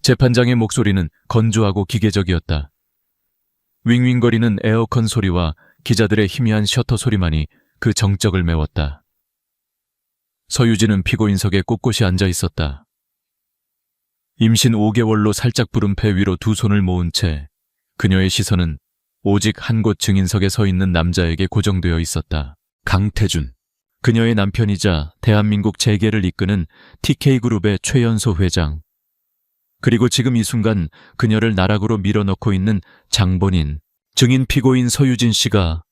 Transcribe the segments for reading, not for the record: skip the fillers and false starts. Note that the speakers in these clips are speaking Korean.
재판장의 목소리는 건조하고 기계적이었다. 윙윙거리는 에어컨 소리와 기자들의 희미한 셔터 소리만이 그 정적을 메웠다. 서유진은 피고인석에 꼿꼿이 앉아 있었다. 임신 5개월로 살짝 부른 배 위로 두 손을 모은 채 그녀의 시선은 오직 한 곳 증인석에 서 있는 남자에게 고정되어 있었다. 강태준. 그녀의 남편이자 대한민국 재계를 이끄는 TK그룹의 최연소 회장. 그리고 지금 이 순간 그녀를 나락으로 밀어넣고 있는 장본인, 증인 피고인 서유진 씨가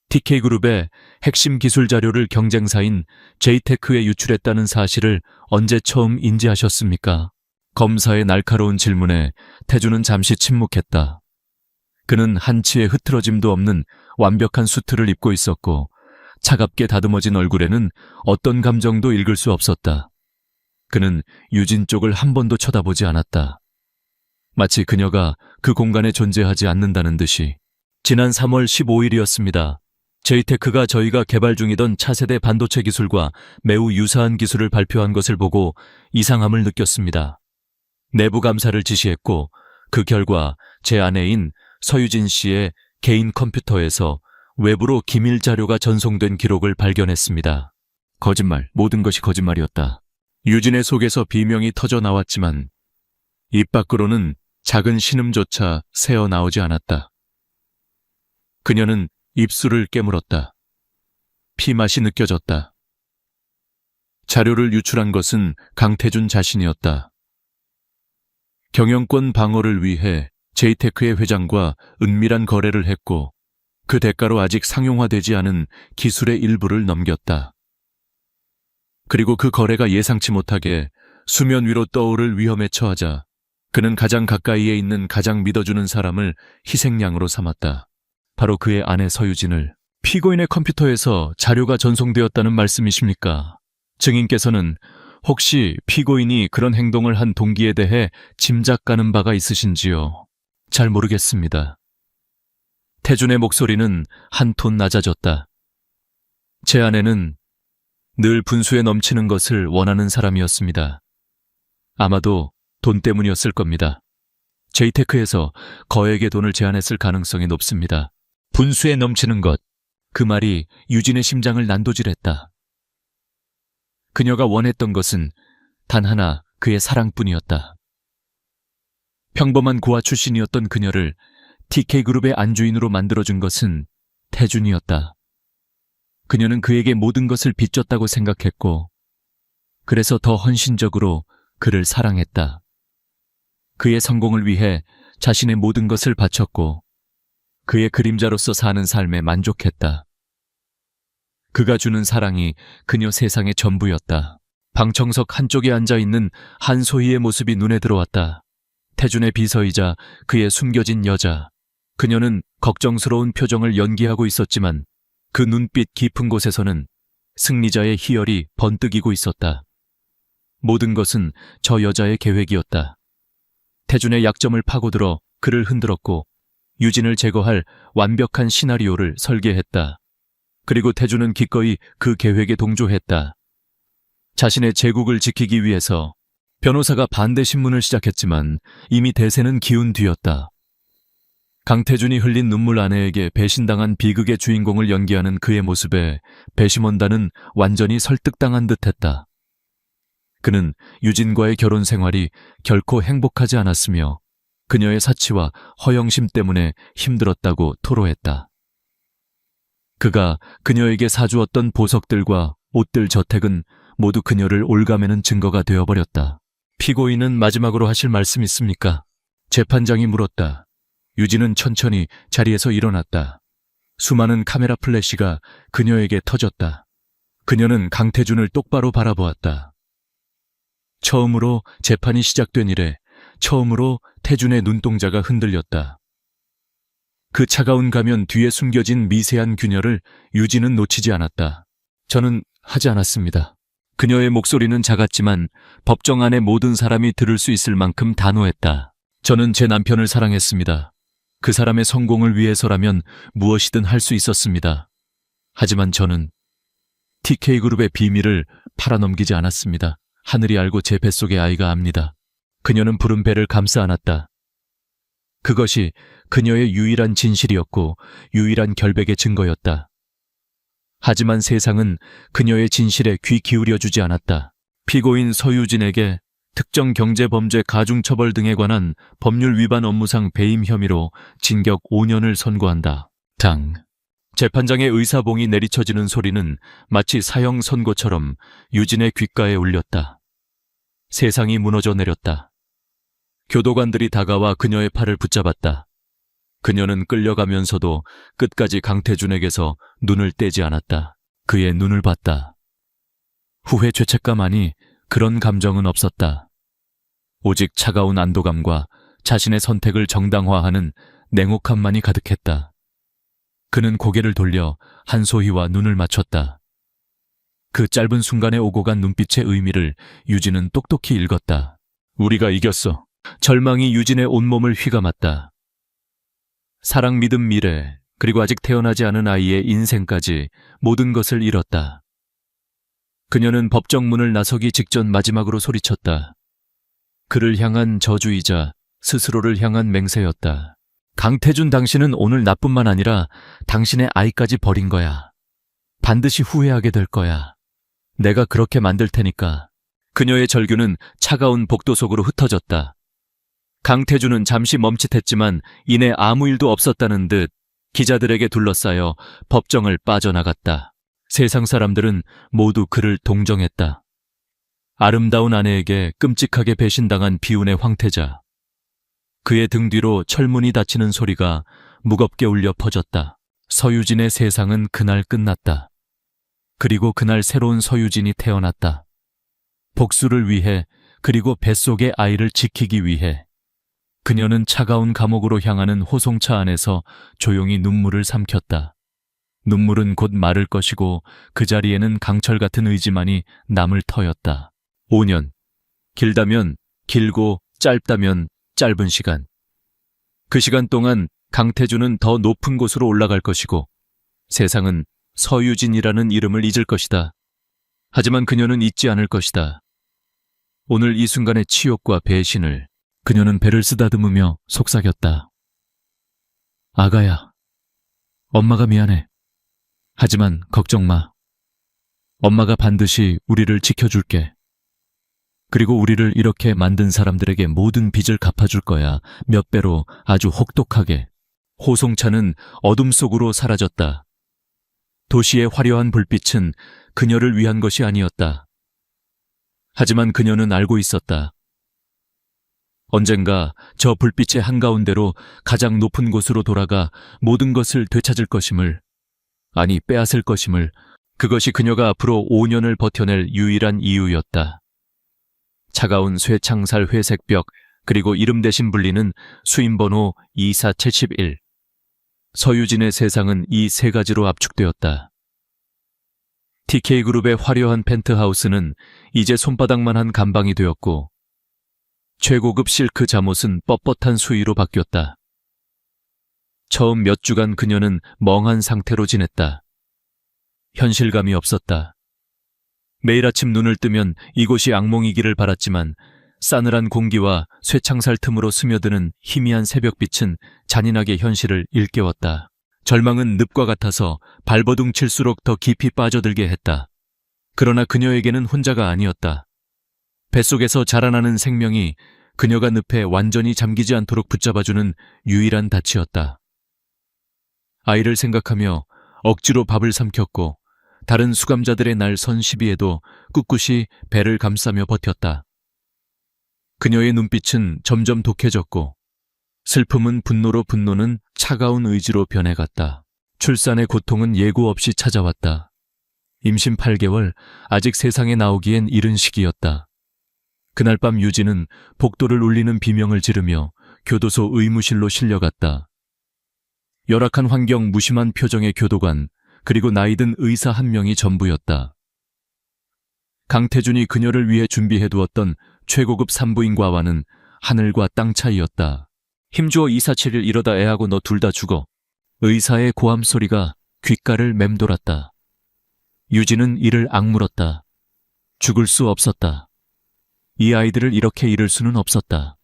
TK그룹의 핵심 기술 자료를 경쟁사인 제이테크에 유출했다는 사실을 언제 처음 인지하셨습니까? 검사의 날카로운 질문에 태준은 잠시 침묵했다. 그는 한치의 흐트러짐도 없는 완벽한 수트를 입고 있었고 차갑게 다듬어진 얼굴에는 어떤 감정도 읽을 수 없었다. 그는 유진 쪽을 한 번도 쳐다보지 않았다. 마치 그녀가 그 공간에 존재하지 않는다는 듯이. 지난 3월 15일이었습니다. 제이테크가 저희가 개발 중이던 차세대 반도체 기술과 매우 유사한 기술을 발표한 것을 보고 이상함을 느꼈습니다. 내부 감사를 지시했고 그 결과 제 아내인 서유진 씨의 개인 컴퓨터에서 외부로 기밀 자료가 전송된 기록을 발견했습니다. 거짓말, 모든 것이 거짓말이었다. 유진의 속에서 비명이 터져 나왔지만 입 밖으로는 작은 신음조차 새어 나오지 않았다. 그녀는 입술을 깨물었다. 피맛이 느껴졌다. 자료를 유출한 것은 강태준 자신이었다. 경영권 방어를 위해 제이테크의 회장과 은밀한 거래를 했고 그 대가로 아직 상용화되지 않은 기술의 일부를 넘겼다. 그리고 그 거래가 예상치 못하게 수면 위로 떠오를 위험에 처하자 그는 가장 가까이에 있는 가장 믿어주는 사람을 희생양으로 삼았다. 바로 그의 아내 서유진을. 피고인의 컴퓨터에서 자료가 전송되었다는 말씀이십니까? 증인께서는 혹시 피고인이 그런 행동을 한 동기에 대해 짐작가는 바가 있으신지요? 잘 모르겠습니다. 태준의 목소리는 한 톤 낮아졌다. 제 아내는 늘 분수에 넘치는 것을 원하는 사람이었습니다. 아마도 돈 때문이었을 겁니다. 제이테크에서 거액의 돈을 제안했을 가능성이 높습니다. 분수에 넘치는 것. 그 말이 유진의 심장을 난도질했다. 그녀가 원했던 것은 단 하나 그의 사랑뿐이었다. 평범한 고아 출신이었던 그녀를 TK그룹의 안주인으로 만들어준 것은 태준이었다. 그녀는 그에게 모든 것을 빚졌다고 생각했고 그래서 더 헌신적으로 그를 사랑했다. 그의 성공을 위해 자신의 모든 것을 바쳤고 그의 그림자로서 사는 삶에 만족했다. 그가 주는 사랑이 그녀 세상의 전부였다. 방청석 한쪽에 앉아있는 한소희의 모습이 눈에 들어왔다. 태준의 비서이자 그의 숨겨진 여자. 그녀는 걱정스러운 표정을 연기하고 있었지만 그 눈빛 깊은 곳에서는 승리자의 희열이 번뜩이고 있었다. 모든 것은 저 여자의 계획이었다. 태준의 약점을 파고들어 그를 흔들었고 유진을 제거할 완벽한 시나리오를 설계했다. 그리고 태준은 기꺼이 그 계획에 동조했다. 자신의 제국을 지키기 위해서. 변호사가 반대 신문을 시작했지만 이미 대세는 기운 뒤였다. 강태준이 흘린 눈물 아내에게 배신당한 비극의 주인공을 연기하는 그의 모습에 배심원단은 완전히 설득당한 듯했다. 그는 유진과의 결혼 생활이 결코 행복하지 않았으며 그녀의 사치와 허영심 때문에 힘들었다고 토로했다. 그가 그녀에게 사주었던 보석들과 옷들 저택은 모두 그녀를 올가매는 증거가 되어버렸다. 피고인은 마지막으로 하실 말씀 있습니까? 재판장이 물었다. 유진은 천천히 자리에서 일어났다. 수많은 카메라 플래시가 그녀에게 터졌다. 그녀는 강태준을 똑바로 바라보았다. 처음으로 재판이 시작된 이래 처음으로 태준의 눈동자가 흔들렸다. 그 차가운 가면 뒤에 숨겨진 미세한 균열을 유진은 놓치지 않았다. 저는 하지 않았습니다. 그녀의 목소리는 작았지만 법정 안의 모든 사람이 들을 수 있을 만큼 단호했다. 저는 제 남편을 사랑했습니다. 그 사람의 성공을 위해서라면 무엇이든 할 수 있었습니다. 하지만 저는 TK그룹의 비밀을 팔아넘기지 않았습니다. 하늘이 알고 제 뱃속의 아이가 압니다. 그녀는 푸른 배를 감싸 안았다. 그것이 그녀의 유일한 진실이었고 유일한 결백의 증거였다. 하지만 세상은 그녀의 진실에 귀 기울여주지 않았다. 피고인 서유진에게 특정 경제범죄 가중처벌 등에 관한 법률 위반 업무상 배임 혐의로 징역 5년을 선고한다. 당. 재판장의 의사봉이 내리쳐지는 소리는 마치 사형 선고처럼 유진의 귓가에 울렸다. 세상이 무너져 내렸다. 교도관들이 다가와 그녀의 팔을 붙잡았다. 그녀는 끌려가면서도 끝까지 강태준에게서 눈을 떼지 않았다. 그의 눈을 봤다. 후회 죄책감 아니 그런 감정은 없었다. 오직 차가운 안도감과 자신의 선택을 정당화하는 냉혹함만이 가득했다. 그는 고개를 돌려 한소희와 눈을 맞췄다. 그 짧은 순간에 오고 간 눈빛의 의미를 유진은 똑똑히 읽었다. 우리가 이겼어. 절망이 유진의 온몸을 휘감았다. 사랑, 믿음, 미래, 그리고 아직 태어나지 않은 아이의 인생까지 모든 것을 잃었다. 그녀는 법정 문을 나서기 직전 마지막으로 소리쳤다. 그를 향한 저주이자 스스로를 향한 맹세였다. 강태준, 당신은 오늘 나뿐만 아니라 당신의 아이까지 버린 거야. 반드시 후회하게 될 거야. 내가 그렇게 만들 테니까. 그녀의 절규는 차가운 복도 속으로 흩어졌다. 강태준은 잠시 멈칫했지만 이내 아무 일도 없었다는 듯 기자들에게 둘러싸여 법정을 빠져나갔다. 세상 사람들은 모두 그를 동정했다. 아름다운 아내에게 끔찍하게 배신당한 비운의 황태자. 그의 등 뒤로 철문이 닫히는 소리가 무겁게 울려 퍼졌다. 서유진의 세상은 그날 끝났다. 그리고 그날 새로운 서유진이 태어났다. 복수를 위해, 그리고 뱃속의 아이를 지키기 위해. 그녀는 차가운 감옥으로 향하는 호송차 안에서 조용히 눈물을 삼켰다. 눈물은 곧 마를 것이고 그 자리에는 강철 같은 의지만이 남을 터였다. 5년. 길다면 길고 짧다면 짧은 시간. 그 시간 동안 강태준은 더 높은 곳으로 올라갈 것이고 세상은 서유진이라는 이름을 잊을 것이다. 하지만 그녀는 잊지 않을 것이다. 오늘 이 순간의 치욕과 배신을. 그녀는 배를 쓰다듬으며 속삭였다. 아가야, 엄마가 미안해. 하지만 걱정 마. 엄마가 반드시 우리를 지켜줄게. 그리고 우리를 이렇게 만든 사람들에게 모든 빚을 갚아줄 거야. 몇 배로, 아주 혹독하게. 호송차는 어둠 속으로 사라졌다. 도시의 화려한 불빛은 그녀를 위한 것이 아니었다. 하지만 그녀는 알고 있었다. 언젠가 저 불빛의 한가운데로 가장 높은 곳으로 돌아가 모든 것을 되찾을 것임을, 아니 빼앗을 것임을, 그것이 그녀가 앞으로 5년을 버텨낼 유일한 이유였다. 차가운 쇠창살 회색 벽, 그리고 이름 대신 불리는 수임번호 2471. 서유진의 세상은 이 세 가지로 압축되었다. TK그룹의 화려한 펜트하우스는 이제 손바닥만한 감방이 되었고 최고급 실크 잠옷은 뻣뻣한 수의로 바뀌었다. 처음 몇 주간 그녀는 멍한 상태로 지냈다. 현실감이 없었다. 매일 아침 눈을 뜨면 이곳이 악몽이기를 바랐지만 싸늘한 공기와 쇠창살 틈으로 스며드는 희미한 새벽빛은 잔인하게 현실을 일깨웠다. 절망은 늪과 같아서 발버둥 칠수록 더 깊이 빠져들게 했다. 그러나 그녀에게는 혼자가 아니었다. 뱃속에서 자라나는 생명이 그녀가 늪에 완전히 잠기지 않도록 붙잡아주는 유일한 닻이었다. 아이를 생각하며 억지로 밥을 삼켰고 다른 수감자들의 날 선 시비에도 꿋꿋이 배를 감싸며 버텼다. 그녀의 눈빛은 점점 독해졌고 슬픔은 분노로, 분노는 차가운 의지로 변해갔다. 출산의 고통은 예고 없이 찾아왔다. 임신 8개월, 아직 세상에 나오기엔 이른 시기였다. 그날 밤 유진은 복도를 울리는 비명을 지르며 교도소 의무실로 실려갔다. 열악한 환경, 무심한 표정의 교도관, 그리고 나이든 의사 한 명이 전부였다. 강태준이 그녀를 위해 준비해두었던 최고급 산부인과와는 하늘과 땅 차이였다. 힘주어 247일 이러다 애하고 너 둘 다 죽어. 의사의 고함 소리가 귓가를 맴돌았다. 유진은 이를 악물었다. 죽을 수 없었다. 이 아이들을 이렇게 잃을 수는 없었다.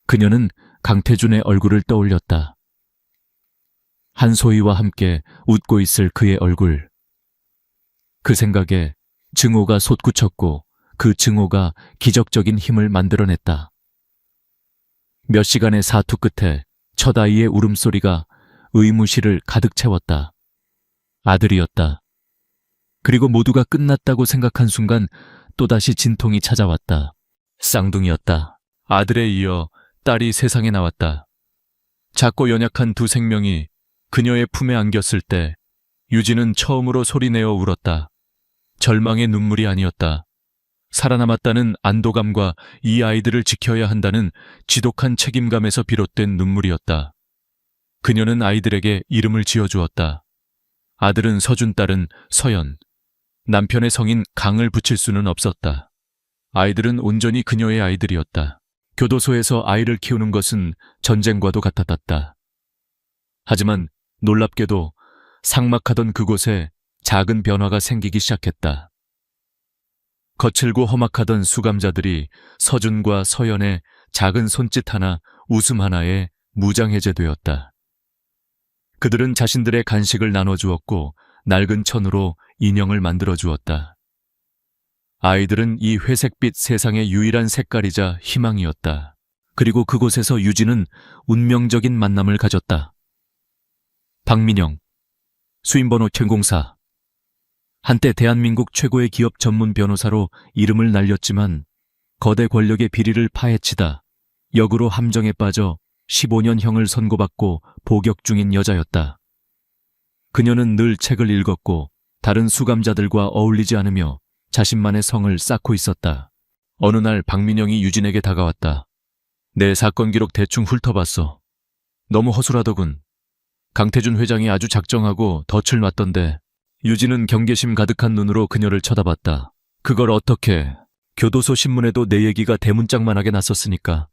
그녀는 강태준의 얼굴을 떠올렸다. 한소희와 함께 웃고 있을 그의 얼굴. 그 생각에 증오가 솟구쳤고 그 증오가 기적적인 힘을 만들어냈다. 몇 시간의 사투 끝에 첫 아이의 울음소리가 의무실을 가득 채웠다. 아들이었다. 그리고 모두가 끝났다고 생각한 순간 또다시 진통이 찾아왔다. 쌍둥이였다. 아들에 이어 딸이 세상에 나왔다. 작고 연약한 두 생명이 그녀의 품에 안겼을 때 유진은 처음으로 소리내어 울었다. 절망의 눈물이 아니었다. 살아남았다는 안도감과 이 아이들을 지켜야 한다는 지독한 책임감에서 비롯된 눈물이었다. 그녀는 아이들에게 이름을 지어주었다. 아들은 서준, 딸은 서연. 남편의 성인 강을 붙일 수는 없었다. 아이들은 온전히 그녀의 아이들이었다. 교도소에서 아이를 키우는 것은 전쟁과도 같았다. 하지만 놀랍게도 삭막하던 그곳에 작은 변화가 생기기 시작했다. 거칠고 험악하던 수감자들이 서준과 서연의 작은 손짓 하나, 웃음 하나에 무장해제되었다. 그들은 자신들의 간식을 나눠주었고 낡은 천으로 인형을 만들어주었다. 아이들은 이 회색빛 세상의 유일한 색깔이자 희망이었다. 그리고 그곳에서 유진은 운명적인 만남을 가졌다. 박민영, 수임번호 1004. 한때 대한민국 최고의 기업 전문 변호사로 이름을 날렸지만 거대 권력의 비리를 파헤치다 역으로 함정에 빠져 15년형을 선고받고 복역 중인 여자였다. 그녀는 늘 책을 읽었고 다른 수감자들과 어울리지 않으며 자신만의 성을 쌓고 있었다. 어느 날 박민영이 유진에게 다가왔다. 내 사건 기록 대충 훑어봤어. 너무 허술하더군. 강태준 회장이 아주 작정하고 덫을 놨던데. 유진은 경계심 가득한 눈으로 그녀를 쳐다봤다. 그걸 어떻게? 교도소 신문에도 내 얘기가 대문짝만하게 났었으니까.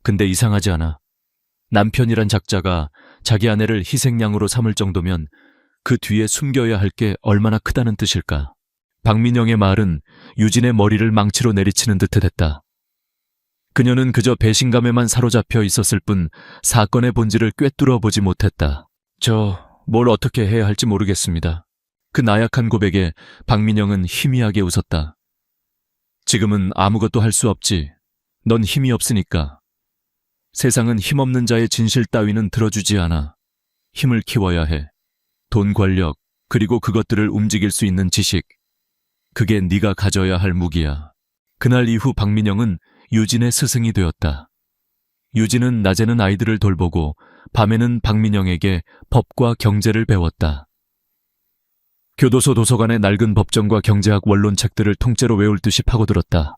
근데 이상하지 않아. 남편이란 작자가 자기 아내를 희생양으로 삼을 정도면 그 뒤에 숨겨야 할 게 얼마나 크다는 뜻일까. 박민영의 말은 유진의 머리를 망치로 내리치는 듯 했다. 그녀는 그저 배신감에만 사로잡혀 있었을 뿐 사건의 본질을 꿰뚫어 보지 못했다. 뭘 어떻게 해야 할지 모르겠습니다. 그 나약한 고백에 박민영은 희미하게 웃었다. 지금은 아무것도 할 수 없지. 넌 힘이 없으니까. 세상은 힘없는 자의 진실 따위는 들어주지 않아. 힘을 키워야 해. 돈, 권력, 그리고 그것들을 움직일 수 있는 지식. 그게 네가 가져야 할 무기야. 그날 이후 박민영은 유진의 스승이 되었다. 유진은 낮에는 아이들을 돌보고 밤에는 박민영에게 법과 경제를 배웠다. 교도소 도서관의 낡은 법정과 경제학 원론책들을 통째로 외울 듯이 파고들었다.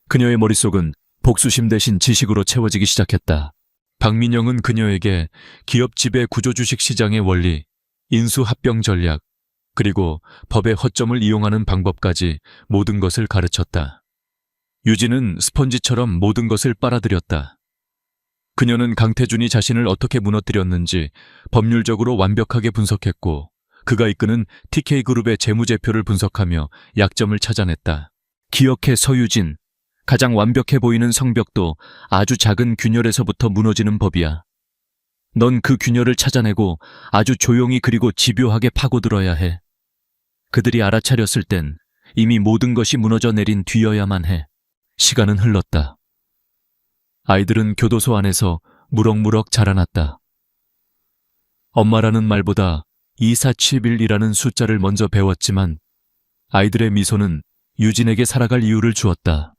그녀의 머릿속은 복수심 대신 지식으로 채워지기 시작했다. 박민영은 그녀에게 기업 지배 구조주식 시장의 원리, 인수합병 전략, 그리고 법의 허점을 이용하는 방법까지 모든 것을 가르쳤다. 유진은 스펀지처럼 모든 것을 빨아들였다. 그녀는 강태준이 자신을 어떻게 무너뜨렸는지 법률적으로 완벽하게 분석했고 그가 이끄는 TK그룹의 재무제표를 분석하며 약점을 찾아냈다. 기억해 서유진, 가장 완벽해 보이는 성벽도 아주 작은 균열에서부터 무너지는 법이야. 넌 그 균열을 찾아내고 아주 조용히 그리고 집요하게 파고들어야 해. 그들이 알아차렸을 땐 이미 모든 것이 무너져 내린 뒤여야만 해. 시간은 흘렀다. 아이들은 교도소 안에서 무럭무럭 자라났다. 엄마라는 말보다 2471이라는 숫자를 먼저 배웠지만 아이들의 미소는 유진에게 살아갈 이유를 주었다.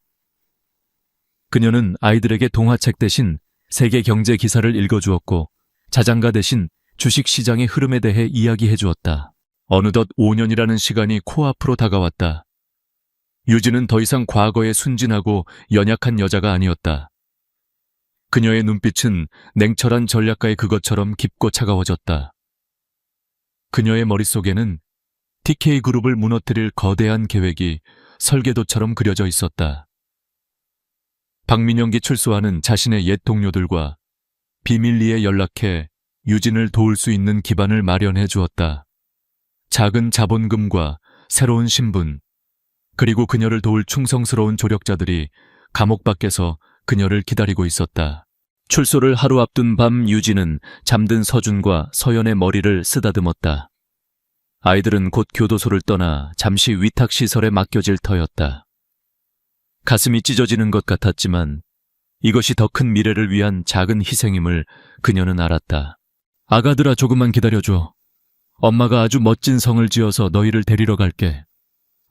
그녀는 아이들에게 동화책 대신 세계 경제 기사를 읽어주었고 자장가 대신 주식시장의 흐름에 대해 이야기해 주었다. 어느덧 5년이라는 시간이 코앞으로 다가왔다. 유진은 더 이상 과거에 순진하고 연약한 여자가 아니었다. 그녀의 눈빛은 냉철한 전략가의 그것처럼 깊고 차가워졌다. 그녀의 머릿속에는 TK그룹을 무너뜨릴 거대한 계획이 설계도처럼 그려져 있었다. 박민영이 출소하는 자신의 옛 동료들과 비밀리에 연락해 유진을 도울 수 있는 기반을 마련해 주었다. 작은 자본금과 새로운 신분, 그리고 그녀를 도울 충성스러운 조력자들이 감옥 밖에서 그녀를 기다리고 있었다. 출소를 하루 앞둔 밤 유진은 잠든 서준과 서연의 머리를 쓰다듬었다. 아이들은 곧 교도소를 떠나 잠시 위탁시설에 맡겨질 터였다. 가슴이 찢어지는 것 같았지만 이것이 더 큰 미래를 위한 작은 희생임을 그녀는 알았다. 아가들아, 조금만 기다려줘. 엄마가 아주 멋진 성을 지어서 너희를 데리러 갈게.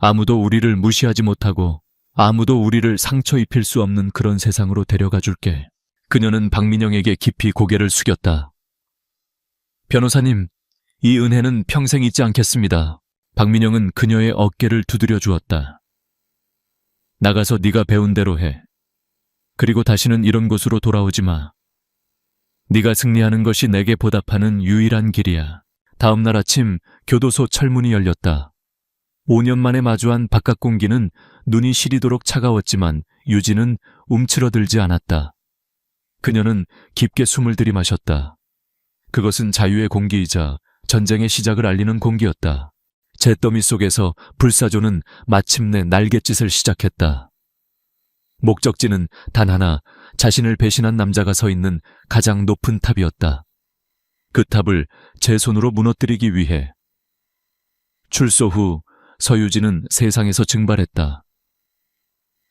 아무도 우리를 무시하지 못하고 아무도 우리를 상처 입힐 수 없는 그런 세상으로 데려가 줄게. 그녀는 박민영에게 깊이 고개를 숙였다. 변호사님, 이 은혜는 평생 잊지 않겠습니다. 박민영은 그녀의 어깨를 두드려 주었다. 나가서 네가 배운 대로 해. 그리고 다시는 이런 곳으로 돌아오지 마. 네가 승리하는 것이 내게 보답하는 유일한 길이야. 다음 날 아침 교도소 철문이 열렸다. 5년 만에 마주한 바깥 공기는 눈이 시리도록 차가웠지만 유진은 움츠러들지 않았다. 그녀는 깊게 숨을 들이마셨다. 그것은 자유의 공기이자 전쟁의 시작을 알리는 공기였다. 잿더미 속에서 불사조는 마침내 날갯짓을 시작했다. 목적지는 단 하나, 자신을 배신한 남자가 서 있는 가장 높은 탑이었다. 그 탑을 제 손으로 무너뜨리기 위해. 출소 후 서유진은 세상에서 증발했다.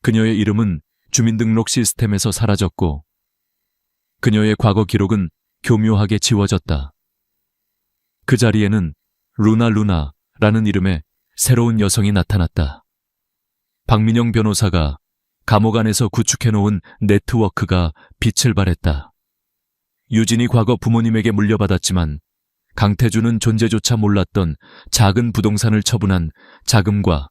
그녀의 이름은 주민등록 시스템에서 사라졌고 그녀의 과거 기록은 교묘하게 지워졌다. 그 자리에는 루나라는 이름의 새로운 여성이 나타났다. 박민영 변호사가 감옥 안에서 구축해놓은 네트워크가 빛을 발했다. 유진이 과거 부모님에게 물려받았지만 강태주는 존재조차 몰랐던 작은 부동산을 처분한 자금과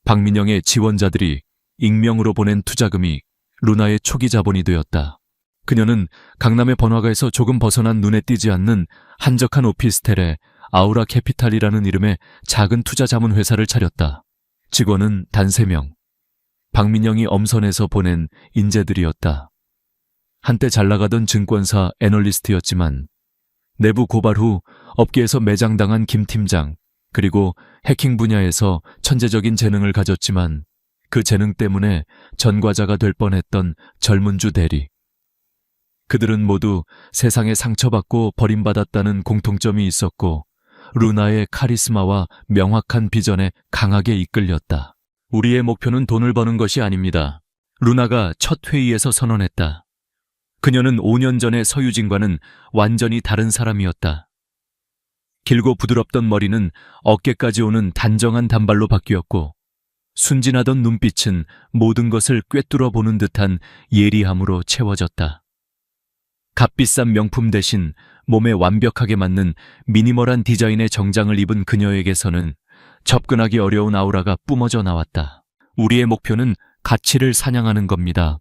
박민영의 지원자들이 익명으로 보낸 투자금이 루나의 초기 자본이 되었다. 그녀는 강남의 번화가에서 조금 벗어난 눈에 띄지 않는 한적한 오피스텔에 아우라 캐피탈이라는 이름의 작은 투자 자문 회사를 차렸다. 직원은 단 3명. 박민영이 엄선해서 보낸 인재들이었다. 한때 잘나가던 증권사 애널리스트였지만 내부 고발 후 업계에서 매장당한 김 팀장, 그리고 해킹 분야에서 천재적인 재능을 가졌지만 그 재능 때문에 전과자가 될 뻔했던 젊은주 대리. 그들은 모두 세상에 상처받고 버림받았다는 공통점이 있었고 루나의 카리스마와 명확한 비전에 강하게 이끌렸다. 우리의 목표는 돈을 버는 것이 아닙니다. 루나가 첫 회의에서 선언했다. 그녀는 5년 전의 서유진과는 완전히 다른 사람이었다. 길고 부드럽던 머리는 어깨까지 오는 단정한 단발로 바뀌었고 순진하던 눈빛은 모든 것을 꿰뚫어 보는 듯한 예리함으로 채워졌다. 값비싼 명품 대신 몸에 완벽하게 맞는 미니멀한 디자인의 정장을 입은 그녀에게서는 접근하기 어려운 아우라가 뿜어져 나왔다. 우리의 목표는 가치를 사냥하는 겁니다.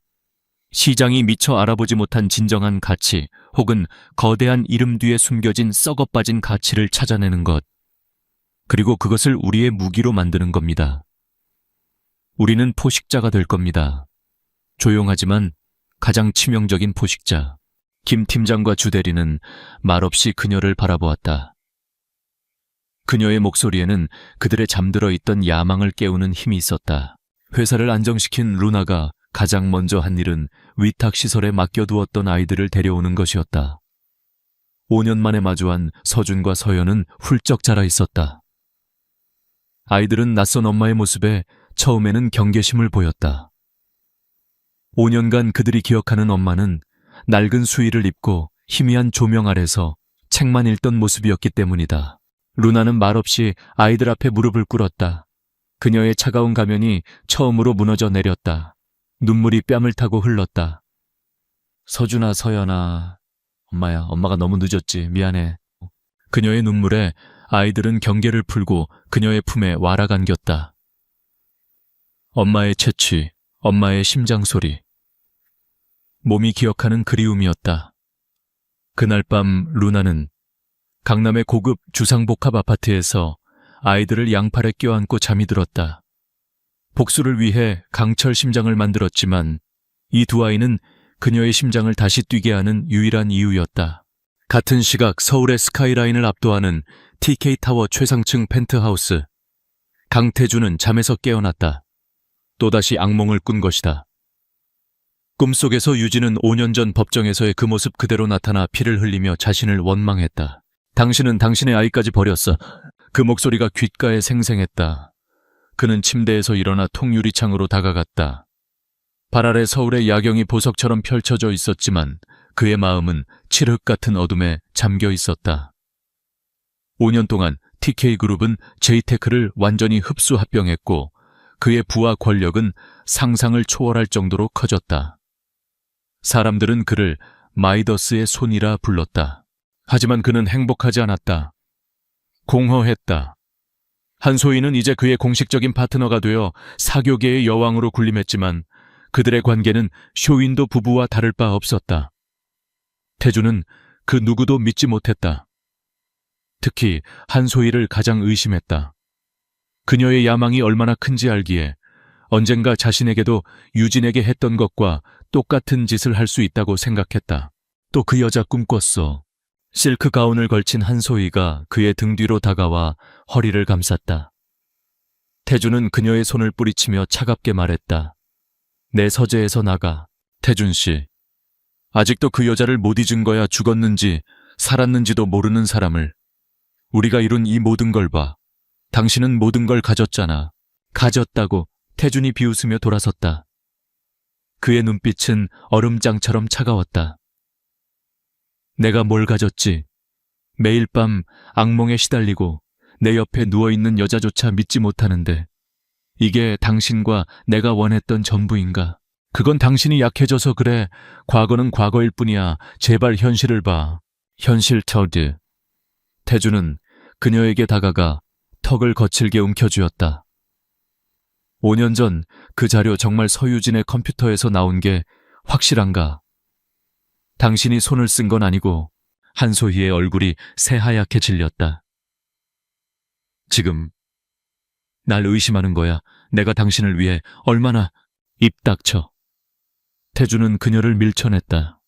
시장이 미처 알아보지 못한 진정한 가치 혹은 거대한 이름 뒤에 숨겨진 썩어빠진 가치를 찾아내는 것. 그리고 그것을 우리의 무기로 만드는 겁니다. 우리는 포식자가 될 겁니다. 조용하지만 가장 치명적인 포식자. 김 팀장과 주 대리는 말없이 그녀를 바라보았다. 그녀의 목소리에는 그들의 잠들어 있던 야망을 깨우는 힘이 있었다. 회사를 안정시킨 루나가 가장 먼저 한 일은 위탁시설에 맡겨두었던 아이들을 데려오는 것이었다. 5년 만에 마주한 서준과 서연은 훌쩍 자라 있었다. 아이들은 낯선 엄마의 모습에 처음에는 경계심을 보였다. 5년간 그들이 기억하는 엄마는 낡은 수의를 입고 희미한 조명 아래서 책만 읽던 모습이었기 때문이다. 루나는 말없이 아이들 앞에 무릎을 꿇었다. 그녀의 차가운 가면이 처음으로 무너져 내렸다. 눈물이 뺨을 타고 흘렀다. 서준아, 서연아. 엄마야, 엄마가 너무 늦었지. 미안해. 그녀의 눈물에 아이들은 경계를 풀고 그녀의 품에 와락 안겼다. 엄마의 채취, 엄마의 심장 소리. 몸이 기억하는 그리움이었다. 그날 밤 루나는 강남의 고급 주상복합 아파트에서 아이들을 양팔에 껴안고 잠이 들었다. 복수를 위해 강철 심장을 만들었지만 이 두 아이는 그녀의 심장을 다시 뛰게 하는 유일한 이유였다. 같은 시각 서울의 스카이라인을 압도하는 TK타워 최상층 펜트하우스. 강태주는 잠에서 깨어났다. 또다시 악몽을 꾼 것이다. 꿈속에서 유진은 5년 전 법정에서의 그 모습 그대로 나타나 피를 흘리며 자신을 원망했다. 당신은 당신의 아이까지 버렸어. 그 목소리가 귓가에 생생했다. 그는 침대에서 일어나 통유리창으로 다가갔다. 발 아래 서울의 야경이 보석처럼 펼쳐져 있었지만 그의 마음은 칠흑 같은 어둠에 잠겨 있었다. 5년 동안 TK그룹은 제이테크를 완전히 흡수합병했고 그의 부와 권력은 상상을 초월할 정도로 커졌다. 사람들은 그를 마이더스의 손이라 불렀다. 하지만 그는 행복하지 않았다. 공허했다. 한소희는 이제 그의 공식적인 파트너가 되어 사교계의 여왕으로 군림했지만 그들의 관계는 쇼윈도 부부와 다를 바 없었다. 태주는 그 누구도 믿지 못했다. 특히 한소희를 가장 의심했다. 그녀의 야망이 얼마나 큰지 알기에 언젠가 자신에게도 유진에게 했던 것과 똑같은 짓을 할 수 있다고 생각했다. 또 그 여자 꿈꿨어. 실크 가운을 걸친 한소희가 그의 등 뒤로 다가와 허리를 감쌌다. 태주는 그녀의 손을 뿌리치며 차갑게 말했다. 내 서재에서 나가. 태준 씨. 아직도 그 여자를 못 잊은 거야. 죽었는지 살았는지도 모르는 사람을. 우리가 이룬 이 모든 걸 봐. 당신은 모든 걸 가졌잖아. 가졌다고. 태준이 비웃으며 돌아섰다. 그의 눈빛은 얼음장처럼 차가웠다. 내가 뭘 가졌지? 매일 밤 악몽에 시달리고 내 옆에 누워있는 여자조차 믿지 못하는데 이게 당신과 내가 원했던 전부인가? 그건 당신이 약해져서 그래. 과거는 과거일 뿐이야. 제발 현실을 봐. 현실 터드. 태주는 그녀에게 다가가 턱을 거칠게 움켜쥐었다. 5년 전 그 자료 정말 서유진의 컴퓨터에서 나온 게 확실한가? 당신이 손을 쓴 건 아니고. 한소희의 얼굴이 새하얗게 질렸다. 지금 날 의심하는 거야. 내가 당신을 위해 얼마나. 입 닥쳐. 태주는 그녀를 밀쳐냈다.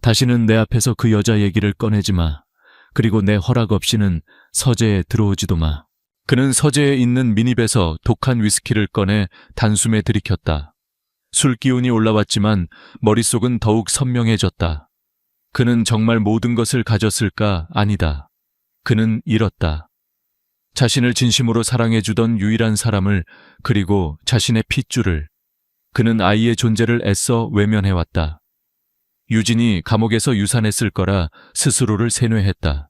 다시는 내 앞에서 그 여자 얘기를 꺼내지 마. 그리고 내 허락 없이는 서재에 들어오지도 마. 그는 서재에 있는 미닙에서 독한 위스키를 꺼내 단숨에 들이켰다. 술 기운이 올라왔지만 머릿속은 더욱 선명해졌다. 그는 정말 모든 것을 가졌을까? 아니다. 그는 잃었다. 자신을 진심으로 사랑해주던 유일한 사람을, 그리고 자신의 핏줄을. 그는 아이의 존재를 애써 외면해왔다. 유진이 감옥에서 유산했을 거라 스스로를 세뇌했다.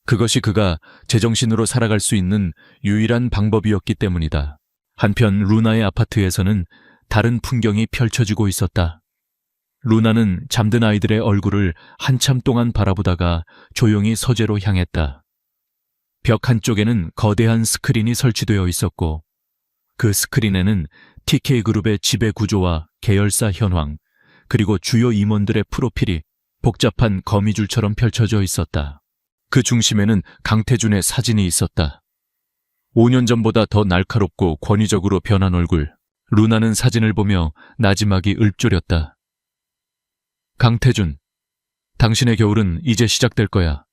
그것이 그가 제정신으로 살아갈 수 있는 유일한 방법이었기 때문이다. 한편 루나의 아파트에서는 다른 풍경이 펼쳐지고 있었다. 루나는 잠든 아이들의 얼굴을 한참 동안 바라보다가 조용히 서재로 향했다. 벽 한쪽에는 거대한 스크린이 설치되어 있었고 그 스크린에는 TK그룹의 지배 구조와 계열사 현황, 그리고 주요 임원들의 프로필이 복잡한 거미줄처럼 펼쳐져 있었다. 그 중심에는 강태준의 사진이 있었다. 5년 전보다 더 날카롭고 권위적으로 변한 얼굴. 루나는 사진을 보며 나지막이 읊조렸다. 강태준, 당신의 겨울은 이제 시작될 거야.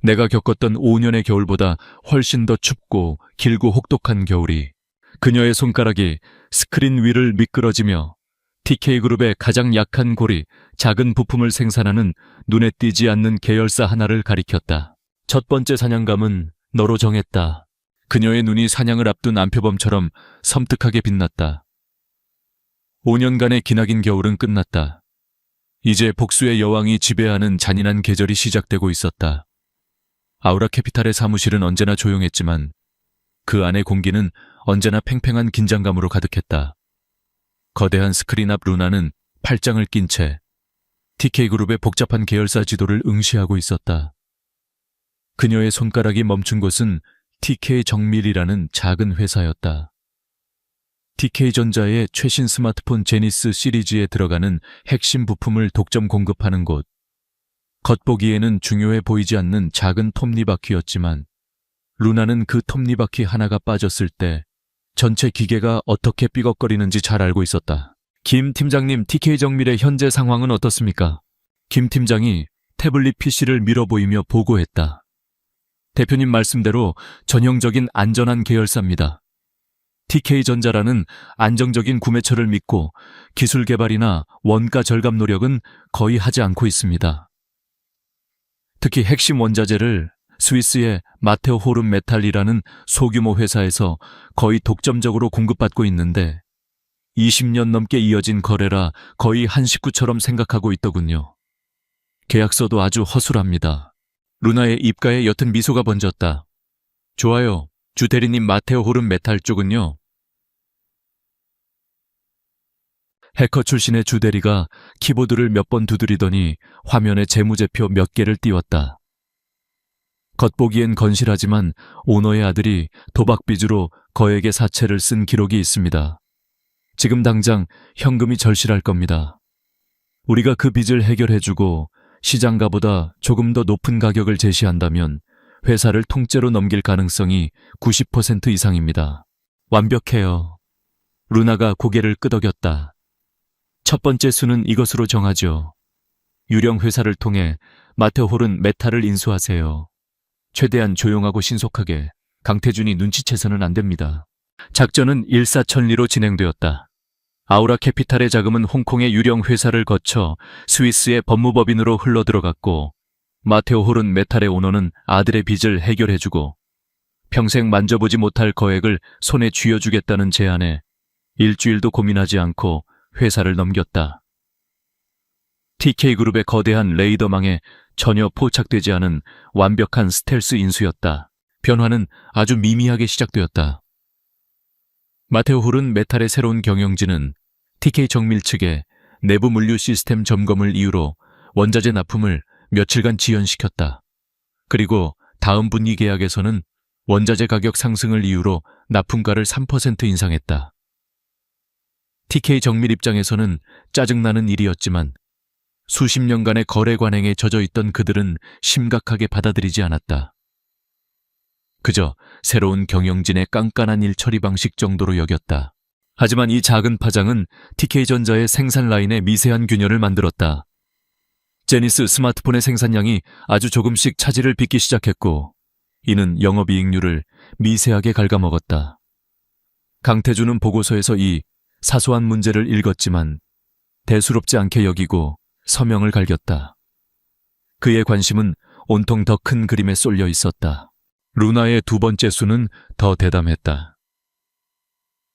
내가 겪었던 5년의 겨울보다 훨씬 더 춥고 길고 혹독한 겨울이. 그녀의 손가락이 스크린 위를 미끄러지며 TK그룹의 가장 약한 고리, 작은 부품을 생산하는 눈에 띄지 않는 계열사 하나를 가리켰다. 첫 번째 사냥감은 너로 정했다. 그녀의 눈이 사냥을 앞둔 안표범처럼 섬뜩하게 빛났다. 5년간의 기나긴 겨울은 끝났다. 이제 복수의 여왕이 지배하는 잔인한 계절이 시작되고 있었다. 아우라 캐피탈의 사무실은 언제나 조용했지만 그 안의 공기는 언제나 팽팽한 긴장감으로 가득했다. 거대한 스크린 앞 루나는 팔짱을 낀 채 TK그룹의 복잡한 계열사 지도를 응시하고 있었다. 그녀의 손가락이 멈춘 곳은 TK정밀이라는 작은 회사였다. TK전자의 최신 스마트폰 제니스 시리즈에 들어가는 핵심 부품을 독점 공급하는 곳. 겉보기에는 중요해 보이지 않는 작은 톱니바퀴였지만 루나는 그 톱니바퀴 하나가 빠졌을 때 전체 기계가 어떻게 삐걱거리는지 잘 알고 있었다. 김 팀장님, TK정밀의 현재 상황은 어떻습니까? 김 팀장이 태블릿 PC를 밀어 보이며 보고했다. 대표님 말씀대로 전형적인 안전한 계열사입니다. TK전자라는 안정적인 구매처를 믿고 기술 개발이나 원가 절감 노력은 거의 하지 않고 있습니다. 특히 핵심 원자재를 스위스의 마테오 호른 메탈이라는 소규모 회사에서 거의 독점적으로 공급받고 있는데 20년 넘게 이어진 거래라 거의 한 식구처럼 생각하고 있더군요. 계약서도 아주 허술합니다. 루나의 입가에 옅은 미소가 번졌다. 좋아요. 주 대리님 마테오 호른 메탈 쪽은요? 해커 출신의 주 대리가 키보드를 몇 번 두드리더니 화면에 재무제표 몇 개를 띄웠다. 겉보기엔 건실하지만 오너의 아들이 도박 빚으로 거액의 사채를 쓴 기록이 있습니다. 지금 당장 현금이 절실할 겁니다. 우리가 그 빚을 해결해주고 시장가보다 조금 더 높은 가격을 제시한다면 회사를 통째로 넘길 가능성이 90% 이상입니다. 완벽해요. 루나가 고개를 끄덕였다. 첫 번째 수는 이것으로 정하죠. 유령 회사를 통해 마테오 호른 메탈을 인수하세요. 최대한 조용하고 신속하게. 강태준이 눈치채서는 안 됩니다. 작전은 일사천리로 진행되었다. 아우라 캐피탈의 자금은 홍콩의 유령 회사를 거쳐 스위스의 법무법인으로 흘러들어갔고 마테오 호른 메탈의 오너는 아들의 빚을 해결해주고 평생 만져보지 못할 거액을 손에 쥐어주겠다는 제안에 일주일도 고민하지 않고 회사를 넘겼다. TK그룹의 거대한 레이더망에 전혀 포착되지 않은 완벽한 스텔스 인수였다. 변화는 아주 미미하게 시작되었다. 마테오 호른 메탈의 새로운 경영진은 TK 정밀 측의 내부 물류 시스템 점검을 이유로 원자재 납품을 며칠간 지연시켰다. 그리고 다음 분기 계약에서는 원자재 가격 상승을 이유로 납품가를 3% 인상했다. TK 정밀 입장에서는 짜증나는 일이었지만 수십 년간의 거래 관행에 젖어있던 그들은 심각하게 받아들이지 않았다. 그저 새로운 경영진의 깐깐한 일 처리 방식 정도로 여겼다. 하지만 이 작은 파장은 TK전자의 생산 라인에 미세한 균열을 만들었다. 제니스 스마트폰의 생산량이 아주 조금씩 차질을 빚기 시작했고 이는 영업이익률을 미세하게 갉아먹었다. 강태준은 보고서에서 이 사소한 문제를 읽었지만 대수롭지 않게 여기고 서명을 갈겼다. 그의 관심은 온통 더 큰 그림에 쏠려 있었다. 루나의 두 번째 수는 더 대담했다.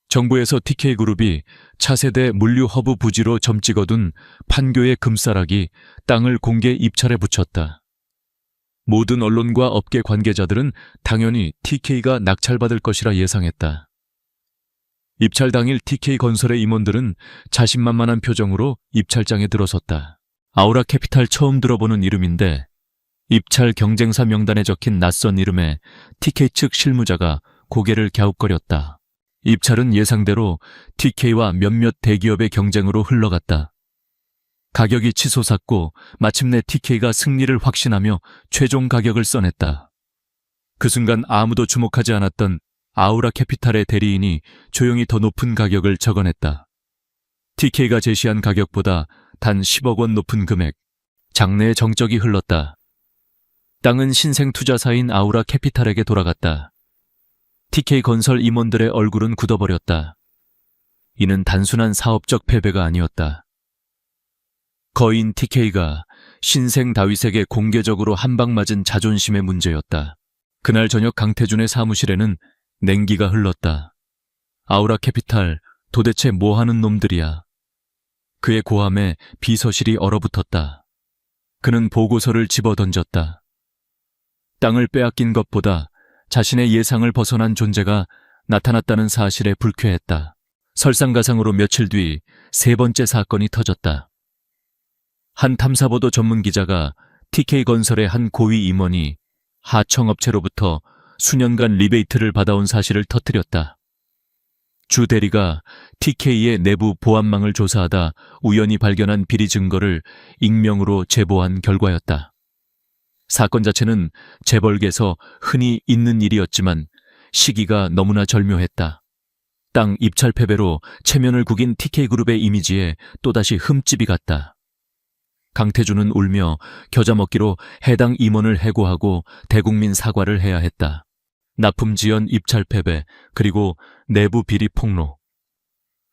정부에서 TK그룹이 차세대 물류 허브 부지로 점 찍어둔 판교의 금싸라기 땅을 공개 입찰에 붙였다. 모든 언론과 업계 관계자들은 당연히 TK가 낙찰받을 것이라 예상했다. 입찰 당일 TK건설의 임원들은 자신만만한 표정으로 입찰장에 들어섰다. 아우라 캐피탈 처음 들어보는 이름인데 입찰 경쟁사 명단에 적힌 낯선 이름에 TK 측 실무자가 고개를 갸웃거렸다. 입찰은 예상대로 TK와 몇몇 대기업의 경쟁으로 흘러갔다. 가격이 치솟았고 마침내 TK가 승리를 확신하며 최종 가격을 써냈다. 그 순간 아무도 주목하지 않았던 아우라 캐피탈의 대리인이 조용히 더 높은 가격을 적어냈다. TK가 제시한 가격보다 단 10억 원 높은 금액. 장내에 정적이 흘렀다. 땅은 신생 투자사인 아우라 캐피탈에게 돌아갔다. TK건설 임원들의 얼굴은 굳어버렸다. 이는 단순한 사업적 패배가 아니었다. 거인 TK가 신생 다윗에게 공개적으로 한방 맞은 자존심의 문제였다. 그날 저녁 강태준의 사무실에는 냉기가 흘렀다. 아우라 캐피탈 도대체 뭐하는 놈들이야. 그의 고함에 비서실이 얼어붙었다. 그는 보고서를 집어던졌다. 땅을 빼앗긴 것보다 자신의 예상을 벗어난 존재가 나타났다는 사실에 불쾌했다. 설상가상으로 며칠 뒤 세 번째 사건이 터졌다. 한 탐사보도 전문 기자가 TK건설의 한 고위 임원이 하청업체로부터 수년간 리베이트를 받아온 사실을 터뜨렸다. 주 대리가 TK의 내부 보안망을 조사하다 우연히 발견한 비리 증거를 익명으로 제보한 결과였다. 사건 자체는 재벌계에서 흔히 있는 일이었지만 시기가 너무나 절묘했다. 땅 입찰 패배로 체면을 구긴 TK그룹의 이미지에 또다시 흠집이 갔다. 강태준은 울며 겨자먹기로 해당 임원을 해고하고 대국민 사과를 해야 했다. 납품 지연 입찰 패배, 그리고 내부 비리 폭로.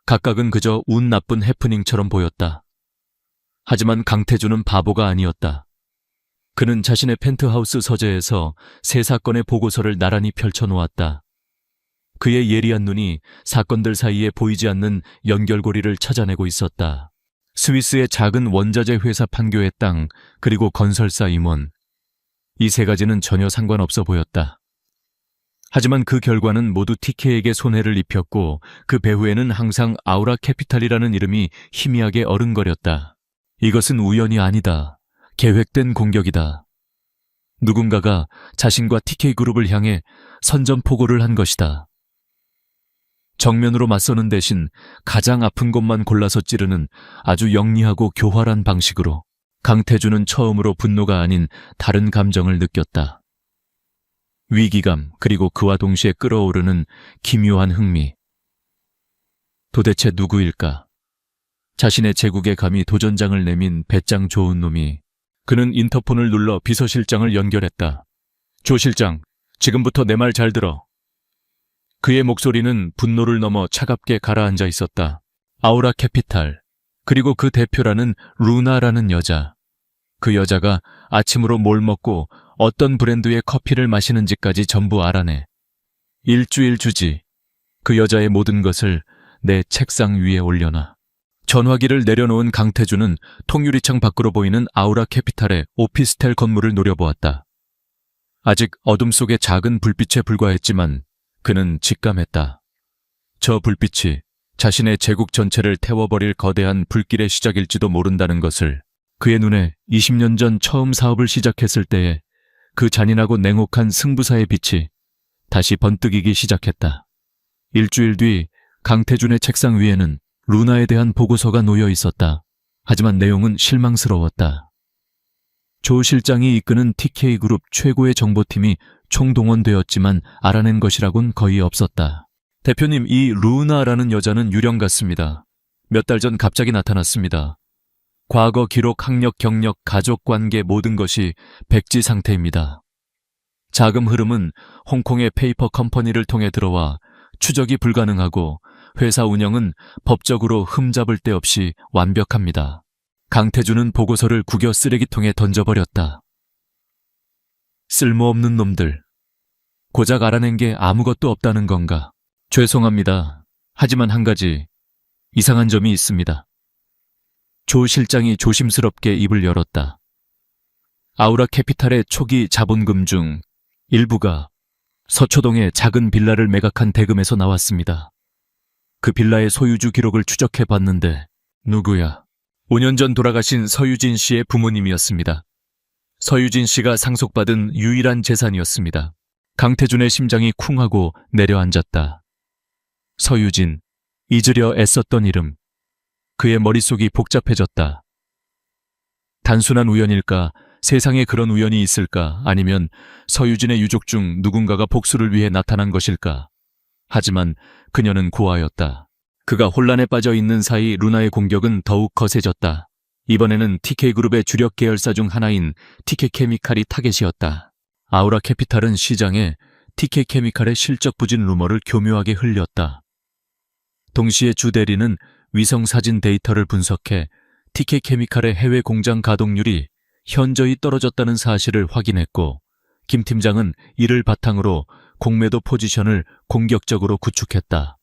각각은 그저 운 나쁜 해프닝처럼 보였다. 하지만 강태준은 바보가 아니었다. 그는 자신의 펜트하우스 서재에서 세 사건의 보고서를 나란히 펼쳐놓았다. 그의 예리한 눈이 사건들 사이에 보이지 않는 연결고리를 찾아내고 있었다. 스위스의 작은 원자재 회사 판교의 땅, 그리고 건설사 임원. 이 세 가지는 전혀 상관없어 보였다. 하지만 그 결과는 모두 TK에게 손해를 입혔고 그 배후에는 항상 아우라 캐피탈이라는 이름이 희미하게 어른거렸다. 이것은 우연이 아니다. 계획된 공격이다. 누군가가 자신과 TK그룹을 향해 선전포고를 한 것이다. 정면으로 맞서는 대신 가장 아픈 곳만 골라서 찌르는 아주 영리하고 교활한 방식으로 강태준은 처음으로 분노가 아닌 다른 감정을 느꼈다. 위기감, 그리고 그와 동시에 끓어오르는 기묘한 흥미. 도대체 누구일까? 자신의 제국에 감히 도전장을 내민 배짱 좋은 놈이. 그는 인터폰을 눌러 비서실장을 연결했다. 조 실장, 지금부터 내 말 잘 들어. 그의 목소리는 분노를 넘어 차갑게 가라앉아 있었다. 아우라 캐피탈, 그리고 그 대표라는 루나라는 여자. 그 여자가 아침으로 뭘 먹고 어떤 브랜드의 커피를 마시는지까지 전부 알아내. 일주일 주지. 그 여자의 모든 것을 내 책상 위에 올려놔. 전화기를 내려놓은 강태준은 통유리창 밖으로 보이는 아우라 캐피탈의 오피스텔 건물을 노려보았다. 아직 어둠 속의 작은 불빛에 불과했지만 그는 직감했다. 저 불빛이 자신의 제국 전체를 태워버릴 거대한 불길의 시작일지도 모른다는 것을. 그의 눈에 20년 전 처음 사업을 시작했을 때의 그 잔인하고 냉혹한 승부사의 빛이 다시 번뜩이기 시작했다. 일주일 뒤 강태준의 책상 위에는 루나에 대한 보고서가 놓여 있었다. 하지만 내용은 실망스러웠다. 조 실장이 이끄는 TK그룹 최고의 정보팀이 총동원되었지만 알아낸 것이라곤 거의 없었다. 대표님, 이 루나라는 여자는 유령 같습니다. 몇 달 전 갑자기 나타났습니다. 과거 기록, 학력, 경력, 가족관계 모든 것이 백지 상태입니다. 자금 흐름은 홍콩의 페이퍼 컴퍼니를 통해 들어와 추적이 불가능하고 회사 운영은 법적으로 흠잡을 데 없이 완벽합니다. 강태준은 보고서를 구겨 쓰레기통에 던져버렸다. 쓸모없는 놈들. 고작 알아낸 게 아무것도 없다는 건가? 죄송합니다. 하지만 한 가지 이상한 점이 있습니다. 조 실장이 조심스럽게 입을 열었다. 아우라 캐피탈의 초기 자본금 중 일부가 서초동의 작은 빌라를 매각한 대금에서 나왔습니다. 그 빌라의 소유주 기록을 추적해 봤는데 누구야? 5년 전 돌아가신 서유진 씨의 부모님이었습니다. 서유진 씨가 상속받은 유일한 재산이었습니다. 강태준의 심장이 쿵하고 내려앉았다. 서유진, 잊으려 애썼던 이름. 그의 머릿속이 복잡해졌다. 단순한 우연일까? 세상에 그런 우연이 있을까? 아니면 서유진의 유족 중 누군가가 복수를 위해 나타난 것일까? 하지만 그녀는 고아였다. 그가 혼란에 빠져 있는 사이 루나의 공격은 더욱 거세졌다. 이번에는 TK그룹의 주력 계열사 중 하나인 TK케미칼이 타겟이었다. 아우라 캐피탈은 시장에 TK케미칼의 실적 부진 루머를 교묘하게 흘렸다. 동시에 주 대리는 위성사진 데이터를 분석해 TK케미칼의 해외 공장 가동률이 현저히 떨어졌다는 사실을 확인했고, 김 팀장은 이를 바탕으로 공매도 포지션을 공격적으로 구축했다.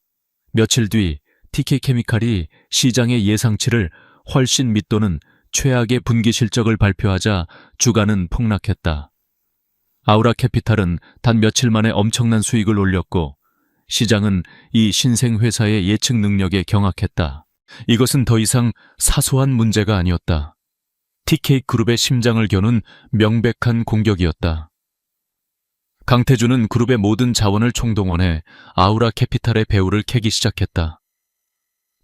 며칠 뒤 TK케미칼이 시장의 예상치를 훨씬 밑도는 최악의 분기 실적을 발표하자 주가는 폭락했다. 아우라 캐피탈은 단 며칠 만에 엄청난 수익을 올렸고 시장은 이 신생 회사의 예측 능력에 경악했다. 이것은 더 이상 사소한 문제가 아니었다. TK그룹의 심장을 겨눈 명백한 공격이었다. 강태준은 그룹의 모든 자원을 총동원해 아우라 캐피탈의 배후를 캐기 시작했다.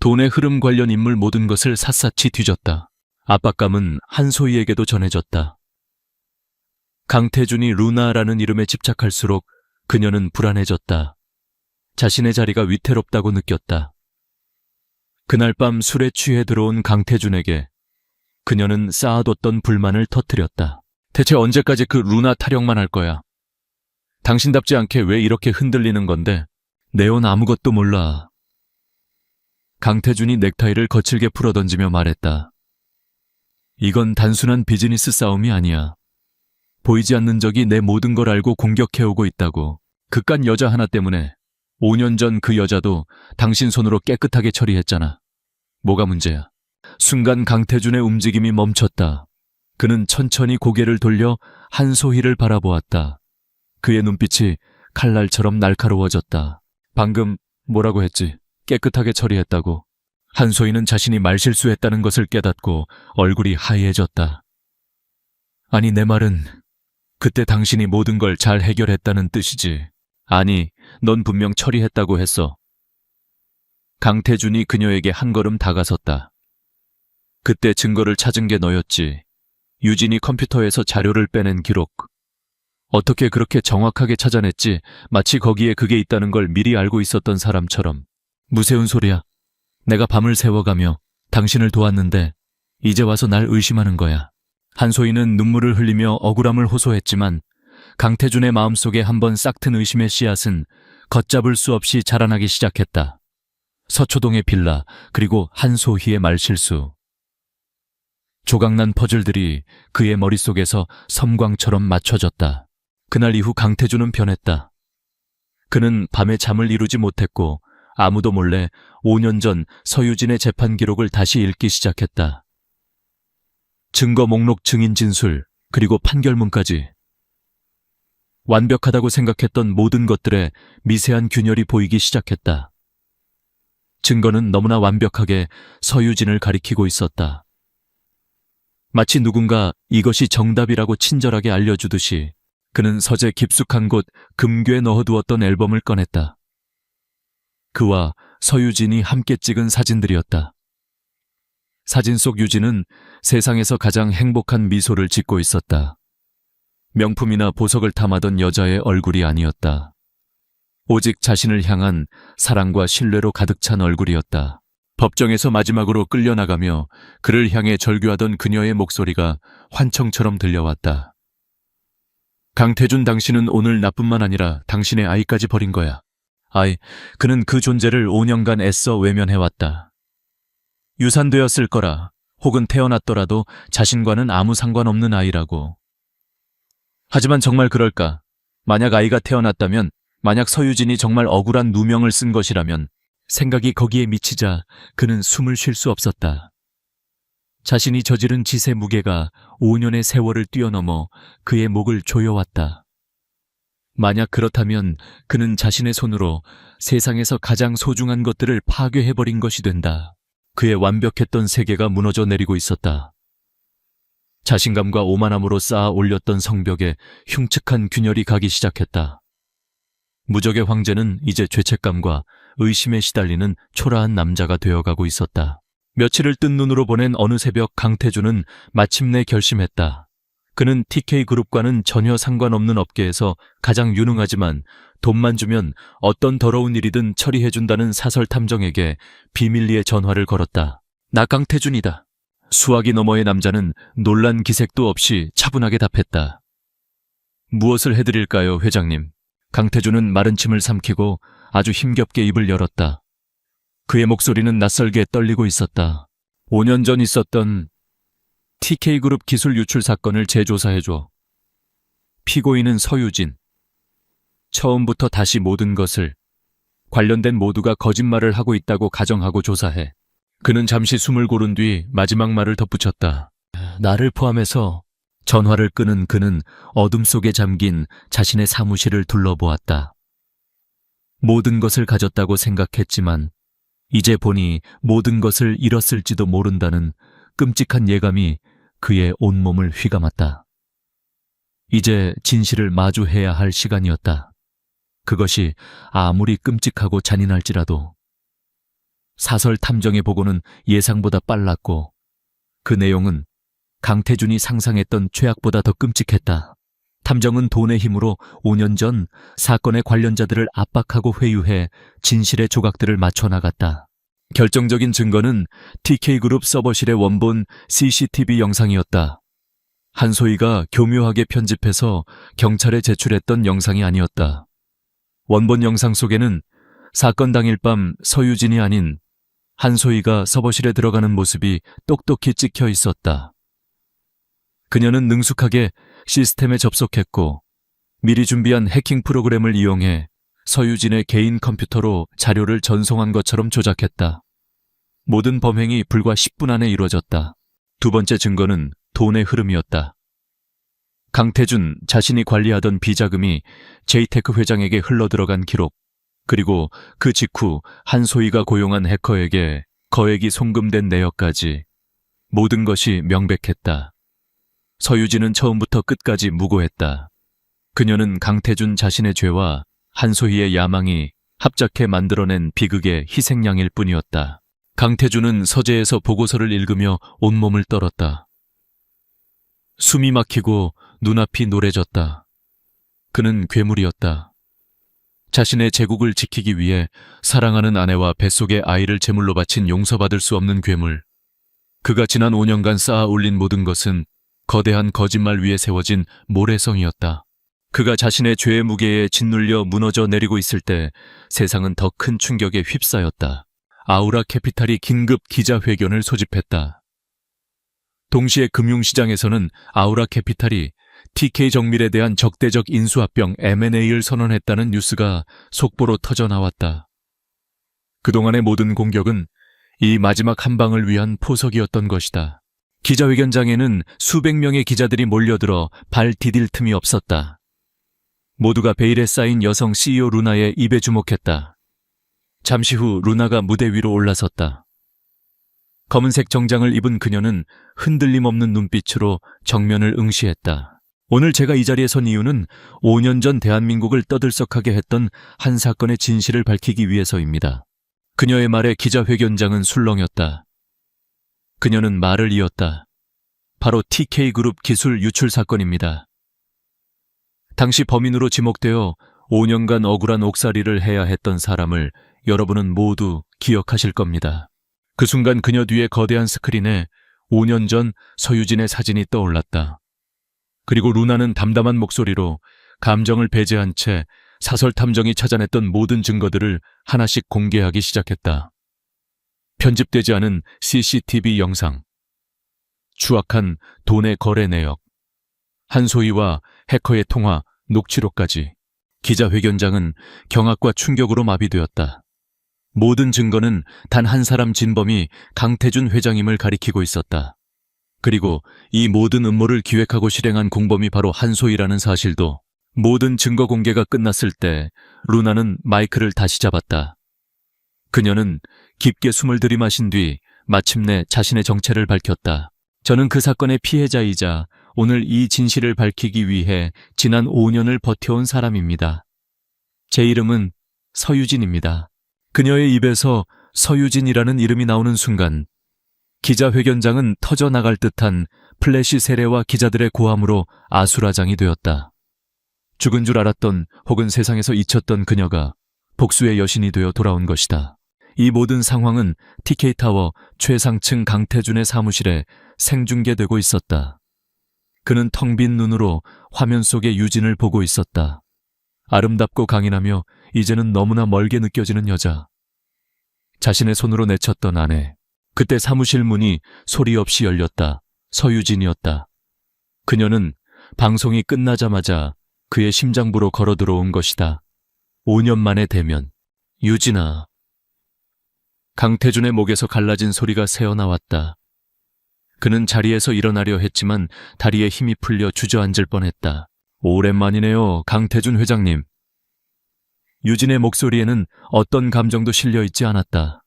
돈의 흐름 관련 인물 모든 것을 샅샅이 뒤졌다. 압박감은 한소희에게도 전해졌다. 강태준이 루나라는 이름에 집착할수록 그녀는 불안해졌다. 자신의 자리가 위태롭다고 느꼈다. 그날 밤 술에 취해 들어온 강태준에게 그녀는 쌓아뒀던 불만을 터뜨렸다. 대체 언제까지 그 루나 타령만 할 거야? 당신답지 않게 왜 이렇게 흔들리는 건데? 내온 아무것도 몰라. 강태준이 넥타이를 거칠게 풀어던지며 말했다. 이건 단순한 비즈니스 싸움이 아니야. 보이지 않는 적이 내 모든 걸 알고 공격해오고 있다고. 그깟 여자 하나 때문에 5년 전 그 여자도 당신 손으로 깨끗하게 처리했잖아. 뭐가 문제야? 순간 강태준의 움직임이 멈췄다. 그는 천천히 고개를 돌려 한소희를 바라보았다. 그의 눈빛이 칼날처럼 날카로워졌다. 방금 뭐라고 했지? 깨끗하게 처리했다고. 한소희는 자신이 말실수했다는 것을 깨닫고 얼굴이 하얘졌다. 아니, 내 말은 그때 당신이 모든 걸 잘 해결했다는 뜻이지. 아니, 넌 분명 처리했다고 했어. 강태준이 그녀에게 한 걸음 다가섰다. 그때 증거를 찾은 게 너였지. 유진이 컴퓨터에서 자료를 빼낸 기록. 어떻게 그렇게 정확하게 찾아냈지? 마치 거기에 그게 있다는 걸 미리 알고 있었던 사람처럼. 무세운 소리야. 내가 밤을 새워가며 당신을 도왔는데 이제 와서 날 의심하는 거야. 한소희는 눈물을 흘리며 억울함을 호소했지만 강태준의 마음속에 한번 싹튼 의심의 씨앗은 걷잡을 수 없이 자라나기 시작했다. 서초동의 빌라, 그리고 한소희의 말실수. 조각난 퍼즐들이 그의 머릿속에서 섬광처럼 맞춰졌다. 그날 이후 강태준은 변했다. 그는 밤에 잠을 이루지 못했고 아무도 몰래 5년 전 서유진의 재판 기록을 다시 읽기 시작했다. 증거 목록, 증인 진술, 그리고 판결문까지. 완벽하다고 생각했던 모든 것들에 미세한 균열이 보이기 시작했다. 증거는 너무나 완벽하게 서유진을 가리키고 있었다. 마치 누군가 이것이 정답이라고 친절하게 알려주듯이 그는 서재 깊숙한 곳 금괴에 넣어두었던 앨범을 꺼냈다. 그와 서유진이 함께 찍은 사진들이었다. 사진 속 유진은 세상에서 가장 행복한 미소를 짓고 있었다. 명품이나 보석을 탐하던 여자의 얼굴이 아니었다. 오직 자신을 향한 사랑과 신뢰로 가득 찬 얼굴이었다. 법정에서 마지막으로 끌려나가며 그를 향해 절규하던 그녀의 목소리가 환청처럼 들려왔다. 강태준, 당신은 오늘 나뿐만 아니라 당신의 아이까지 버린 거야. 그는 그 존재를 5년간 애써 외면해왔다. 유산되었을 거라, 혹은 태어났더라도 자신과는 아무 상관없는 아이라고. 하지만 정말 그럴까? 만약 아이가 태어났다면, 만약 서유진이 정말 억울한 누명을 쓴 것이라면, 생각이 거기에 미치자 그는 숨을 쉴 수 없었다. 자신이 저지른 짓의 무게가 5년의 세월을 뛰어넘어 그의 목을 조여왔다. 만약 그렇다면 그는 자신의 손으로 세상에서 가장 소중한 것들을 파괴해버린 것이 된다. 그의 완벽했던 세계가 무너져 내리고 있었다. 자신감과 오만함으로 쌓아 올렸던 성벽에 흉측한 균열이 가기 시작했다. 무적의 황제는 이제 죄책감과 의심에 시달리는 초라한 남자가 되어가고 있었다. 며칠을 뜬 눈으로 보낸 어느 새벽, 강태준은 마침내 결심했다. 그는 TK그룹과는 전혀 상관없는 업계에서 가장 유능하지만 돈만 주면 어떤 더러운 일이든 처리해준다는 사설 탐정에게 비밀리에 전화를 걸었다. 나 강태준이다. 수화기 너머의 남자는 놀란 기색도 없이 차분하게 답했다. 무엇을 해드릴까요, 회장님? 강태준은 마른 침을 삼키고 아주 힘겹게 입을 열었다. 그의 목소리는 낯설게 떨리고 있었다. 5년 전 있었던 TK그룹 기술 유출 사건을 재조사해줘. 피고인은 서유진. 처음부터 다시 모든 것을, 관련된 모두가 거짓말을 하고 있다고 가정하고 조사해. 그는 잠시 숨을 고른 뒤 마지막 말을 덧붙였다. 나를 포함해서. 전화를 끄는 그는 어둠 속에 잠긴 자신의 사무실을 둘러보았다. 모든 것을 가졌다고 생각했지만 이제 보니 모든 것을 잃었을지도 모른다는 끔찍한 예감이 그의 온몸을 휘감았다. 이제 진실을 마주해야 할 시간이었다. 그것이 아무리 끔찍하고 잔인할지라도. 사설 탐정의 보고는 예상보다 빨랐고 그 내용은 강태준이 상상했던 죄악보다 더 끔찍했다. 탐정은 돈의 힘으로 5년 전 사건의 관련자들을 압박하고 회유해 진실의 조각들을 맞춰나갔다. 결정적인 증거는 TK그룹 서버실의 원본 CCTV 영상이었다. 한소희가 교묘하게 편집해서 경찰에 제출했던 영상이 아니었다. 원본 영상 속에는 사건 당일 밤 서유진이 아닌 한소희가 서버실에 들어가는 모습이 똑똑히 찍혀 있었다. 그녀는 능숙하게 시스템에 접속했고 미리 준비한 해킹 프로그램을 이용해 서유진의 개인 컴퓨터로 자료를 전송한 것처럼 조작했다. 모든 범행이 불과 10분 안에 이루어졌다. 두 번째 증거는 돈의 흐름이었다. 강태준 자신이 관리하던 비자금이 제이테크 회장에게 흘러들어간 기록, 그리고 그 직후 한소희가 고용한 해커에게 거액이 송금된 내역까지 모든 것이 명백했다. 서유진은 처음부터 끝까지 무고했다. 그녀는 강태준 자신의 죄와 한소희의 야망이 합작해 만들어낸 비극의 희생양일 뿐이었다. 강태준은 서재에서 보고서를 읽으며 온몸을 떨었다. 숨이 막히고 눈앞이 노래졌다. 그는 괴물이었다. 자신의 제국을 지키기 위해 사랑하는 아내와 뱃속의 아이를 제물로 바친 용서받을 수 없는 괴물. 그가 지난 5년간 쌓아 올린 모든 것은 거대한 거짓말 위에 세워진 모래성이었다. 그가 자신의 죄의 무게에 짓눌려 무너져 내리고 있을 때 세상은 더 큰 충격에 휩싸였다. 아우라 캐피탈이 긴급 기자회견을 소집했다. 동시에 금융시장에서는 아우라 캐피탈이 TK 정밀에 대한 적대적 인수합병 M&A를 선언했다는 뉴스가 속보로 터져나왔다. 그동안의 모든 공격은 이 마지막 한 방을 위한 포석이었던 것이다. 기자회견장에는 수백 명의 기자들이 몰려들어 발 디딜 틈이 없었다. 모두가 베일에 쌓인 여성 CEO 루나의 입에 주목했다. 잠시 후 루나가 무대 위로 올라섰다. 검은색 정장을 입은 그녀는 흔들림 없는 눈빛으로 정면을 응시했다. 오늘 제가 이 자리에 선 이유는 5년 전 대한민국을 떠들썩하게 했던 한 사건의 진실을 밝히기 위해서입니다. 그녀의 말에 기자회견장은 술렁였다. 그녀는 말을 이었다. 바로 TK그룹 기술 유출 사건입니다. 당시 범인으로 지목되어 5년간 억울한 옥살이를 해야 했던 사람을 여러분은 모두 기억하실 겁니다. 그 순간 그녀 뒤에 거대한 스크린에 5년 전 서유진의 사진이 떠올랐다. 그리고 루나는 담담한 목소리로 감정을 배제한 채 사설 탐정이 찾아냈던 모든 증거들을 하나씩 공개하기 시작했다. 편집되지 않은 CCTV 영상, 추악한 돈의 거래 내역, 한소희와 해커의 통화, 녹취록까지. 기자회견장은 경악과 충격으로 마비되었다. 모든 증거는 단 한 사람 진범이 강태준 회장임을 가리키고 있었다. 그리고 이 모든 음모를 기획하고 실행한 공범이 바로 한소희라는 사실도. 모든 증거 공개가 끝났을 때 루나는 마이크를 다시 잡았다. 그녀는 깊게 숨을 들이마신 뒤 마침내 자신의 정체를 밝혔다. 저는 그 사건의 피해자이자 오늘 이 진실을 밝히기 위해 지난 5년을 버텨온 사람입니다. 제 이름은 서유진입니다. 그녀의 입에서 서유진이라는 이름이 나오는 순간 기자회견장은 터져나갈 듯한 플래시 세례와 기자들의 고함으로 아수라장이 되었다. 죽은 줄 알았던 혹은 세상에서 잊혔던 그녀가 복수의 여신이 되어 돌아온 것이다. 이 모든 상황은 TK타워 최상층 강태준의 사무실에 생중계되고 있었다. 그는 텅 빈 눈으로 화면 속의 유진을 보고 있었다. 아름답고 강인하며 이제는 너무나 멀게 느껴지는 여자. 자신의 손으로 내쳤던 아내. 그때 사무실 문이 소리 없이 열렸다. 서유진이었다. 그녀는 방송이 끝나자마자 그의 심장부로 걸어 들어온 것이다. 5년 만의 대면. 유진아. 강태준의 목에서 갈라진 소리가 새어나왔다. 그는 자리에서 일어나려 했지만 다리에 힘이 풀려 주저앉을 뻔했다. 오랜만이네요, 강태준 회장님. 유진의 목소리에는 어떤 감정도 실려있지 않았다.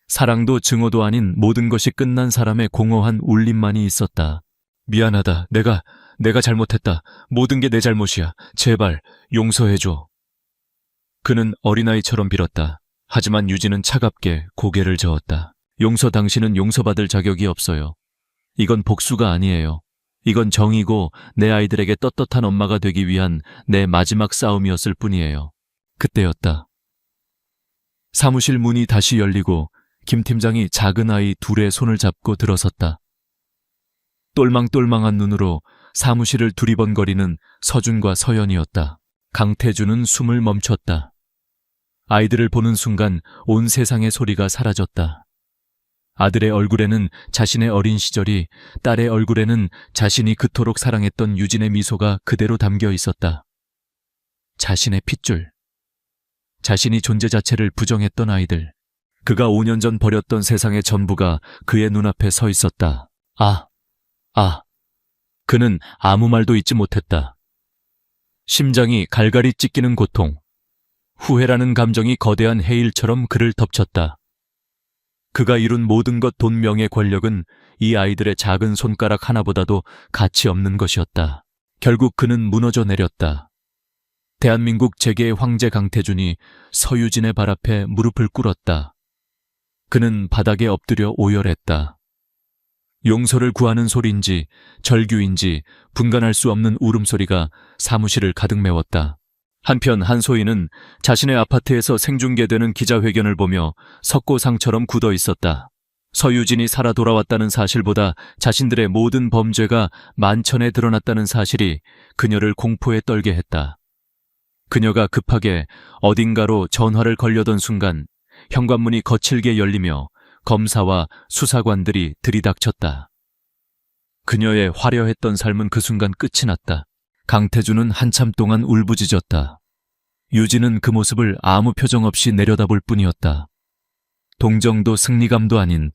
사랑도 증오도 아닌 모든 것이 끝난 사람의 공허한 울림만이 있었다. 미안하다. 내가 잘못했다. 모든 게 내 잘못이야. 제발 용서해줘. 그는 어린아이처럼 빌었다. 하지만 유진은 차갑게 고개를 저었다. 용서 당신은 용서받을 자격이 없어요. 이건 복수가 아니에요. 이건 정이고 내 아이들에게 떳떳한 엄마가 되기 위한 내 마지막 싸움이었을 뿐이에요. 그때였다. 사무실 문이 다시 열리고 김 팀장이 작은 아이 둘의 손을 잡고 들어섰다. 똘망똘망한 눈으로 사무실을 두리번거리는 서준과 서연이었다. 강태준은 숨을 멈췄다. 아이들을 보는 순간 온 세상의 소리가 사라졌다. 아들의 얼굴에는 자신의 어린 시절이, 딸의 얼굴에는 자신이 그토록 사랑했던 유진의 미소가 그대로 담겨 있었다. 자신의 핏줄. 자신이 존재 자체를 부정했던 아이들. 그가 5년 전 버렸던 세상의 전부가 그의 눈앞에 서 있었다. 그는 아무 말도 잊지 못했다. 심장이 갈갈이 찢기는 고통. 후회라는 감정이 거대한 해일처럼 그를 덮쳤다. 그가 이룬 모든 것, 돈, 명예, 권력은 이 아이들의 작은 손가락 하나보다도 가치 없는 것이었다. 결국 그는 무너져 내렸다. 대한민국 재계의 황제 강태준이 서유진의 발 앞에 무릎을 꿇었다. 그는 바닥에 엎드려 오열했다. 용서를 구하는 소리인지 절규인지 분간할 수 없는 울음소리가 사무실을 가득 메웠다. 한편 한소희는 자신의 아파트에서 생중계되는 기자회견을 보며 석고상처럼 굳어 있었다. 서유진이 살아 돌아왔다는 사실보다 자신들의 모든 범죄가 만천에 드러났다는 사실이 그녀를 공포에 떨게 했다. 그녀가 급하게 어딘가로 전화를 걸려던 순간 현관문이 거칠게 열리며 검사와 수사관들이 들이닥쳤다. 그녀의 화려했던 삶은 그 순간 끝이 났다. 강태준은 한참 동안 울부짖었다. 유진은 그 모습을 아무 표정 없이 내려다볼 뿐이었다. 동정도 승리감도 아닌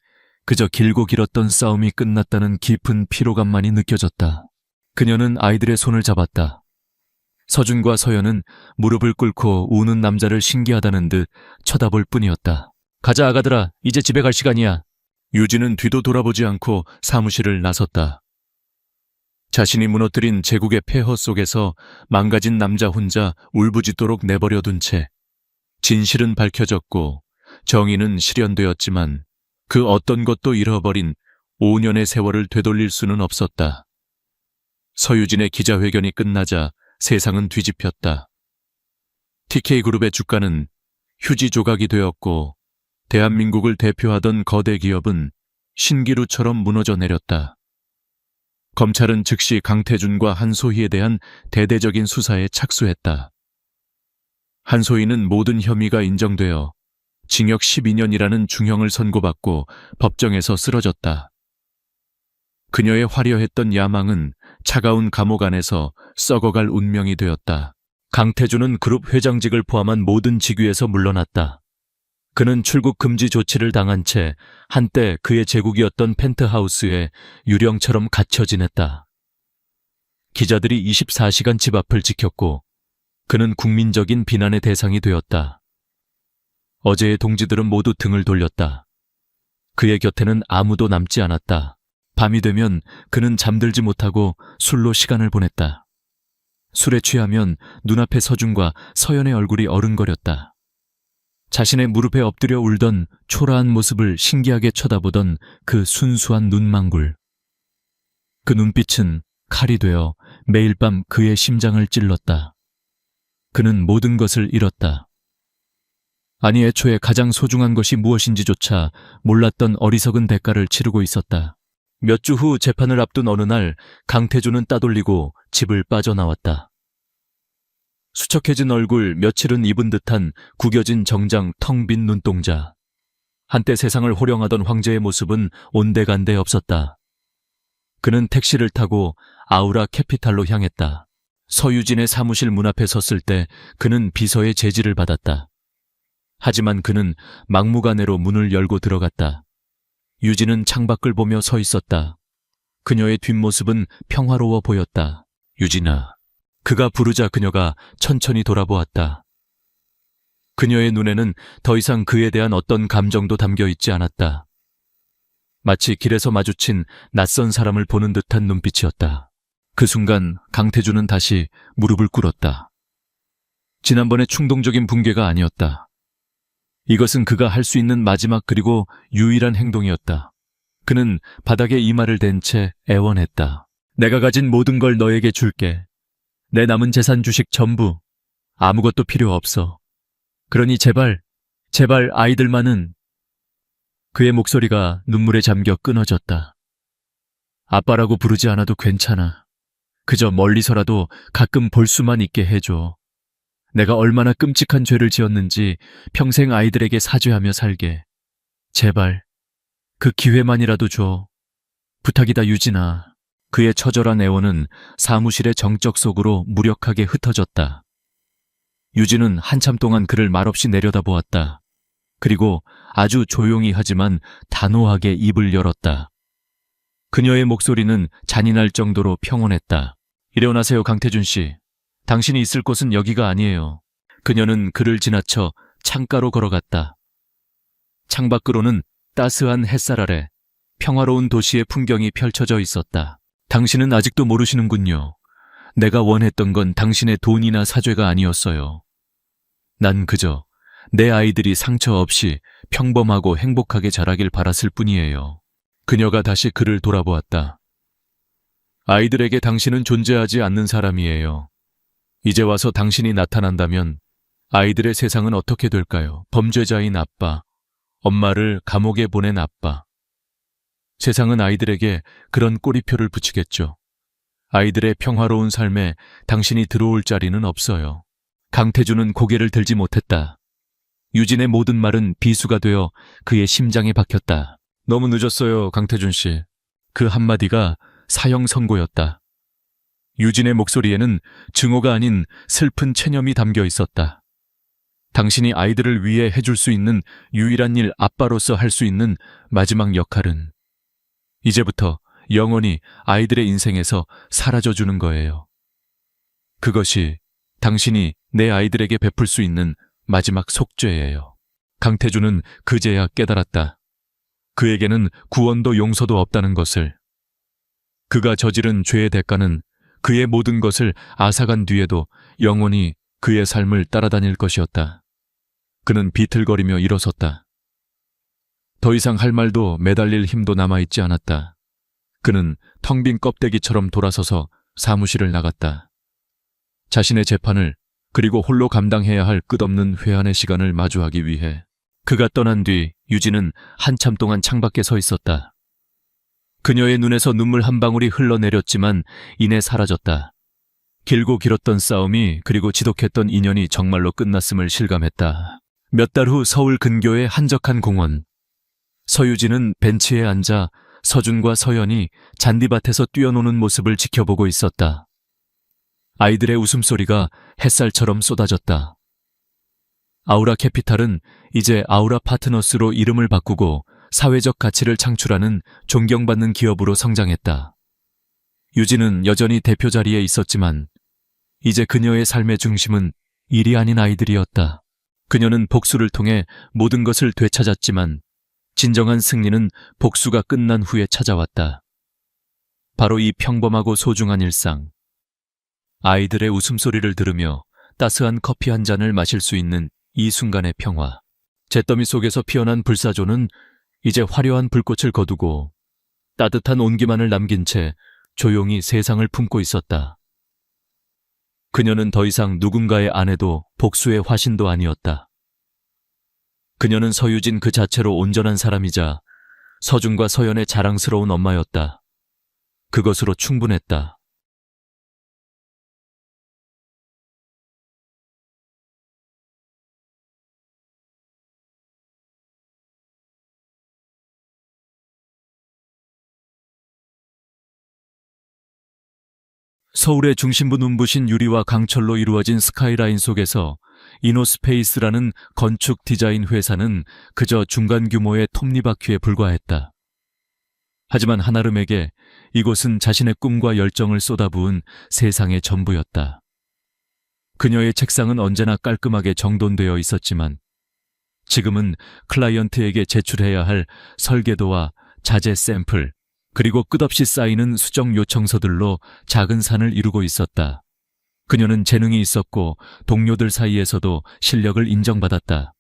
그저 길고 길었던 싸움이 끝났다는 깊은 피로감만이 느껴졌다. 그녀는 아이들의 손을 잡았다. 서준과 서연은 무릎을 꿇고 우는 남자를 신기하다는 듯 쳐다볼 뿐이었다. 가자 아가들아, 이제 집에 갈 시간이야. 유진은 뒤도 돌아보지 않고 사무실을 나섰다. 자신이 무너뜨린 제국의 폐허 속에서 망가진 남자 혼자 울부짖도록 내버려둔 채 진실은 밝혀졌고 정의는 실현되었지만 그 어떤 것도 잃어버린 5년의 세월을 되돌릴 수는 없었다. 서유진의 기자회견이 끝나자 세상은 뒤집혔다. TK그룹의 주가는 휴지 조각이 되었고 대한민국을 대표하던 거대 기업은 신기루처럼 무너져 내렸다. 검찰은 즉시 강태준과 한소희에 대한 대대적인 수사에 착수했다. 한소희는 모든 혐의가 인정되어 징역 12년이라는 중형을 선고받고 법정에서 쓰러졌다. 그녀의 화려했던 야망은 차가운 감옥 안에서 썩어갈 운명이 되었다. 강태준은 그룹 회장직을 포함한 모든 직위에서 물러났다. 그는 출국 금지 조치를 당한 채 한때 그의 제국이었던 펜트하우스에 유령처럼 갇혀 지냈다. 기자들이 24시간 집 앞을 지켰고 그는 국민적인 비난의 대상이 되었다. 어제의 동지들은 모두 등을 돌렸다. 그의 곁에는 아무도 남지 않았다. 밤이 되면 그는 잠들지 못하고 술로 시간을 보냈다. 술에 취하면 눈앞의 서준과 서연의 얼굴이 어른거렸다. 자신의 무릎에 엎드려 울던 초라한 모습을 신기하게 쳐다보던 그 순수한 눈망굴. 그 눈빛은 칼이 되어 매일 밤 그의 심장을 찔렀다. 그는 모든 것을 잃었다. 아니, 애초에 가장 소중한 것이 무엇인지조차 몰랐던 어리석은 대가를 치르고 있었다. 몇 주 후 재판을 앞둔 어느 날 강태준은 따돌리고 집을 빠져나왔다. 수척해진 얼굴, 며칠은 입은 듯한 구겨진 정장, 텅 빈 눈동자. 한때 세상을 호령하던 황제의 모습은 온데간데 없었다. 그는 택시를 타고 아우라 캐피탈로 향했다. 서유진의 사무실 문 앞에 섰을 때 그는 비서의 제지를 받았다. 하지만 그는 막무가내로 문을 열고 들어갔다. 유진은 창밖을 보며 서 있었다. 그녀의 뒷모습은 평화로워 보였다. 유진아. 그가 부르자 그녀가 천천히 돌아보았다. 그녀의 눈에는 더 이상 그에 대한 어떤 감정도 담겨 있지 않았다. 마치 길에서 마주친 낯선 사람을 보는 듯한 눈빛이었다. 그 순간 강태준은 다시 무릎을 꿇었다. 지난번의 충동적인 붕괴가 아니었다. 이것은 그가 할 수 있는 마지막 그리고 유일한 행동이었다. 그는 바닥에 이마를 댄 채 애원했다. 내가 가진 모든 걸 너에게 줄게. 내 남은 재산 주식 전부. 아무것도 필요 없어. 그러니 제발, 제발 아이들만은. 그의 목소리가 눈물에 잠겨 끊어졌다. 아빠라고 부르지 않아도 괜찮아. 그저 멀리서라도 가끔 볼 수만 있게 해줘. 내가 얼마나 끔찍한 죄를 지었는지 평생 아이들에게 사죄하며 살게. 제발, 그 기회만이라도 줘. 부탁이다, 유진아. 그의 처절한 애원은 사무실의 정적 속으로 무력하게 흩어졌다. 유진은 한참 동안 그를 말없이 내려다보았다. 그리고 아주 조용히 하지만 단호하게 입을 열었다. 그녀의 목소리는 잔인할 정도로 평온했다. 일어나세요, 강태준 씨. 당신이 있을 곳은 여기가 아니에요. 그녀는 그를 지나쳐 창가로 걸어갔다. 창밖으로는 따스한 햇살 아래 평화로운 도시의 풍경이 펼쳐져 있었다. 당신은 아직도 모르시는군요. 내가 원했던 건 당신의 돈이나 사죄가 아니었어요. 난 그저 내 아이들이 상처 없이 평범하고 행복하게 자라길 바랐을 뿐이에요. 그녀가 다시 그를 돌아보았다. 아이들에게 당신은 존재하지 않는 사람이에요. 이제 와서 당신이 나타난다면 아이들의 세상은 어떻게 될까요? 범죄자인 아빠, 엄마를 감옥에 보낸 아빠. 세상은 아이들에게 그런 꼬리표를 붙이겠죠. 아이들의 평화로운 삶에 당신이 들어올 자리는 없어요. 강태준은 고개를 들지 못했다. 유진의 모든 말은 비수가 되어 그의 심장에 박혔다. 너무 늦었어요, 강태준 씨. 그 한마디가 사형 선고였다. 유진의 목소리에는 증오가 아닌 슬픈 체념이 담겨 있었다. 당신이 아이들을 위해 해줄 수 있는 유일한 일, 아빠로서 할 수 있는 마지막 역할은 이제부터 영원히 아이들의 인생에서 사라져주는 거예요. 그것이 당신이 내 아이들에게 베풀 수 있는 마지막 속죄예요. 강태준은 그제야 깨달았다. 그에게는 구원도 용서도 없다는 것을. 그가 저지른 죄의 대가는 그의 모든 것을 앗아간 뒤에도 영원히 그의 삶을 따라다닐 것이었다. 그는 비틀거리며 일어섰다. 더 이상 할 말도 매달릴 힘도 남아있지 않았다. 그는 텅 빈 껍데기처럼 돌아서서 사무실을 나갔다. 자신의 재판을 그리고 홀로 감당해야 할 끝없는 회한의 시간을 마주하기 위해. 그가 떠난 뒤 유진은 한참 동안 창밖에 서 있었다. 그녀의 눈에서 눈물 한 방울이 흘러내렸지만 이내 사라졌다. 길고 길었던 싸움이 그리고 지독했던 인연이 정말로 끝났음을 실감했다. 몇 달 후 서울 근교의 한적한 공원. 서유진은 벤치에 앉아 서준과 서연이 잔디밭에서 뛰어노는 모습을 지켜보고 있었다. 아이들의 웃음소리가 햇살처럼 쏟아졌다. 아우라 캐피탈은 이제 아우라 파트너스로 이름을 바꾸고 사회적 가치를 창출하는 존경받는 기업으로 성장했다. 유진은 여전히 대표 자리에 있었지만 이제 그녀의 삶의 중심은 일이 아닌 아이들이었다. 그녀는 복수를 통해 모든 것을 되찾았지만 진정한 승리는 복수가 끝난 후에 찾아왔다. 바로 이 평범하고 소중한 일상. 아이들의 웃음소리를 들으며 따스한 커피 한 잔을 마실 수 있는 이 순간의 평화. 잿더미 속에서 피어난 불사조는 이제 화려한 불꽃을 거두고 따뜻한 온기만을 남긴 채 조용히 세상을 품고 있었다. 그녀는 더 이상 누군가의 아내도 복수의 화신도 아니었다. 그녀는 서유진 그 자체로 온전한 사람이자 서준과 서연의 자랑스러운 엄마였다. 그것으로 충분했다. 서울의 중심부 눈부신 유리와 강철로 이루어진 스카이라인 속에서 이노스페이스라는 건축 디자인 회사는 그저 중간 규모의 톱니바퀴에 불과했다. 하지만 한아름에게 이곳은 자신의 꿈과 열정을 쏟아부은 세상의 전부였다. 그녀의 책상은 언제나 깔끔하게 정돈되어 있었지만 지금은 클라이언트에게 제출해야 할 설계도와 자재 샘플, 그리고 끝없이 쌓이는 수정 요청서들로 작은 산을 이루고 있었다. 그녀는 재능이 있었고 동료들 사이에서도 실력을 인정받았다.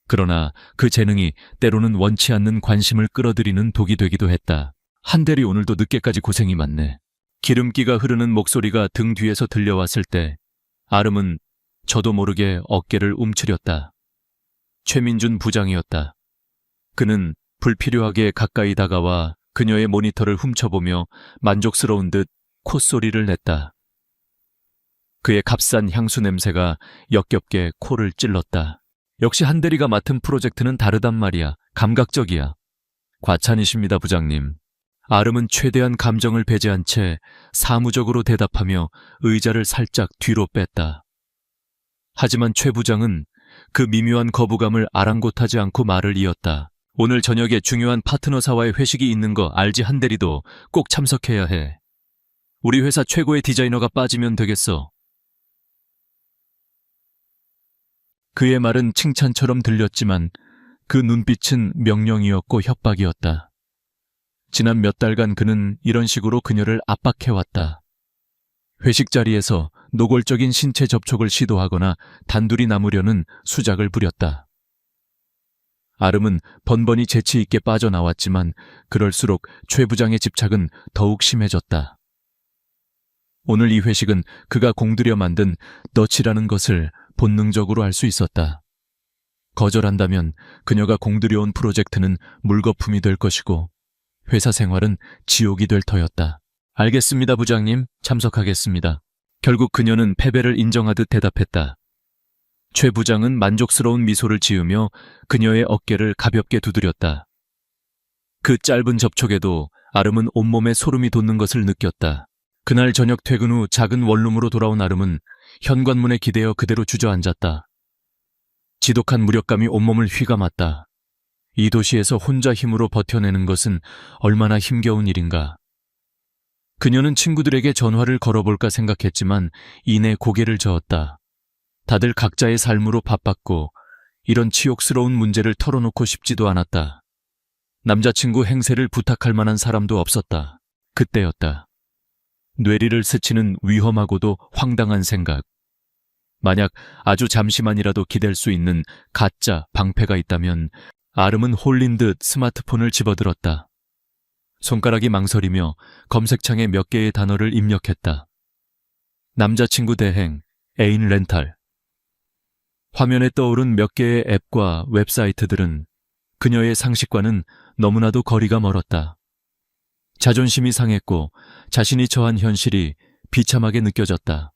그러나 그 재능이 때로는 원치 않는 관심을 끌어들이는 독이 되기도 했다. 한대리 오늘도 늦게까지 고생이 많네. 기름기가 흐르는 목소리가 등 뒤에서 들려왔을 때 아름은 저도 모르게 어깨를 움츠렸다. 최민준 부장이었다. 그는 불필요하게 가까이 다가와 그녀의 모니터를 훔쳐보며 만족스러운 듯 콧소리를 냈다. 그의 값싼 향수 냄새가 역겹게 코를 찔렀다. 역시 한대리가 맡은 프로젝트는 다르단 말이야. 감각적이야. 과찬이십니다, 부장님. 아름은 최대한 감정을 배제한 채 사무적으로 대답하며 의자를 살짝 뒤로 뺐다. 하지만 최 부장은 그 미묘한 거부감을 아랑곳하지 않고 말을 이었다. 오늘 저녁에 중요한 파트너사와의 회식이 있는 거 알지? 한대리도 꼭 참석해야 해. 우리 회사 최고의 디자이너가 빠지면 되겠어. 그의 말은 칭찬처럼 들렸지만 그 눈빛은 명령이었고 협박이었다. 지난 몇 달간 그는 이런 식으로 그녀를 압박해왔다. 회식 자리에서 노골적인 신체 접촉을 시도하거나 단둘이 남으려는 수작을 부렸다. 아름은 번번이 재치 있게 빠져나왔지만 그럴수록 최 부장의 집착은 더욱 심해졌다. 오늘 이 회식은 그가 공들여 만든 덫이라는 것을 본능적으로 알 수 있었다. 거절한다면 그녀가 공들여온 프로젝트는 물거품이 될 것이고 회사 생활은 지옥이 될 터였다. 알겠습니다, 부장님. 참석하겠습니다. 결국 그녀는 패배를 인정하듯 대답했다. 최 부장은 만족스러운 미소를 지으며 그녀의 어깨를 가볍게 두드렸다. 그 짧은 접촉에도 아름은 온몸에 소름이 돋는 것을 느꼈다. 그날 저녁 퇴근 후 작은 원룸으로 돌아온 아름은 현관문에 기대어 그대로 주저앉았다. 지독한 무력감이 온몸을 휘감았다. 이 도시에서 혼자 힘으로 버텨내는 것은 얼마나 힘겨운 일인가. 그녀는 친구들에게 전화를 걸어볼까 생각했지만 이내 고개를 저었다. 다들 각자의 삶으로 바빴고 이런 치욕스러운 문제를 털어놓고 싶지도 않았다. 남자친구 행세를 부탁할 만한 사람도 없었다. 그때였다. 뇌리를 스치는 위험하고도 황당한 생각. 만약 아주 잠시만이라도 기댈 수 있는 가짜 방패가 있다면 아름은 홀린 듯 스마트폰을 집어들었다. 손가락이 망설이며 검색창에 몇 개의 단어를 입력했다. 남자친구 대행, 애인 렌탈. 화면에 떠오른 몇 개의 앱과 웹사이트들은 그녀의 상식과는 너무나도 거리가 멀었다. 자존심이 상했고 자신이 처한 현실이 비참하게 느껴졌다.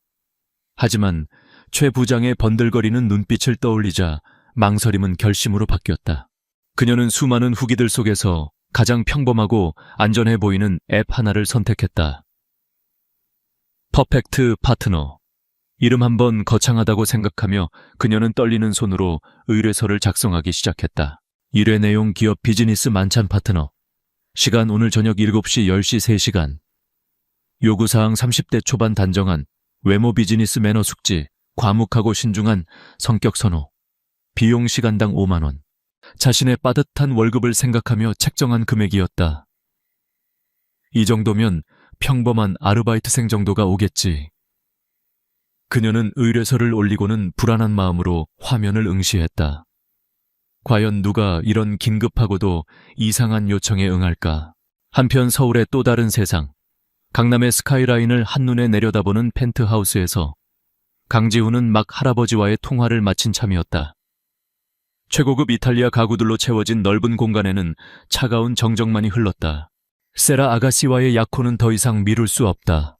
하지만 최 부장의 번들거리는 눈빛을 떠올리자 망설임은 결심으로 바뀌었다. 그녀는 수많은 후기들 속에서 가장 평범하고 안전해 보이는 앱 하나를 선택했다. 퍼펙트 파트너. 이름 한번 거창하다고 생각하며 그녀는 떨리는 손으로 의뢰서를 작성하기 시작했다. 일회 내용 기업 비즈니스 만찬 파트너. 시간 오늘 저녁 7시 10시 3시간. 요구사항 30대 초반 단정한 외모 비즈니스 매너 숙지, 과묵하고 신중한 성격 선호. 비용 시간당 5만 원. 자신의 빠듯한 월급을 생각하며 책정한 금액이었다. 이 정도면 평범한 아르바이트생 정도가 오겠지. 그녀는 의뢰서를 올리고는 불안한 마음으로 화면을 응시했다. 과연 누가 이런 긴급하고도 이상한 요청에 응할까? 한편 서울의 또 다른 세상. 강남의 스카이라인을 한눈에 내려다보는 펜트하우스에서 강지훈은 막 할아버지와의 통화를 마친 참이었다. 최고급 이탈리아 가구들로 채워진 넓은 공간에는 차가운 정적만이 흘렀다. 세라 아가씨와의 약혼은 더 이상 미룰 수 없다.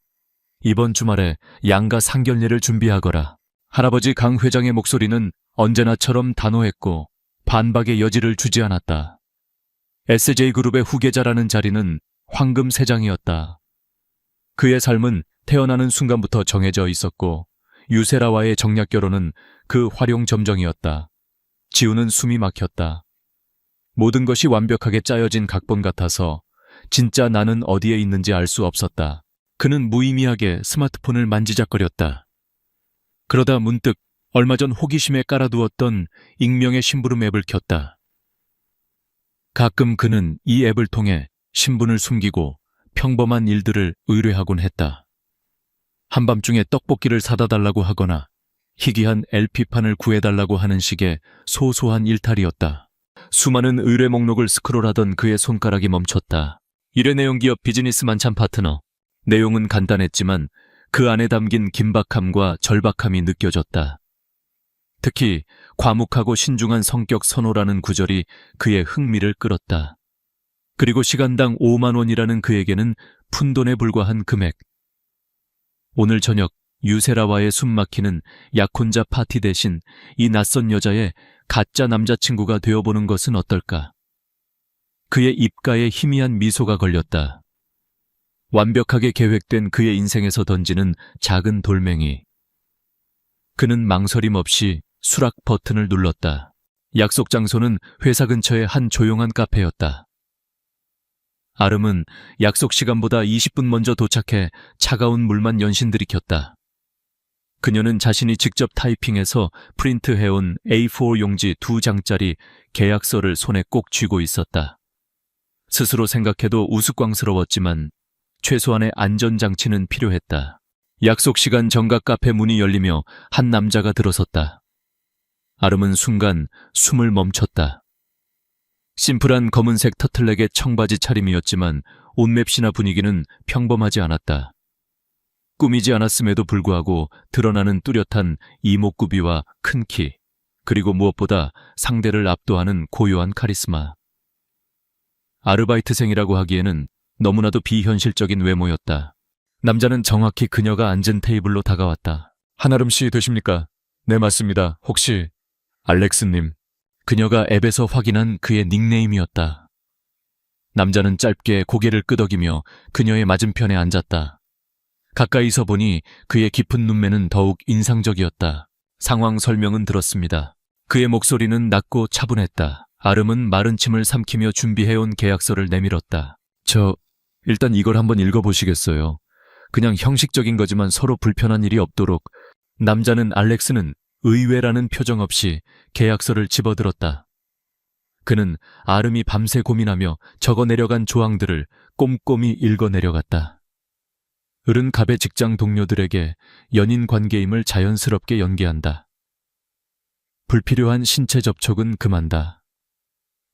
이번 주말에 양가 상견례를 준비하거라. 할아버지 강 회장의 목소리는 언제나처럼 단호했고 반박의 여지를 주지 않았다. SJ그룹의 후계자라는 자리는 황금 세 장이었다. 그의 삶은 태어나는 순간부터 정해져 있었고 유세라와의 정략 결혼은 그 활용 점정이었다. 지우는 숨이 막혔다. 모든 것이 완벽하게 짜여진 각본 같아서 진짜 나는 어디에 있는지 알 수 없었다. 그는 무의미하게 스마트폰을 만지작거렸다. 그러다 문득 얼마 전 호기심에 깔아두었던 익명의 심부름 앱을 켰다. 가끔 그는 이 앱을 통해 신분을 숨기고 평범한 일들을 의뢰하곤 했다. 한밤중에 떡볶이를 사다 달라고 하거나 희귀한 LP판을 구해달라고 하는 식의 소소한 일탈이었다. 수많은 의뢰 목록을 스크롤하던 그의 손가락이 멈췄다. 일회 내용 기업 비즈니스 만찬 파트너. 내용은 간단했지만 그 안에 담긴 긴박함과 절박함이 느껴졌다. 특히 과묵하고 신중한 성격 선호라는 구절이 그의 흥미를 끌었다. 그리고 시간당 5만 원이라는 그에게는 푼돈에 불과한 금액. 오늘 저녁 유세라와의 숨막히는 약혼자 파티 대신 이 낯선 여자의 가짜 남자친구가 되어보는 것은 어떨까? 그의 입가에 희미한 미소가 걸렸다. 완벽하게 계획된 그의 인생에서 던지는 작은 돌멩이. 그는 망설임 없이 수락 버튼을 눌렀다. 약속 장소는 회사 근처의 한 조용한 카페였다. 아름은 약속 시간보다 20분 먼저 도착해 차가운 물만 연신 들이켰다. 그녀는 자신이 직접 타이핑해서 프린트해온 A4 용지 2장짜리 계약서를 손에 꼭 쥐고 있었다. 스스로 생각해도 우스꽝스러웠지만 최소한의 안전장치는 필요했다. 약속 시간 정각 카페 문이 열리며 한 남자가 들어섰다. 아름은 순간 숨을 멈췄다. 심플한 검은색 터틀넥의 청바지 차림이었지만 옷맵시나 분위기는 평범하지 않았다. 꾸미지 않았음에도 불구하고 드러나는 뚜렷한 이목구비와 큰 키, 그리고 무엇보다 상대를 압도하는 고요한 카리스마. 아르바이트생이라고 하기에는 너무나도 비현실적인 외모였다. 남자는 정확히 그녀가 앉은 테이블로 다가왔다. 한아름 씨 되십니까? 네, 맞습니다. 혹시 알렉스님. 그녀가 앱에서 확인한 그의 닉네임이었다. 남자는 짧게 고개를 끄덕이며 그녀의 맞은편에 앉았다. 가까이서 보니 그의 깊은 눈매는 더욱 인상적이었다. 상황 설명은 들었습니다. 그의 목소리는 낮고 차분했다. 아름은 마른 침을 삼키며 준비해온 계약서를 내밀었다. 일단 이걸 한번 읽어보시겠어요? 그냥 형식적인 거지만 서로 불편한 일이 없도록. 남자는 알렉스는 의외라는 표정 없이 계약서를 집어들었다. 그는 아름이 밤새 고민하며 적어내려간 조항들을 꼼꼼히 읽어내려갔다. 을은 갑의 직장 동료들에게 연인 관계임을 자연스럽게 연기한다. 불필요한 신체 접촉은 금한다.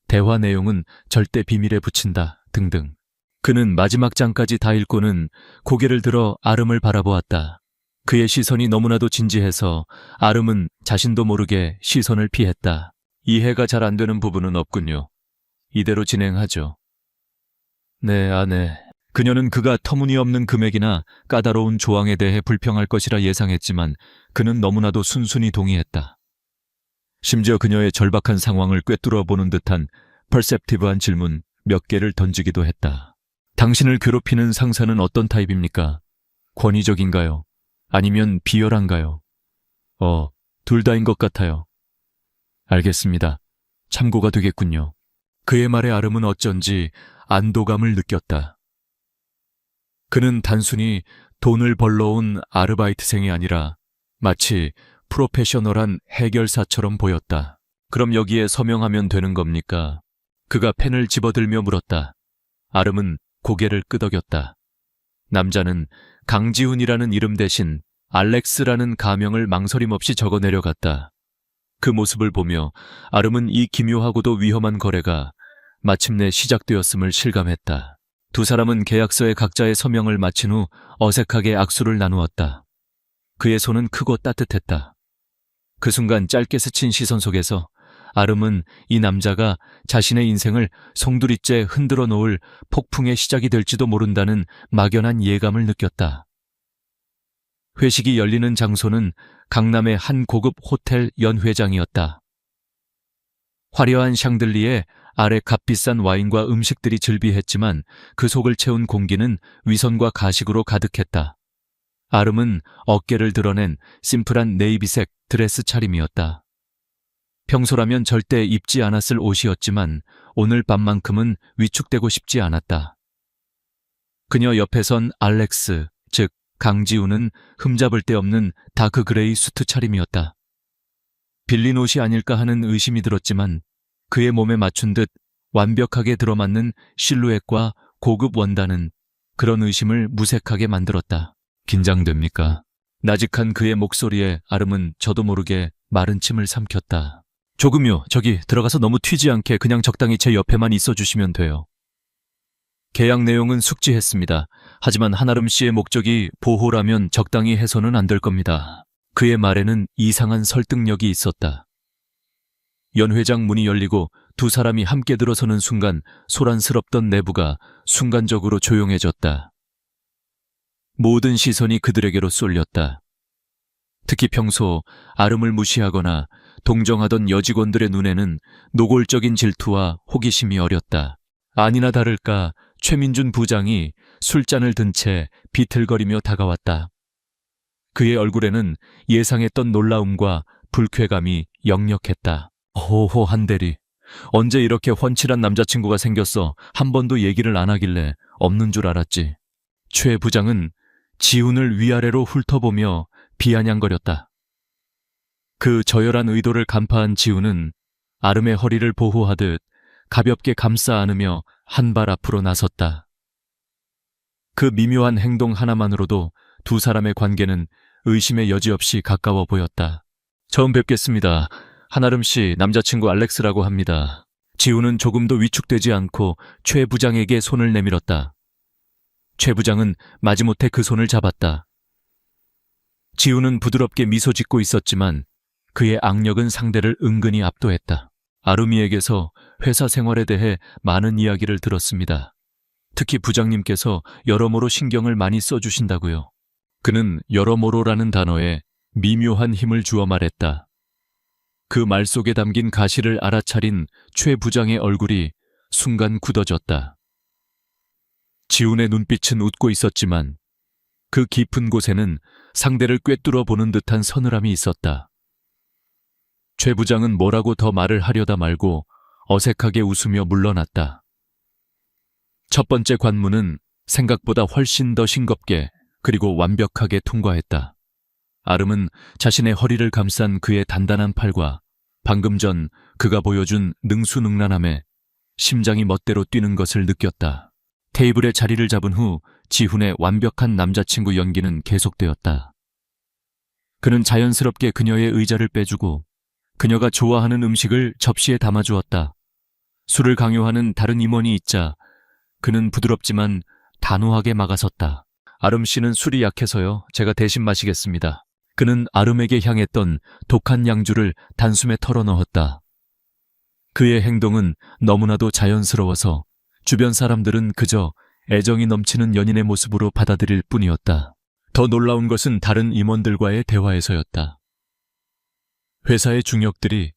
대화 내용은 절대 비밀에 붙인다. 등등. 그는 마지막 장까지 다 읽고는 고개를 들어 아름을 바라보았다. 그의 시선이 너무나도 진지해서 아름은 자신도 모르게 시선을 피했다. 이해가 잘 안 되는 부분은 없군요. 이대로 진행하죠. 네, 아내. 그녀는 그가 터무니없는 금액이나 까다로운 조항에 대해 불평할 것이라 예상했지만 그는 너무나도 순순히 동의했다. 심지어 그녀의 절박한 상황을 꿰뚫어 보는 듯한 퍼셉티브한 질문 몇 개를 던지기도 했다. 당신을 괴롭히는 상사는 어떤 타입입니까? 권위적인가요? 아니면 비열한가요? 둘 다인 것 같아요. 알겠습니다. 참고가 되겠군요. 그의 말에 아름은 어쩐지 안도감을 느꼈다. 그는 단순히 돈을 벌러 온 아르바이트생이 아니라 마치 프로페셔널한 해결사처럼 보였다. 그럼 여기에 서명하면 되는 겁니까? 그가 펜을 집어들며 물었다. 아름은 고개를 끄덕였다. 남자는 강지훈이라는 이름 대신 알렉스라는 가명을 망설임 없이 적어 내려갔다. 그 모습을 보며 아름은 이 기묘하고도 위험한 거래가 마침내 시작되었음을 실감했다. 두 사람은 계약서에 각자의 서명을 마친 후 어색하게 악수를 나누었다. 그의 손은 크고 따뜻했다. 그 순간 짧게 스친 시선 속에서 아름은 이 남자가 자신의 인생을 송두리째 흔들어 놓을 폭풍의 시작이 될지도 모른다는 막연한 예감을 느꼈다. 회식이 열리는 장소는 강남의 한 고급 호텔 연회장이었다. 화려한 샹들리에 아래 값비싼 와인과 음식들이 즐비했지만 그 속을 채운 공기는 위선과 가식으로 가득했다. 아름은 어깨를 드러낸 심플한 네이비색 드레스 차림이었다. 평소라면 절대 입지 않았을 옷이었지만 오늘 밤만큼은 위축되고 싶지 않았다. 그녀 옆에 선 알렉스, 즉 강지우는 흠잡을 데 없는 다크 그레이 수트 차림이었다. 빌린 옷이 아닐까 하는 의심이 들었지만 그의 몸에 맞춘 듯 완벽하게 들어맞는 실루엣과 고급 원단은 그런 의심을 무색하게 만들었다. 긴장됩니까? 나직한 그의 목소리에 아름은 저도 모르게 마른 침을 삼켰다. 조금요. 저기 들어가서 너무 튀지 않게 그냥 적당히 제 옆에만 있어주시면 돼요. 계약 내용은 숙지했습니다. 하지만 한아름 씨의 목적이 보호라면 적당히 해서는 안 될 겁니다. 그의 말에는 이상한 설득력이 있었다. 연회장 문이 열리고 두 사람이 함께 들어서는 순간 소란스럽던 내부가 순간적으로 조용해졌다. 모든 시선이 그들에게로 쏠렸다. 특히 평소 아름을 무시하거나 동정하던 여직원들의 눈에는 노골적인 질투와 호기심이 어렸다. 아니나 다를까 최민준 부장이 술잔을 든 채 비틀거리며 다가왔다. 그의 얼굴에는 예상했던 놀라움과 불쾌감이 역력했다. 호호 한대리, 언제 이렇게 훤칠한 남자친구가 생겼어? 한 번도 얘기를 안 하길래 없는 줄 알았지. 최 부장은 지훈을 위아래로 훑어보며 비아냥거렸다. 그 저열한 의도를 간파한 지훈은 아름의 허리를 보호하듯 가볍게 감싸 안으며 한 발 앞으로 나섰다. 그 미묘한 행동 하나만으로도 두 사람의 관계는 의심의 여지 없이 가까워 보였다. 처음 뵙겠습니다. 한아름 씨 남자친구 알렉스라고 합니다. 지훈은 조금도 위축되지 않고 최 부장에게 손을 내밀었다. 최 부장은 마지못해 그 손을 잡았다. 지훈은 부드럽게 미소 짓고 있었지만 그의 악력은 상대를 은근히 압도했다. 아름이에게서 회사 생활에 대해 많은 이야기를 들었습니다. 특히 부장님께서 여러모로 신경을 많이 써주신다고요. 그는 여러모로라는 단어에 미묘한 힘을 주어 말했다. 그 말 속에 담긴 가시를 알아차린 최 부장의 얼굴이 순간 굳어졌다. 지훈의 눈빛은 웃고 있었지만 그 깊은 곳에는 상대를 꿰뚫어 보는 듯한 서늘함이 있었다. 최 부장은 뭐라고 더 말을 하려다 말고 어색하게 웃으며 물러났다. 첫 번째 관문은 생각보다 훨씬 더 싱겁게 그리고 완벽하게 통과했다. 아름은 자신의 허리를 감싼 그의 단단한 팔과 방금 전 그가 보여준 능수능란함에 심장이 멋대로 뛰는 것을 느꼈다. 테이블에 자리를 잡은 후 지훈의 완벽한 남자친구 연기는 계속되었다. 그는 자연스럽게 그녀의 의자를 빼주고 그녀가 좋아하는 음식을 접시에 담아주었다. 술을 강요하는 다른 임원이 있자 그는 부드럽지만 단호하게 막아섰다. 아름 씨는 술이 약해서요. 제가 대신 마시겠습니다. 그는 아름에게 향했던 독한 양주를 단숨에 털어넣었다. 그의 행동은 너무나도 자연스러워서 주변 사람들은 그저 애정이 넘치는 연인의 모습으로 받아들일 뿐이었다. 더 놀라운 것은 다른 임원들과의 대화에서였다. 회사의 중역들이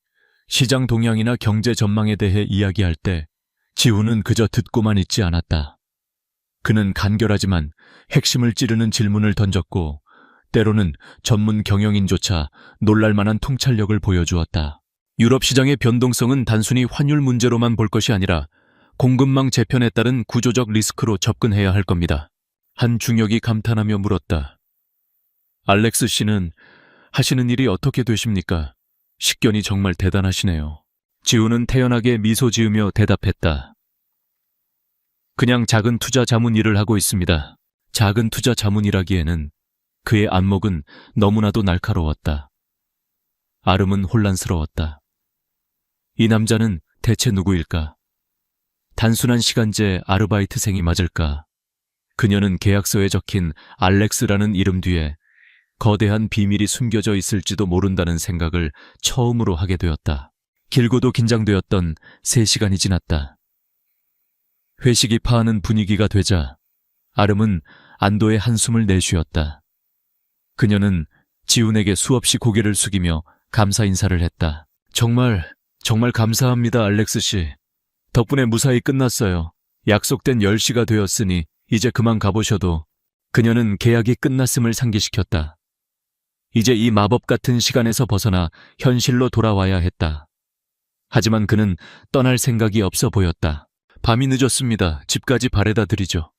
시장 동향이나 경제 전망에 대해 이야기할 때 지훈은 그저 듣고만 있지 않았다. 그는 간결하지만 핵심을 찌르는 질문을 던졌고 때로는 전문 경영인조차 놀랄만한 통찰력을 보여주었다. 유럽 시장의 변동성은 단순히 환율 문제로만 볼 것이 아니라 공급망 재편에 따른 구조적 리스크로 접근해야 할 겁니다. 한 중역이 감탄하며 물었다. 알렉스 씨는 하시는 일이 어떻게 되십니까? 식견이 정말 대단하시네요. 지훈은 태연하게 미소 지으며 대답했다. 그냥 작은 투자 자문 일을 하고 있습니다. 작은 투자 자문이라기에는 그의 안목은 너무나도 날카로웠다. 아름은 혼란스러웠다. 이 남자는 대체 누구일까? 단순한 시간제 아르바이트생이 맞을까? 그녀는 계약서에 적힌 알렉스라는 이름 뒤에 거대한 비밀이 숨겨져 있을지도 모른다는 생각을 처음으로 하게 되었다. 길고도 긴장되었던 3시간이 지났다. 회식이 파하는 분위기가 되자 아름은 안도의 한숨을 내쉬었다. 그녀는 지훈에게 수없이 고개를 숙이며 감사 인사를 했다. 정말 감사합니다, 알렉스 씨. 덕분에 무사히 끝났어요. 약속된 10시가 되었으니 이제 그만 가보셔도. 그녀는 계약이 끝났음을 상기시켰다. 이제 이 마법 같은 시간에서 벗어나 현실로 돌아와야 했다. 하지만 그는 떠날 생각이 없어 보였다. 밤이 늦었습니다. 집까지 바래다 드리죠.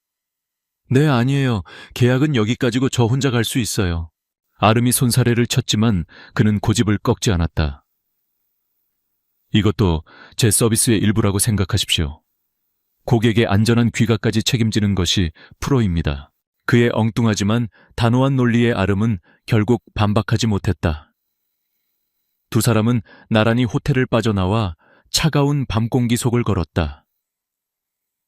네, 아니에요. 계약은 여기까지고 저 혼자 갈 수 있어요. 아름이 손사래를 쳤지만 그는 고집을 꺾지 않았다. 이것도 제 서비스의 일부라고 생각하십시오. 고객의 안전한 귀가까지 책임지는 것이 프로입니다. 그의 엉뚱하지만 단호한 논리의 아름은 결국 반박하지 못했다. 두 사람은 나란히 호텔을 빠져나와 차가운 밤 공기 속을 걸었다.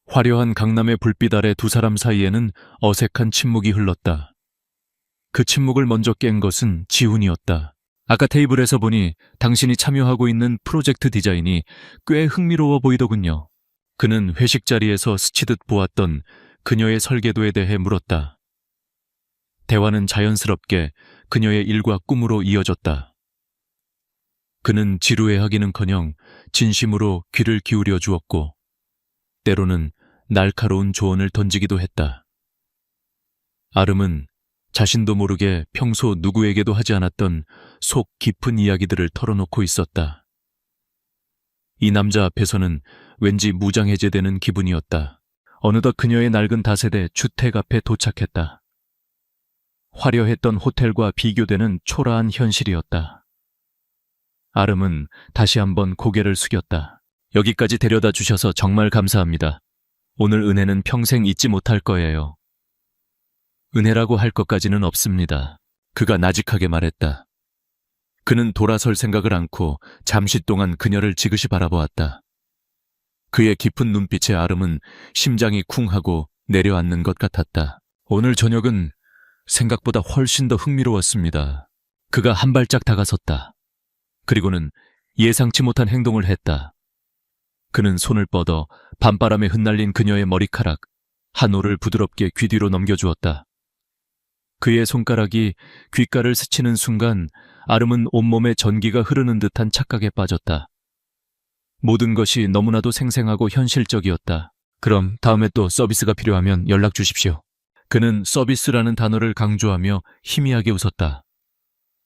화려한 강남의 불빛 아래 두 사람 사이에는 어색한 침묵이 흘렀다. 그 침묵을 먼저 깬 것은 지훈이었다. 아까 테이블에서 보니 당신이 참여하고 있는 프로젝트 디자인이 꽤 흥미로워 보이더군요. 그는 회식 자리에서 스치듯 보았던 그녀의 설계도에 대해 물었다. 대화는 자연스럽게 그녀의 일과 꿈으로 이어졌다. 그는 지루해하기는커녕 진심으로 귀를 기울여 주었고 때로는 날카로운 조언을 던지기도 했다. 아름은 자신도 모르게 평소 누구에게도 하지 않았던 속 깊은 이야기들을 털어놓고 있었다. 이 남자 앞에서는 왠지 무장해제되는 기분이었다. 어느덧 그녀의 낡은 다세대 주택 앞에 도착했다. 화려했던 호텔과 비교되는 초라한 현실이었다. 아름은 다시 한번 고개를 숙였다. 여기까지 데려다 주셔서 정말 감사합니다. 오늘 은혜는 평생 잊지 못할 거예요. 은혜라고 할 것까지는 없습니다. 그가 나직하게 말했다. 그는 돌아설 생각을 않고 잠시 동안 그녀를 지그시 바라보았다. 그의 깊은 눈빛에 아름은 심장이 쿵하고 내려앉는 것 같았다. 오늘 저녁은 생각보다 훨씬 더 흥미로웠습니다. 그가 한 발짝 다가섰다. 그리고는 예상치 못한 행동을 했다. 그는 손을 뻗어 밤바람에 흩날린 그녀의 머리카락 한 올을 부드럽게 귀 뒤로 넘겨주었다. 그의 손가락이 귓가를 스치는 순간 아름은 온몸에 전기가 흐르는 듯한 착각에 빠졌다. 모든 것이 너무나도 생생하고 현실적이었다. 그럼 다음에 또 서비스가 필요하면 연락 주십시오. 그는 서비스라는 단어를 강조하며 희미하게 웃었다.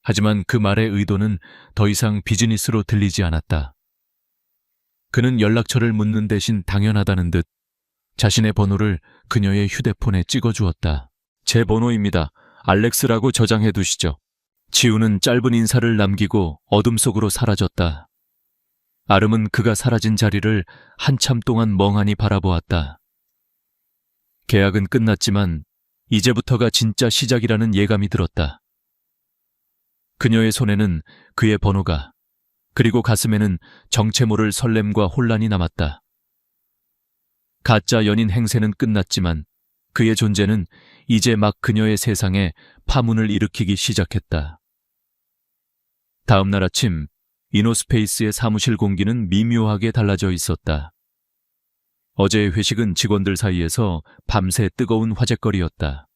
하지만 그 말의 의도는 더 이상 비즈니스로 들리지 않았다. 그는 연락처를 묻는 대신 당연하다는 듯 자신의 번호를 그녀의 휴대폰에 찍어주었다. 제 번호입니다. 알렉스라고 저장해 두시죠. 지우는 짧은 인사를 남기고 어둠 속으로 사라졌다. 아름은 그가 사라진 자리를 한참 동안 멍하니 바라보았다. 계약은 끝났지만 이제부터가 진짜 시작이라는 예감이 들었다. 그녀의 손에는 그의 번호가, 그리고 가슴에는 정체 모를 설렘과 혼란이 남았다. 가짜 연인 행세는 끝났지만 그의 존재는 이제 막 그녀의 세상에 파문을 일으키기 시작했다. 다음 날 아침 이노스페이스의 사무실 공기는 미묘하게 달라져 있었다. 어제의 회식은 직원들 사이에서 밤새 뜨거운 화제거리였다.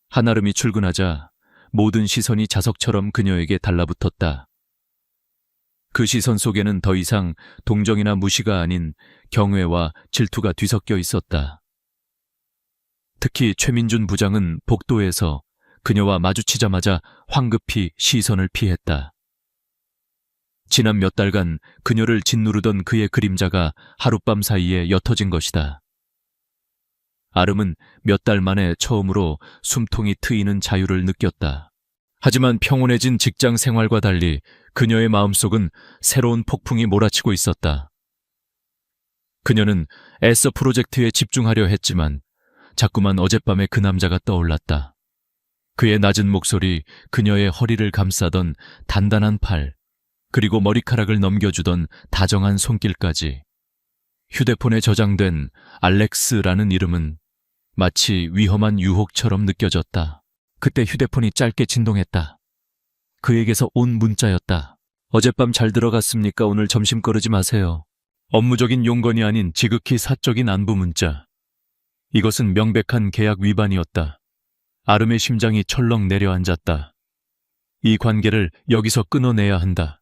한아름이 출근하자 모든 시선이 자석처럼 그녀에게 달라붙었다. 그 시선 속에는 더 이상 동정이나 무시가 아닌 경외와 질투가 뒤섞여 있었다. 특히 최민준 부장은 복도에서 그녀와 마주치자마자 황급히 시선을 피했다. 지난 몇 달간 그녀를 짓누르던 그의 그림자가 하룻밤 사이에 옅어진 것이다. 아름은 몇 달 만에 처음으로 숨통이 트이는 자유를 느꼈다. 하지만 평온해진 직장 생활과 달리 그녀의 마음속은 새로운 폭풍이 몰아치고 있었다. 그녀는 애써 프로젝트에 집중하려 했지만 자꾸만 어젯밤의 그 남자가 떠올랐다. 그의 낮은 목소리, 그녀의 허리를 감싸던 단단한 팔, 그리고 머리카락을 넘겨주던 다정한 손길까지. 휴대폰에 저장된 알렉스라는 이름은 마치 위험한 유혹처럼 느껴졌다. 그때 휴대폰이 짧게 진동했다. 그에게서 온 문자였다. 어젯밤 잘 들어갔습니까? 오늘 점심 거르지 마세요. 업무적인 용건이 아닌 지극히 사적인 안부 문자. 이것은 명백한 계약 위반이었다. 아름의 심장이 철렁 내려앉았다. 이 관계를 여기서 끊어내야 한다.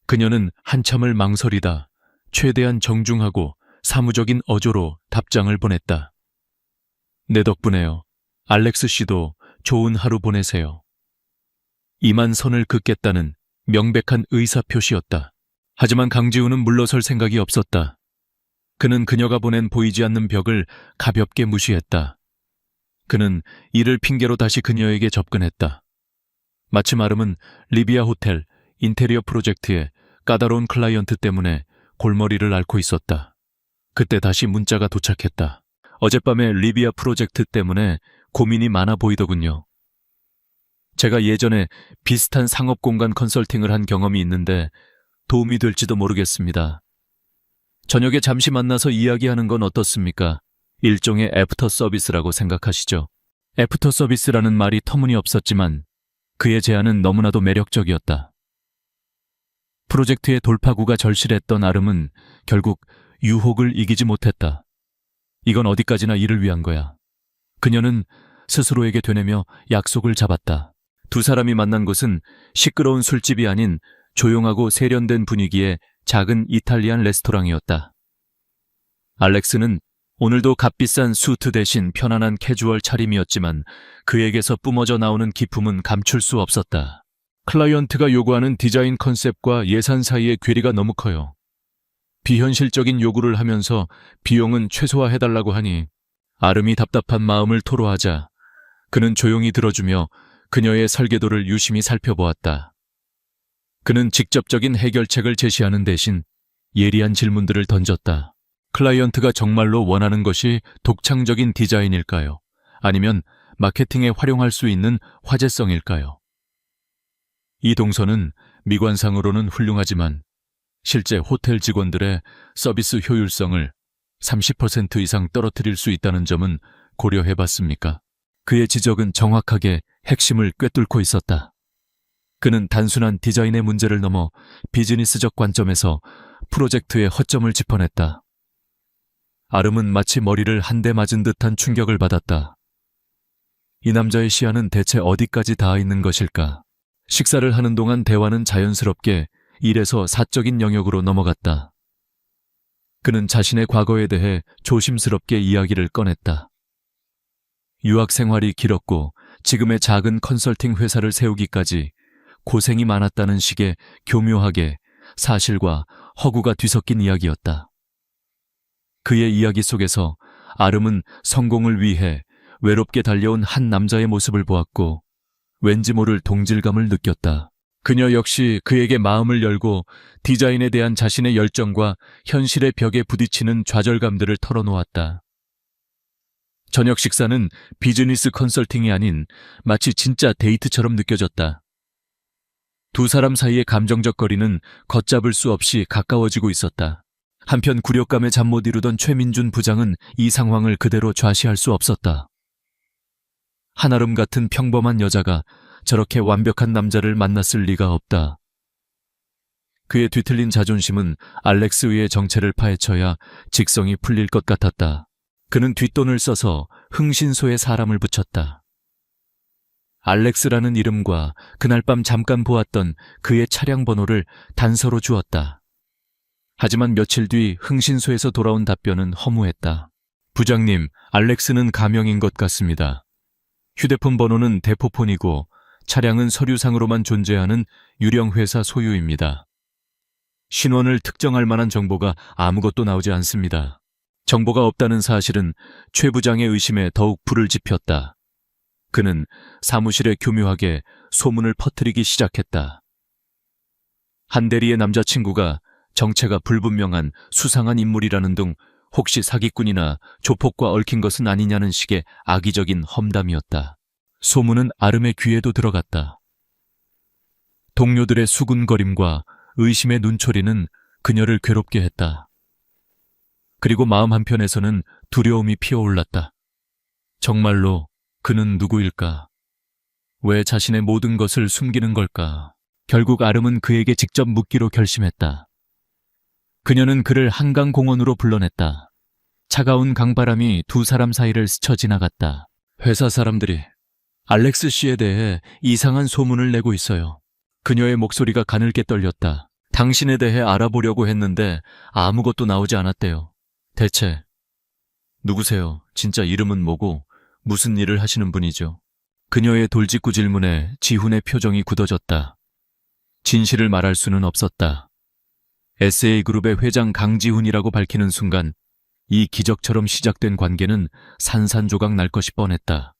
그녀는 한참을 망설이다 최대한 정중하고 사무적인 어조로 답장을 보냈다. 내 덕분에요. 알렉스 씨도 좋은 하루 보내세요. 이만 선을 긋겠다는 명백한 의사표시였다. 하지만 강지우는 물러설 생각이 없었다. 그는 그녀가 보낸 보이지 않는 벽을 가볍게 무시했다. 그는 이를 핑계로 다시 그녀에게 접근했다. 마침 아름은 리비아 호텔 인테리어 프로젝트에 까다로운 클라이언트 때문에 골머리를 앓고 있었다. 그때 다시 문자가 도착했다. 어젯밤에 리비아 프로젝트 때문에 고민이 많아 보이더군요. 제가 예전에 비슷한 상업공간 컨설팅을 한 경험이 있는데 도움이 될지도 모르겠습니다. 저녁에 잠시 만나서 이야기하는 건 어떻습니까? 일종의 애프터 서비스라고 생각하시죠. 애프터 서비스라는 말이 터무니없었지만 그의 제안은 너무나도 매력적이었다. 프로젝트의 돌파구가 절실했던 아름은 결국 유혹을 이기지 못했다. 이건 어디까지나 이를 위한 거야. 그녀는 스스로에게 되뇌며 약속을 잡았다. 두 사람이 만난 곳은 시끄러운 술집이 아닌 조용하고 세련된 분위기의 작은 이탈리안 레스토랑이었다. 알렉스는 오늘도 값비싼 수트 대신 편안한 캐주얼 차림이었지만 그에게서 뿜어져 나오는 기품은 감출 수 없었다. 클라이언트가 요구하는 디자인 컨셉과 예산 사이의 괴리가 너무 커요. 비현실적인 요구를 하면서 비용은 최소화해달라고 하니 아름이 답답한 마음을 토로하자 그는 조용히 들어주며 그녀의 설계도를 유심히 살펴보았다. 그는 직접적인 해결책을 제시하는 대신 예리한 질문들을 던졌다. 클라이언트가 정말로 원하는 것이 독창적인 디자인일까요? 아니면 마케팅에 활용할 수 있는 화제성일까요? 이 동선은 미관상으로는 훌륭하지만 실제 호텔 직원들의 서비스 효율성을 30% 이상 떨어뜨릴 수 있다는 점은 고려해봤습니까? 그의 지적은 정확하게 핵심을 꿰뚫고 있었다. 그는 단순한 디자인의 문제를 넘어 비즈니스적 관점에서 프로젝트의 허점을 짚어냈다. 아름은 마치 머리를 한 대 맞은 듯한 충격을 받았다. 이 남자의 시야는 대체 어디까지 닿아 있는 것일까? 식사를 하는 동안 대화는 자연스럽게 일에서 사적인 영역으로 넘어갔다. 그는 자신의 과거에 대해 조심스럽게 이야기를 꺼냈다. 유학 생활이 길었고 지금의 작은 컨설팅 회사를 세우기까지 고생이 많았다는 식의 교묘하게 사실과 허구가 뒤섞인 이야기였다. 그의 이야기 속에서 아름은 성공을 위해 외롭게 달려온 한 남자의 모습을 보았고 왠지 모를 동질감을 느꼈다. 그녀 역시 그에게 마음을 열고 디자인에 대한 자신의 열정과 현실의 벽에 부딪히는 좌절감들을 털어놓았다. 저녁 식사는 비즈니스 컨설팅이 아닌 마치 진짜 데이트처럼 느껴졌다. 두 사람 사이의 감정적 거리는 걷잡을 수 없이 가까워지고 있었다. 한편 굴욕감에 잠 못 이루던 최민준 부장은 이 상황을 그대로 좌시할 수 없었다. 한아름 같은 평범한 여자가 저렇게 완벽한 남자를 만났을 리가 없다. 그의 뒤틀린 자존심은 알렉스의 정체를 파헤쳐야 직성이 풀릴 것 같았다. 그는 뒷돈을 써서 흥신소에 사람을 붙였다. 알렉스라는 이름과 그날 밤 잠깐 보았던 그의 차량 번호를 단서로 주었다. 하지만 며칠 뒤 흥신소에서 돌아온 답변은 허무했다. 부장님, 알렉스는 가명인 것 같습니다. 휴대폰 번호는 대포폰이고 차량은 서류상으로만 존재하는 유령 회사 소유입니다. 신원을 특정할 만한 정보가 아무것도 나오지 않습니다. 정보가 없다는 사실은 최 부장의 의심에 더욱 불을 지폈다. 그는 사무실에 교묘하게 소문을 퍼뜨리기 시작했다. 한 대리의 남자친구가 정체가 불분명한 수상한 인물이라는 등 혹시 사기꾼이나 조폭과 얽힌 것은 아니냐는 식의 악의적인 험담이었다. 소문은 아름의 귀에도 들어갔다. 동료들의 수군거림과 의심의 눈초리는 그녀를 괴롭게 했다. 그리고 마음 한편에서는 두려움이 피어올랐다. 정말로 그는 누구일까? 왜 자신의 모든 것을 숨기는 걸까? 결국 아름은 그에게 직접 묻기로 결심했다. 그녀는 그를 한강공원으로 불러냈다. 차가운 강바람이 두 사람 사이를 스쳐 지나갔다. 회사 사람들이 알렉스 씨에 대해 이상한 소문을 내고 있어요. 그녀의 목소리가 가늘게 떨렸다. 당신에 대해 알아보려고 했는데 아무것도 나오지 않았대요. 대체 누구세요? 진짜 이름은 뭐고 무슨 일을 하시는 분이죠? 그녀의 돌직구 질문에 지훈의 표정이 굳어졌다. 진실을 말할 수는 없었다. SA그룹의 회장 강지훈이라고 밝히는 순간 이 기적처럼 시작된 관계는 산산조각 날 것이 뻔했다.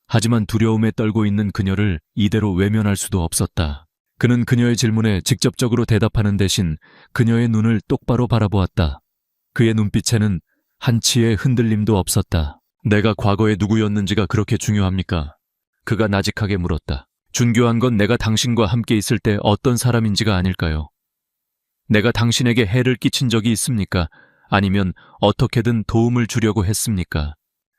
하지만 두려움에 떨고 있는 그녀를 이대로 외면할 수도 없었다. 그는 그녀의 질문에 직접적으로 대답하는 대신 그녀의 눈을 똑바로 바라보았다. 그의 눈빛에는 한치의 흔들림도 없었다. 내가 과거에 누구였는지가 그렇게 중요합니까? 그가 나직하게 물었다. 중요한 건 내가 당신과 함께 있을 때 어떤 사람인지가 아닐까요? 내가 당신에게 해를 끼친 적이 있습니까? 아니면 어떻게든 도움을 주려고 했습니까?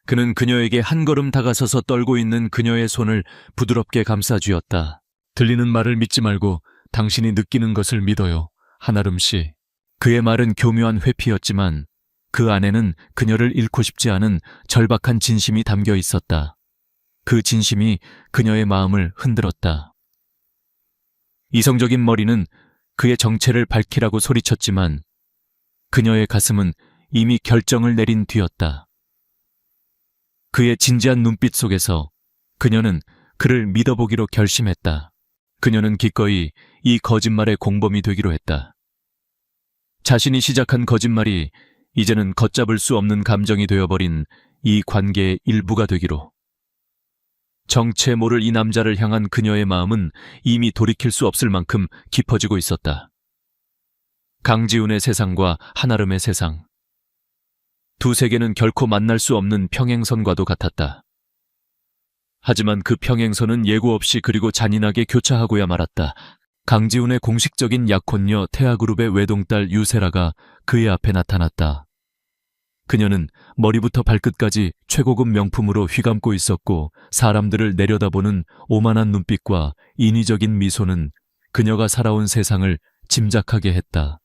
그는 그녀에게 한 걸음 다가서서 떨고 있는 그녀의 손을 부드럽게 감싸쥐었다. 들리는 말을 믿지 말고 당신이 느끼는 것을 믿어요, 한아름 씨. 그의 말은 교묘한 회피였지만 그 안에는 그녀를 잃고 싶지 않은 절박한 진심이 담겨 있었다. 그 진심이 그녀의 마음을 흔들었다. 이성적인 머리는 그의 정체를 밝히라고 소리쳤지만 그녀의 가슴은 이미 결정을 내린 뒤였다. 그의 진지한 눈빛 속에서 그녀는 그를 믿어보기로 결심했다. 그녀는 기꺼이 이 거짓말의 공범이 되기로 했다. 자신이 시작한 거짓말이 이제는 걷잡을 수 없는 감정이 되어버린 이 관계의 일부가 되기로. 정체 모를 이 남자를 향한 그녀의 마음은 이미 돌이킬 수 없을 만큼 깊어지고 있었다. 강지훈의 세상과 한아름의 세상. 두 세계는 결코 만날 수 없는 평행선과도 같았다. 하지만 그 평행선은 예고 없이 그리고 잔인하게 교차하고야 말았다. 강지훈의 공식적인 약혼녀 태아그룹의 외동딸 유세라가 그의 앞에 나타났다. 그녀는 머리부터 발끝까지 최고급 명품으로 휘감고 있었고 사람들을 내려다보는 오만한 눈빛과 인위적인 미소는 그녀가 살아온 세상을 짐작하게 했다.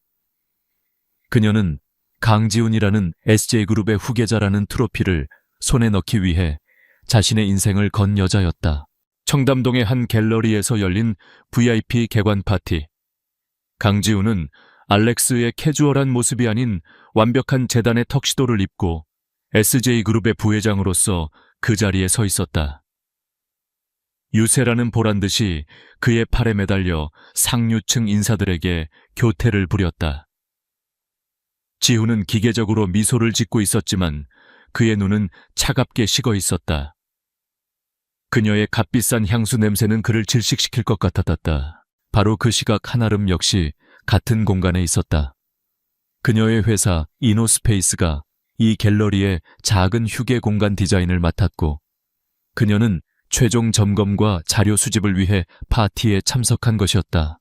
그녀는 강지훈이라는 SJ그룹의 후계자라는 트로피를 손에 넣기 위해 자신의 인생을 건 여자였다. 청담동의 한 갤러리에서 열린 VIP 개관 파티. 강지훈은 알렉스의 캐주얼한 모습이 아닌 완벽한 재단의 턱시도를 입고 SJ그룹의 부회장으로서 그 자리에 서 있었다. 유세라는 보란듯이 그의 팔에 매달려 상류층 인사들에게 교태를 부렸다. 지훈은 기계적으로 미소를 짓고 있었지만 그의 눈은 차갑게 식어 있었다. 그녀의 값비싼 향수 냄새는 그를 질식시킬 것 같았다. 바로 그 시각 한아름 역시 같은 공간에 있었다. 그녀의 회사 이노스페이스가 이 갤러리의 작은 휴게 공간 디자인을 맡았고 그녀는 최종 점검과 자료 수집을 위해 파티에 참석한 것이었다.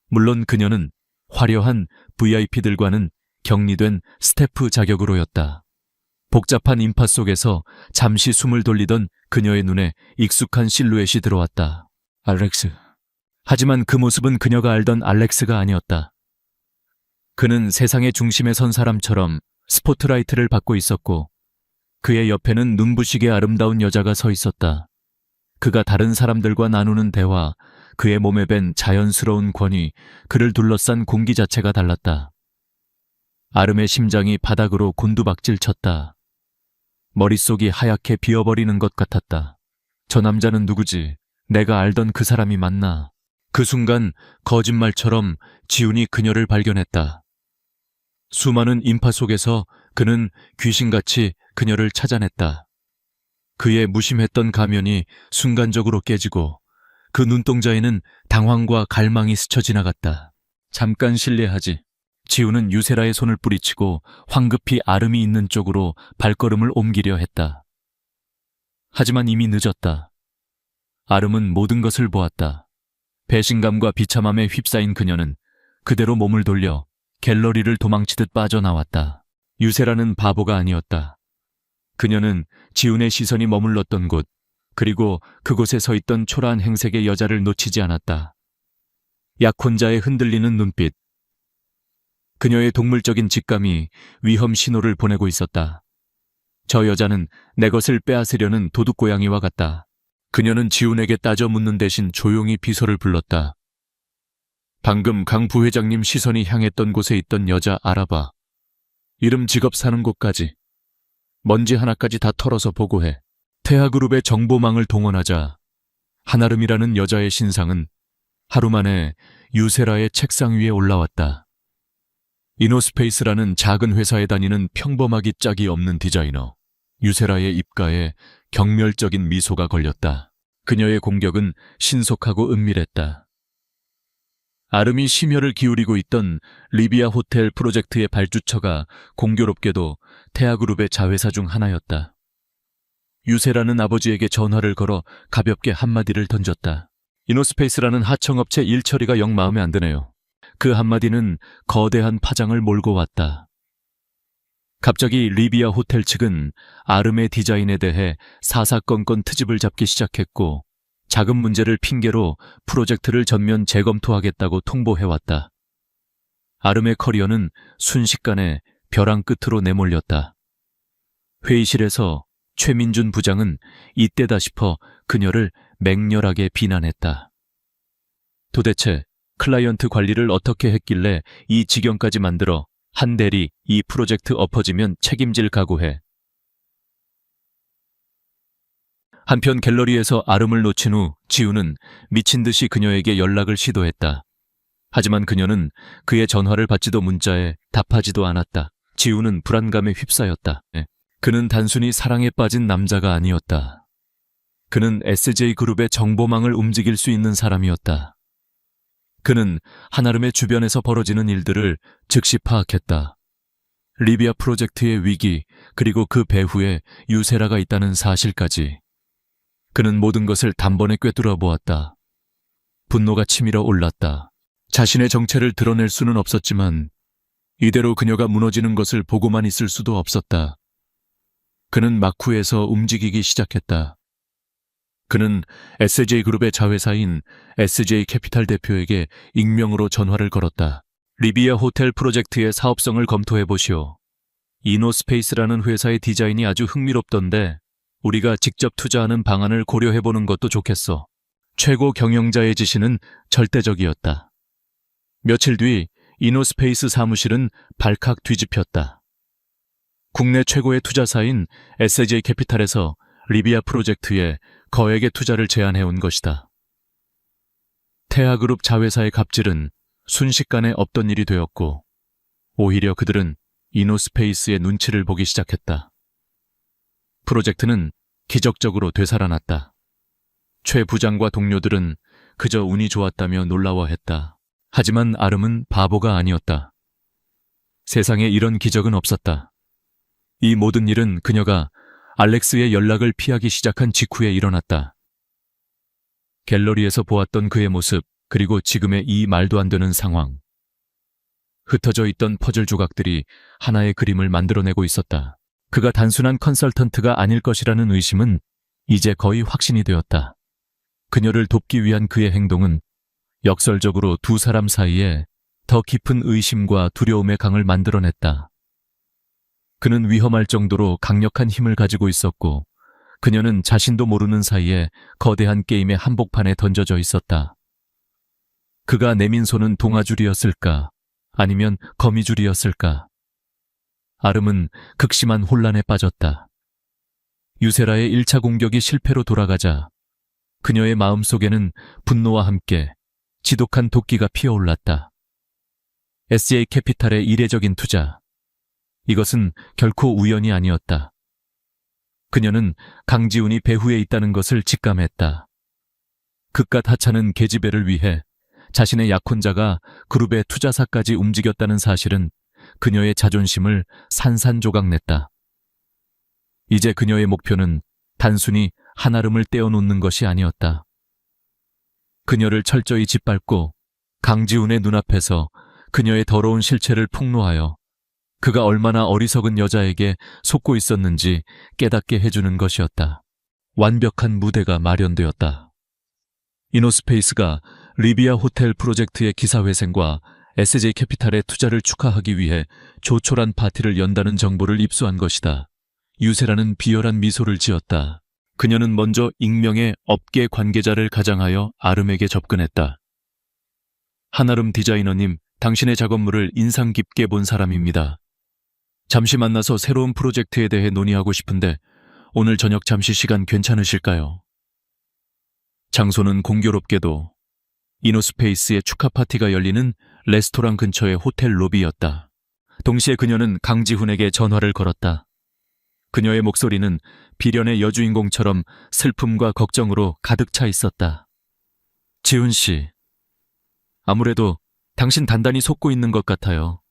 물론 그녀는 화려한 VIP들과는 격리된 스태프 자격으로였다. 복잡한 인파 속에서 잠시 숨을 돌리던 그녀의 눈에 익숙한 실루엣이 들어왔다. 알렉스. 하지만 그 모습은 그녀가 알던 알렉스가 아니었다. 그는 세상의 중심에 선 사람처럼 스포트라이트를 받고 있었고 그의 옆에는 눈부시게 아름다운 여자가 서 있었다. 그가 다른 사람들과 나누는 대화, 그의 몸에 밴 자연스러운 권위, 그를 둘러싼 공기 자체가 달랐다. 아름의 심장이 바닥으로 곤두박질 쳤다. 머릿속이 하얗게 비어버리는 것 같았다. 저 남자는 누구지? 내가 알던 그 사람이 맞나? 그 순간 거짓말처럼 지훈이 그녀를 발견했다. 수많은 인파 속에서 그는 귀신같이 그녀를 찾아냈다. 그의 무심했던 가면이 순간적으로 깨지고 그 눈동자에는 당황과 갈망이 스쳐 지나갔다. 잠깐 실례하지. 지훈은 유세라의 손을 뿌리치고 황급히 아름이 있는 쪽으로 발걸음을 옮기려 했다. 하지만 이미 늦었다. 아름은 모든 것을 보았다. 배신감과 비참함에 휩싸인 그녀는 그대로 몸을 돌려 갤러리를 도망치듯 빠져나왔다. 유세라는 바보가 아니었다. 그녀는 지훈의 시선이 머물렀던 곳, 그리고 그곳에 서 있던 초라한 행색의 여자를 놓치지 않았다. 약혼자의 흔들리는 눈빛. 그녀의 동물적인 직감이 위험 신호를 보내고 있었다. 저 여자는 내 것을 빼앗으려는 도둑고양이와 같다. 그녀는 지훈에게 따져 묻는 대신 조용히 비서를 불렀다. 방금 강 부회장님 시선이 향했던 곳에 있던 여자 알아봐. 이름 직업 사는 곳까지. 먼지 하나까지 다 털어서 보고해. 태아그룹의 정보망을 동원하자 한아름이라는 여자의 신상은 하루 만에 유세라의 책상 위에 올라왔다. 이노스페이스라는 작은 회사에 다니는 평범하기 짝이 없는 디자이너. 유세라의 입가에 경멸적인 미소가 걸렸다. 그녀의 공격은 신속하고 은밀했다. 아름이 심혈을 기울이고 있던 리비아 호텔 프로젝트의 발주처가 공교롭게도 태아그룹의 자회사 중 하나였다. 유세라는 아버지에게 전화를 걸어 가볍게 한마디를 던졌다. 이노스페이스라는 하청업체 일 처리가 영 마음에 안 드네요. 그 한마디는 거대한 파장을 몰고 왔다. 갑자기 리비아 호텔 측은 아름의 디자인에 대해 사사건건 트집을 잡기 시작했고 자금 문제를 핑계로 프로젝트를 전면 재검토하겠다고 통보해왔다. 아름의 커리어는 순식간에 벼랑 끝으로 내몰렸다. 회의실에서 최민준 부장은 이때다 싶어 그녀를 맹렬하게 비난했다. 도대체 클라이언트 관리를 어떻게 했길래 이 지경까지 만들어 한 대리 이 프로젝트 엎어지면 책임질 각오해. 한편 갤러리에서 아름을 놓친 후 지우는 미친 듯이 그녀에게 연락을 시도했다. 하지만 그녀는 그의 전화를 받지도 문자에 답하지도 않았다. 지우는 불안감에 휩싸였다. 그는 단순히 사랑에 빠진 남자가 아니었다. 그는 SJ그룹의 정보망을 움직일 수 있는 사람이었다. 그는 한아름의 주변에서 벌어지는 일들을 즉시 파악했다. 리비아 프로젝트의 위기, 그리고 그 배후에 유세라가 있다는 사실까지. 그는 모든 것을 단번에 꿰뚫어 보았다. 분노가 치밀어 올랐다. 자신의 정체를 드러낼 수는 없었지만 이대로 그녀가 무너지는 것을 보고만 있을 수도 없었다. 그는 마쿠에서 움직이기 시작했다. 그는 SJ그룹의 자회사인 SJ캐피탈 대표에게 익명으로 전화를 걸었다. 리비아 호텔 프로젝트의 사업성을 검토해보시오. 이노스페이스라는 회사의 디자인이 아주 흥미롭던데 우리가 직접 투자하는 방안을 고려해보는 것도 좋겠어. 최고 경영자의 지시는 절대적이었다. 며칠 뒤 이노스페이스 사무실은 발칵 뒤집혔다. 국내 최고의 투자사인 SJ캐피탈에서 리비아 프로젝트에 거액의 투자를 제안해온 것이다. 태아그룹 자회사의 갑질은 순식간에 없던 일이 되었고 오히려 그들은 이노스페이스의 눈치를 보기 시작했다. 프로젝트는 기적적으로 되살아났다. 최 부장과 동료들은 그저 운이 좋았다며 놀라워했다. 하지만 아름은 바보가 아니었다. 세상에 이런 기적은 없었다. 이 모든 일은 그녀가 알렉스의 연락을 피하기 시작한 직후에 일어났다. 갤러리에서 보았던 그의 모습, 그리고 지금의 이 말도 안 되는 상황. 흩어져 있던 퍼즐 조각들이 하나의 그림을 만들어내고 있었다. 그가 단순한 컨설턴트가 아닐 것이라는 의심은 이제 거의 확신이 되었다. 그녀를 돕기 위한 그의 행동은 역설적으로 두 사람 사이에 더 깊은 의심과 두려움의 강을 만들어냈다. 그는 위험할 정도로 강력한 힘을 가지고 있었고 그녀는 자신도 모르는 사이에 거대한 게임의 한복판에 던져져 있었다. 그가 내민 손은 동아줄이었을까? 아니면 거미줄이었을까? 아름은 극심한 혼란에 빠졌다. 유세라의 1차 공격이 실패로 돌아가자 그녀의 마음속에는 분노와 함께 지독한 도끼가 피어올랐다. SJ캐피탈의 이례적인 투자. 이것은 결코 우연이 아니었다. 그녀는 강지훈이 배후에 있다는 것을 직감했다. 그깟 하찮은 계집애를 위해 자신의 약혼자가 그룹의 투자사까지 움직였다는 사실은 그녀의 자존심을 산산조각냈다. 이제 그녀의 목표는 단순히 한아름을 떼어놓는 것이 아니었다. 그녀를 철저히 짓밟고 강지훈의 눈앞에서 그녀의 더러운 실체를 폭로하여 그가 얼마나 어리석은 여자에게 속고 있었는지 깨닫게 해주는 것이었다. 완벽한 무대가 마련되었다. 이노스페이스가 리비아 호텔 프로젝트의 기사회생과 SJ캐피탈의 투자를 축하하기 위해 조촐한 파티를 연다는 정보를 입수한 것이다. 유세라는 비열한 미소를 지었다. 그녀는 먼저 익명의 업계 관계자를 가장하여 아름에게 접근했다. 한아름 디자이너님, 당신의 작업물을 인상 깊게 본 사람입니다. 잠시 만나서 새로운 프로젝트에 대해 논의하고 싶은데 오늘 저녁 잠시 시간 괜찮으실까요? 장소는 공교롭게도 이노스페이스의 축하 파티가 열리는 레스토랑 근처의 호텔 로비였다. 동시에 그녀는 강지훈에게 전화를 걸었다. 그녀의 목소리는 비련의 여주인공처럼 슬픔과 걱정으로 가득 차 있었다. 지훈 씨, 아무래도 당신 단단히 속고 있는 것 같아요.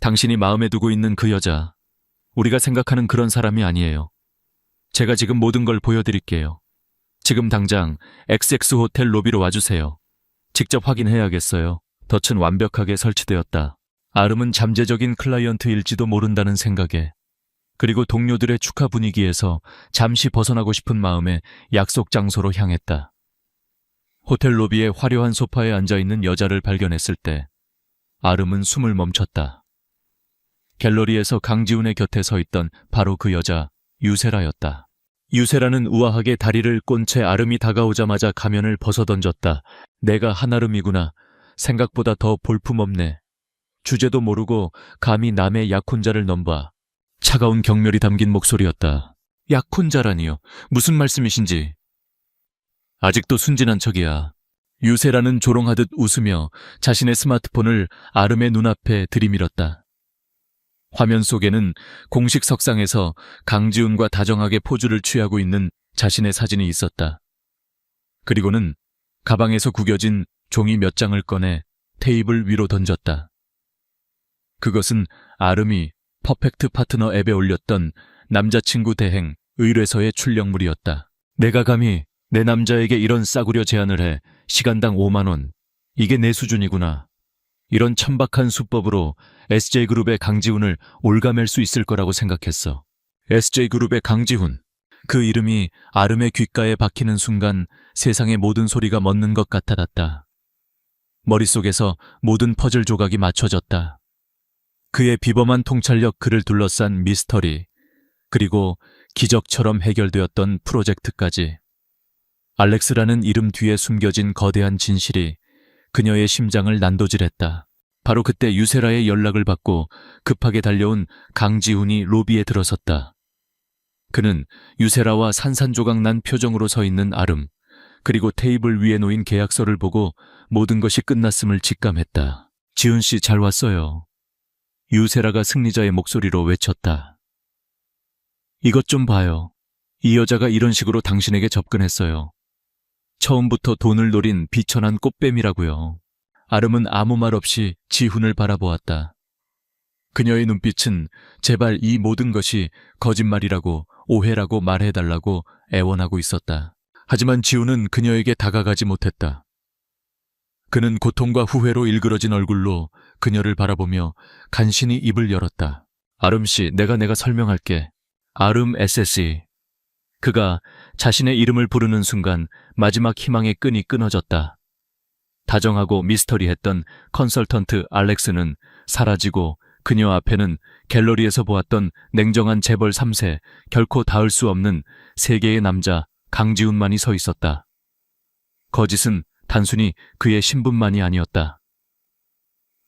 당신이 마음에 두고 있는 그 여자, 우리가 생각하는 그런 사람이 아니에요. 제가 지금 모든 걸 보여드릴게요. 지금 당장 XX 호텔 로비로 와주세요. 직접 확인해야겠어요. 덫은 완벽하게 설치되었다. 아름은 잠재적인 클라이언트일지도 모른다는 생각에 그리고 동료들의 축하 분위기에서 잠시 벗어나고 싶은 마음에 약속 장소로 향했다. 호텔 로비의 화려한 소파에 앉아있는 여자를 발견했을 때 아름은 숨을 멈췄다. 갤러리에서 강지훈의 곁에 서 있던 바로 그 여자, 유세라였다. 유세라는 우아하게 다리를 꼰 채 아름이 다가오자마자 가면을 벗어던졌다. 내가 한아름이구나. 생각보다 더 볼품없네. 주제도 모르고 감히 남의 약혼자를 넘봐. 차가운 경멸이 담긴 목소리였다. 약혼자라니요. 무슨 말씀이신지. 아직도 순진한 척이야. 유세라는 조롱하듯 웃으며 자신의 스마트폰을 아름의 눈앞에 들이밀었다. 화면 속에는 공식 석상에서 강지훈과 다정하게 포즈를 취하고 있는 자신의 사진이 있었다. 그리고는 가방에서 구겨진 종이 몇 장을 꺼내 테이블 위로 던졌다. 그것은 아름이 퍼펙트 파트너 앱에 올렸던 남자친구 대행 의뢰서의 출력물이었다. 내가 감히 내 남자에게 이런 싸구려 제안을 해 시간당 5만 원. 이게 내 수준이구나. 이런 천박한 수법으로 SJ그룹의 강지훈을 올가맬 수 있을 거라고 생각했어. SJ그룹의 강지훈. 그 이름이 아름의 귓가에 박히는 순간 세상의 모든 소리가 멎는 것 같아졌다. 머릿속에서 모든 퍼즐 조각이 맞춰졌다. 그의 비범한 통찰력 그를 둘러싼 미스터리, 그리고 기적처럼 해결되었던 프로젝트까지. 알렉스라는 이름 뒤에 숨겨진 거대한 진실이 그녀의 심장을 난도질했다. 바로 그때 유세라의 연락을 받고 급하게 달려온 강지훈이 로비에 들어섰다. 그는 유세라와 산산조각 난 표정으로 서 있는 아름, 그리고 테이블 위에 놓인 계약서를 보고 모든 것이 끝났음을 직감했다. 지훈 씨 잘 왔어요. 유세라가 승리자의 목소리로 외쳤다. 이것 좀 봐요. 이 여자가 이런 식으로 당신에게 접근했어요. 처음부터 돈을 노린 비천한 꽃뱀이라고요. 아름은 아무 말 없이 지훈을 바라보았다. 그녀의 눈빛은 제발 이 모든 것이 거짓말이라고, 오해라고 말해달라고 애원하고 있었다. 하지만 지훈은 그녀에게 다가가지 못했다. 그는 고통과 후회로 일그러진 얼굴로 그녀를 바라보며 간신히 입을 열었다. 아름씨, 내가 설명할게. 아름 SSE. 그가 자신의 이름을 부르는 순간 마지막 희망의 끈이 끊어졌다. 다정하고 미스터리했던 컨설턴트 알렉스는 사라지고 그녀 앞에는 갤러리에서 보았던 냉정한 재벌 3세, 결코 닿을 수 없는 세계의 남자 강지훈만이 서 있었다. 거짓은 단순히 그의 신분만이 아니었다.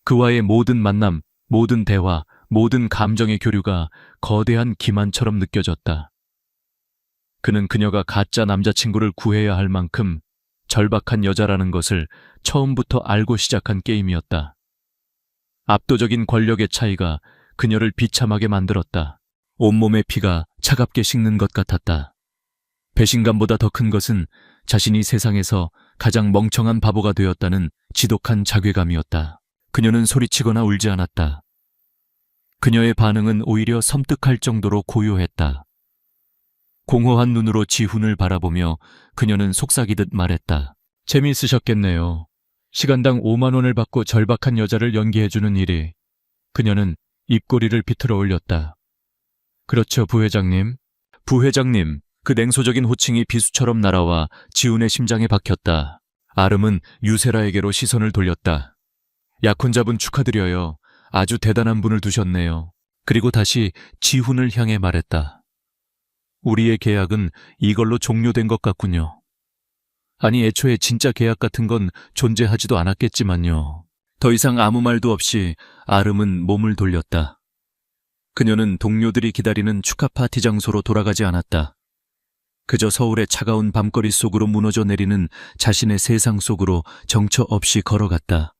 그와의 모든 만남, 모든 대화, 모든 감정의 교류가 거대한 기만처럼 느껴졌다. 그는 그녀가 가짜 남자친구를 구해야 할 만큼 절박한 여자라는 것을 처음부터 알고 시작한 게임이었다. 압도적인 권력의 차이가 그녀를 비참하게 만들었다. 온몸의 피가 차갑게 식는 것 같았다. 배신감보다 더 큰 것은 자신이 세상에서 가장 멍청한 바보가 되었다는 지독한 자괴감이었다. 그녀는 소리치거나 울지 않았다. 그녀의 반응은 오히려 섬뜩할 정도로 고요했다. 공허한 눈으로 지훈을 바라보며 그녀는 속삭이듯 말했다. 재미있으셨겠네요. 시간당 5만 원을 받고 절박한 여자를 연기해주는 일이. 그녀는 입꼬리를 비틀어 올렸다. 그렇죠, 부회장님. 부회장님, 그 냉소적인 호칭이 비수처럼 날아와 지훈의 심장에 박혔다. 아름은 유세라에게로 시선을 돌렸다. 약혼자분 축하드려요. 아주 대단한 분을 두셨네요. 그리고 다시 지훈을 향해 말했다. 우리의 계약은 이걸로 종료된 것 같군요. 아니, 애초에 진짜 계약 같은 건 존재하지도 않았겠지만요. 더 이상 아무 말도 없이 아름은 몸을 돌렸다. 그녀는 동료들이 기다리는 축하 파티 장소로 돌아가지 않았다. 그저 서울의 차가운 밤거리 속으로 무너져 내리는 자신의 세상 속으로 정처 없이 걸어갔다.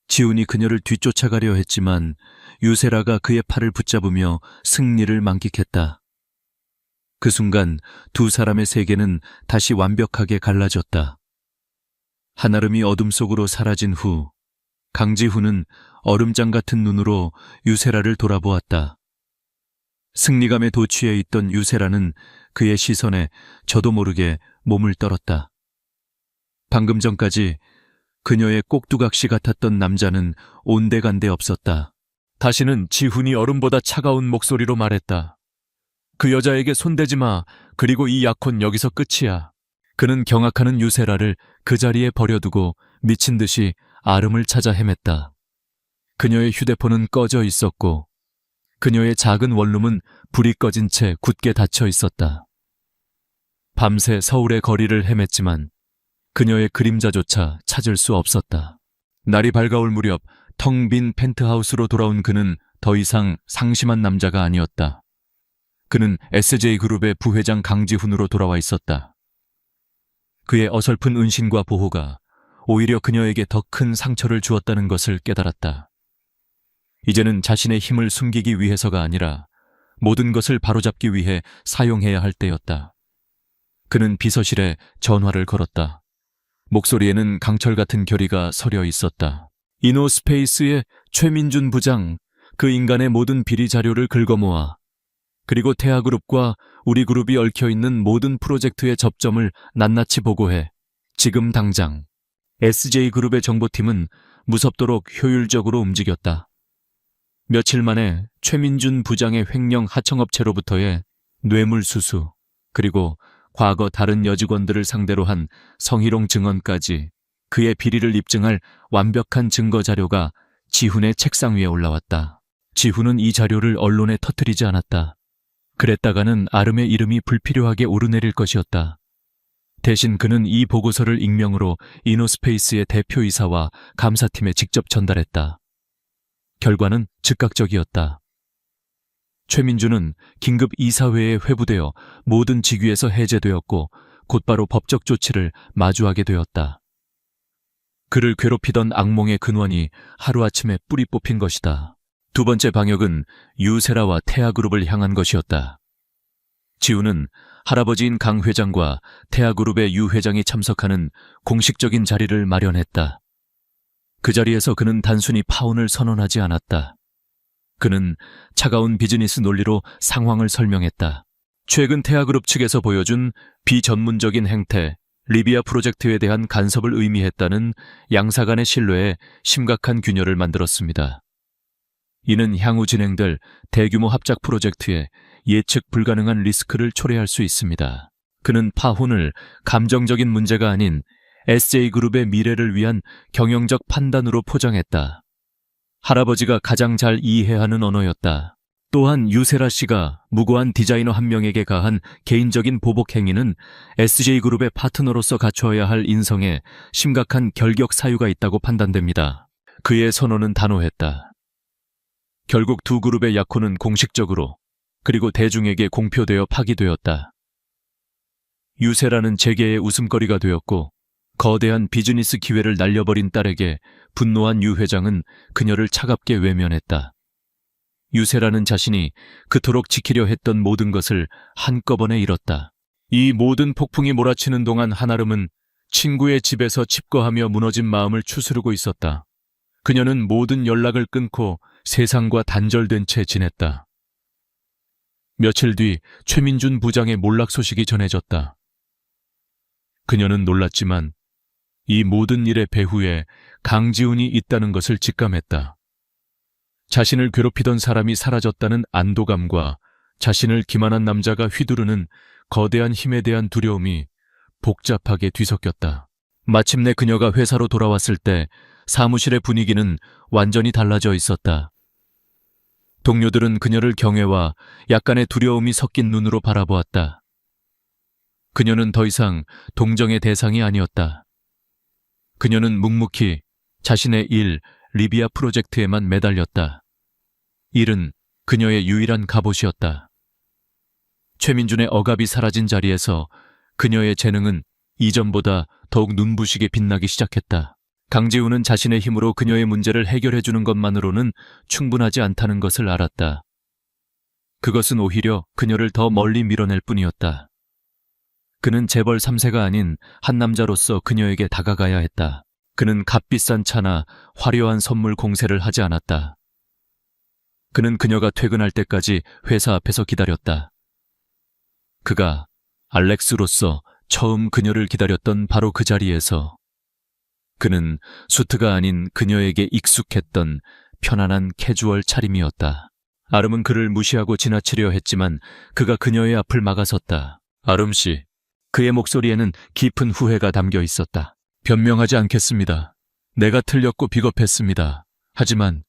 지훈이 그녀를 뒤쫓아가려 했지만 유세라가 그의 팔을 붙잡으며 승리를 만끽했다. 그 순간 두 사람의 세계는 다시 완벽하게 갈라졌다. 한아름이 어둠 속으로 사라진 후 강지훈은 얼음장 같은 눈으로 유세라를 돌아보았다. 승리감에 도취해 있던 유세라는 그의 시선에 저도 모르게 몸을 떨었다. 방금 전까지 그녀의 꼭두각시 같았던 남자는 온데간데 없었다. 다시는 지훈이 얼음보다 차가운 목소리로 말했다. 그 여자에게 손대지 마. 그리고 이 약혼 여기서 끝이야. 그는 경악하는 유세라를 그 자리에 버려두고 미친 듯이 아름을 찾아 헤맸다. 그녀의 휴대폰은 꺼져 있었고 그녀의 작은 원룸은 불이 꺼진 채 굳게 닫혀 있었다. 밤새 서울의 거리를 헤맸지만 그녀의 그림자조차 찾을 수 없었다. 날이 밝아올 무렵 텅 빈 펜트하우스로 돌아온 그는 더 이상 상심한 남자가 아니었다. 그는 SJ그룹의 부회장 강지훈으로 돌아와 있었다. 그의 어설픈 은신과 보호가 오히려 그녀에게 더 큰 상처를 주었다는 것을 깨달았다. 이제는 자신의 힘을 숨기기 위해서가 아니라 모든 것을 바로잡기 위해 사용해야 할 때였다. 그는 비서실에 전화를 걸었다. 목소리에는 강철 같은 결의가 서려 있었다. 이노스페이스의 최민준 부장, 그 인간의 모든 비리 자료를 긁어모아 그리고 태아그룹과 우리 그룹이 얽혀있는 모든 프로젝트의 접점을 낱낱이 보고해. 지금 당장. SJ그룹의 정보팀은 무섭도록 효율적으로 움직였다. 며칠 만에 최민준 부장의 횡령 하청업체로부터의 뇌물수수, 그리고 과거 다른 여직원들을 상대로 한 성희롱 증언까지 그의 비리를 입증할 완벽한 증거 자료가 지훈의 책상 위에 올라왔다. 지훈은 이 자료를 언론에 터뜨리지 않았다. 그랬다가는 아름의 이름이 불필요하게 오르내릴 것이었다. 대신 그는 이 보고서를 익명으로 이노스페이스의 대표이사와 감사팀에 직접 전달했다. 결과는 즉각적이었다. 최민준은 긴급 이사회에 회부되어 모든 직위에서 해제되었고 곧바로 법적 조치를 마주하게 되었다. 그를 괴롭히던 악몽의 근원이 하루아침에 뿌리 뽑힌 것이다. 두 번째 방역은 유세라와 태아그룹을 향한 것이었다. 지훈은 할아버지인 강 회장과 태아그룹의 유 회장이 참석하는 공식적인 자리를 마련했다. 그 자리에서 그는 단순히 파혼을 선언하지 않았다. 그는 차가운 비즈니스 논리로 상황을 설명했다. 최근 태아그룹 측에서 보여준 비전문적인 행태, 리비아 프로젝트에 대한 간섭을 의미했다는 양사 간의 신뢰에 심각한 균열을 만들었습니다. 이는 향후 진행될 대규모 합작 프로젝트에 예측 불가능한 리스크를 초래할 수 있습니다. 그는 파혼을 감정적인 문제가 아닌 SJ그룹의 미래를 위한 경영적 판단으로 포장했다. 할아버지가 가장 잘 이해하는 언어였다. 또한 유세라 씨가 무고한 디자이너 한 명에게 가한 개인적인 보복 행위는 SJ그룹의 파트너로서 갖춰야 할 인성에 심각한 결격 사유가 있다고 판단됩니다. 그의 선언은 단호했다. 결국 두 그룹의 약혼은 공식적으로 그리고 대중에게 공표되어 파기되었다. 유세라는 재계의 웃음거리가 되었고 거대한 비즈니스 기회를 날려버린 딸에게 분노한 유 회장은 그녀를 차갑게 외면했다. 유세라는 자신이 그토록 지키려 했던 모든 것을 한꺼번에 잃었다. 이 모든 폭풍이 몰아치는 동안 한아름은 친구의 집에서 칩거하며 무너진 마음을 추스르고 있었다. 그녀는 모든 연락을 끊고 세상과 단절된 채 지냈다. 며칠 뒤 최민준 부장의 몰락 소식이 전해졌다. 그녀는 놀랐지만 이 모든 일의 배후에 강지훈이 있다는 것을 직감했다. 자신을 괴롭히던 사람이 사라졌다는 안도감과 자신을 기만한 남자가 휘두르는 거대한 힘에 대한 두려움이 복잡하게 뒤섞였다. 마침내 그녀가 회사로 돌아왔을 때 사무실의 분위기는 완전히 달라져 있었다. 동료들은 그녀를 경외와 약간의 두려움이 섞인 눈으로 바라보았다. 그녀는 더 이상 동정의 대상이 아니었다. 그녀는 묵묵히 자신의 일, 리비아 프로젝트에만 매달렸다. 일은 그녀의 유일한 갑옷이었다. 최민준의 억압이 사라진 자리에서 그녀의 재능은 이전보다 더욱 눈부시게 빛나기 시작했다. 강지훈은 자신의 힘으로 그녀의 문제를 해결해주는 것만으로는 충분하지 않다는 것을 알았다. 그것은 오히려 그녀를 더 멀리 밀어낼 뿐이었다. 그는 재벌 3세가 아닌 한 남자로서 그녀에게 다가가야 했다. 그는 값비싼 차나 화려한 선물 공세를 하지 않았다. 그는 그녀가 퇴근할 때까지 회사 앞에서 기다렸다. 그가 알렉스로서 처음 그녀를 기다렸던 바로 그 자리에서 그는 수트가 아닌 그녀에게 익숙했던 편안한 캐주얼 차림이었다. 아름은 그를 무시하고 지나치려 했지만 그가 그녀의 앞을 막아섰다. 아름 씨. 그의 목소리에는 깊은 후회가 담겨 있었다. 변명하지 않겠습니다. 내가 틀렸고 비겁했습니다. 하지만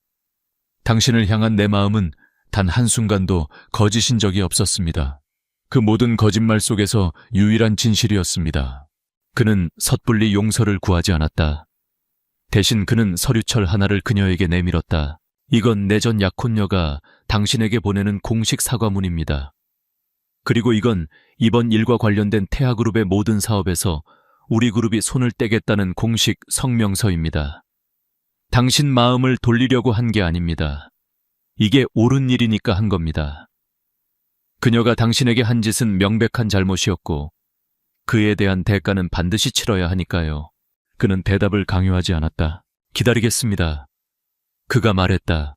당신을 향한 내 마음은 단 한순간도 거짓인 적이 없었습니다. 그 모든 거짓말 속에서 유일한 진실이었습니다. 그는 섣불리 용서를 구하지 않았다. 대신 그는 서류철 하나를 그녀에게 내밀었다. 이건 내 전 약혼녀가 당신에게 보내는 공식 사과문입니다. 그리고 이건 이번 일과 관련된 태아그룹의 모든 사업에서 우리 그룹이 손을 떼겠다는 공식 성명서입니다. 당신 마음을 돌리려고 한 게 아닙니다. 이게 옳은 일이니까 한 겁니다. 그녀가 당신에게 한 짓은 명백한 잘못이었고 그에 대한 대가는 반드시 치러야 하니까요. 그는 대답을 강요하지 않았다. 기다리겠습니다. 그가 말했다.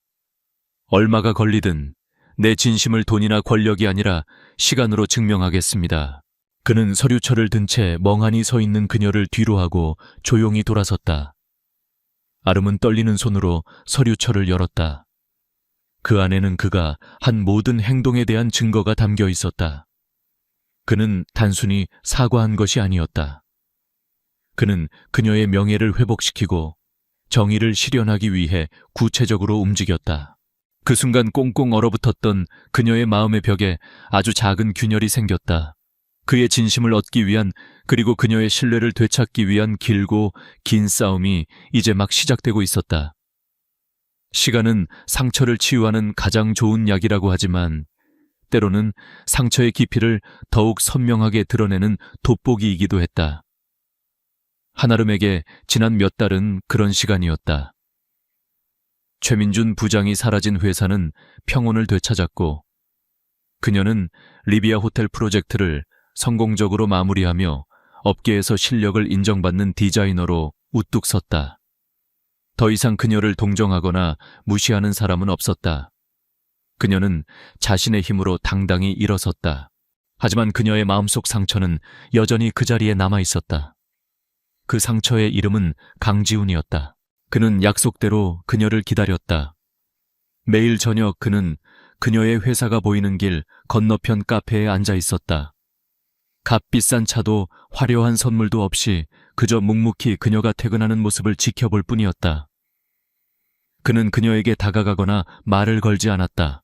얼마가 걸리든 내 진심을 돈이나 권력이 아니라 시간으로 증명하겠습니다. 그는 서류철을 든 채 멍하니 서 있는 그녀를 뒤로 하고 조용히 돌아섰다. 아름은 떨리는 손으로 서류철을 열었다. 그 안에는 그가 한 모든 행동에 대한 증거가 담겨 있었다. 그는 단순히 사과한 것이 아니었다. 그는 그녀의 명예를 회복시키고 정의를 실현하기 위해 구체적으로 움직였다. 그 순간 꽁꽁 얼어붙었던 그녀의 마음의 벽에 아주 작은 균열이 생겼다. 그의 진심을 얻기 위한 그리고 그녀의 신뢰를 되찾기 위한 길고 긴 싸움이 이제 막 시작되고 있었다. 시간은 상처를 치유하는 가장 좋은 약이라고 하지만 때로는 상처의 깊이를 더욱 선명하게 드러내는 돋보기이기도 했다. 한아름에게 지난 몇 달은 그런 시간이었다. 최민준 부장이 사라진 회사는 평온을 되찾았고 그녀는 리비아 호텔 프로젝트를 성공적으로 마무리하며 업계에서 실력을 인정받는 디자이너로 우뚝 섰다. 더 이상 그녀를 동정하거나 무시하는 사람은 없었다. 그녀는 자신의 힘으로 당당히 일어섰다. 하지만 그녀의 마음속 상처는 여전히 그 자리에 남아 있었다. 그 상처의 이름은 강지훈이었다. 그는 약속대로 그녀를 기다렸다. 매일 저녁 그는 그녀의 회사가 보이는 길 건너편 카페에 앉아 있었다. 값비싼 차도 화려한 선물도 없이 그저 묵묵히 그녀가 퇴근하는 모습을 지켜볼 뿐이었다. 그는 그녀에게 다가가거나 말을 걸지 않았다.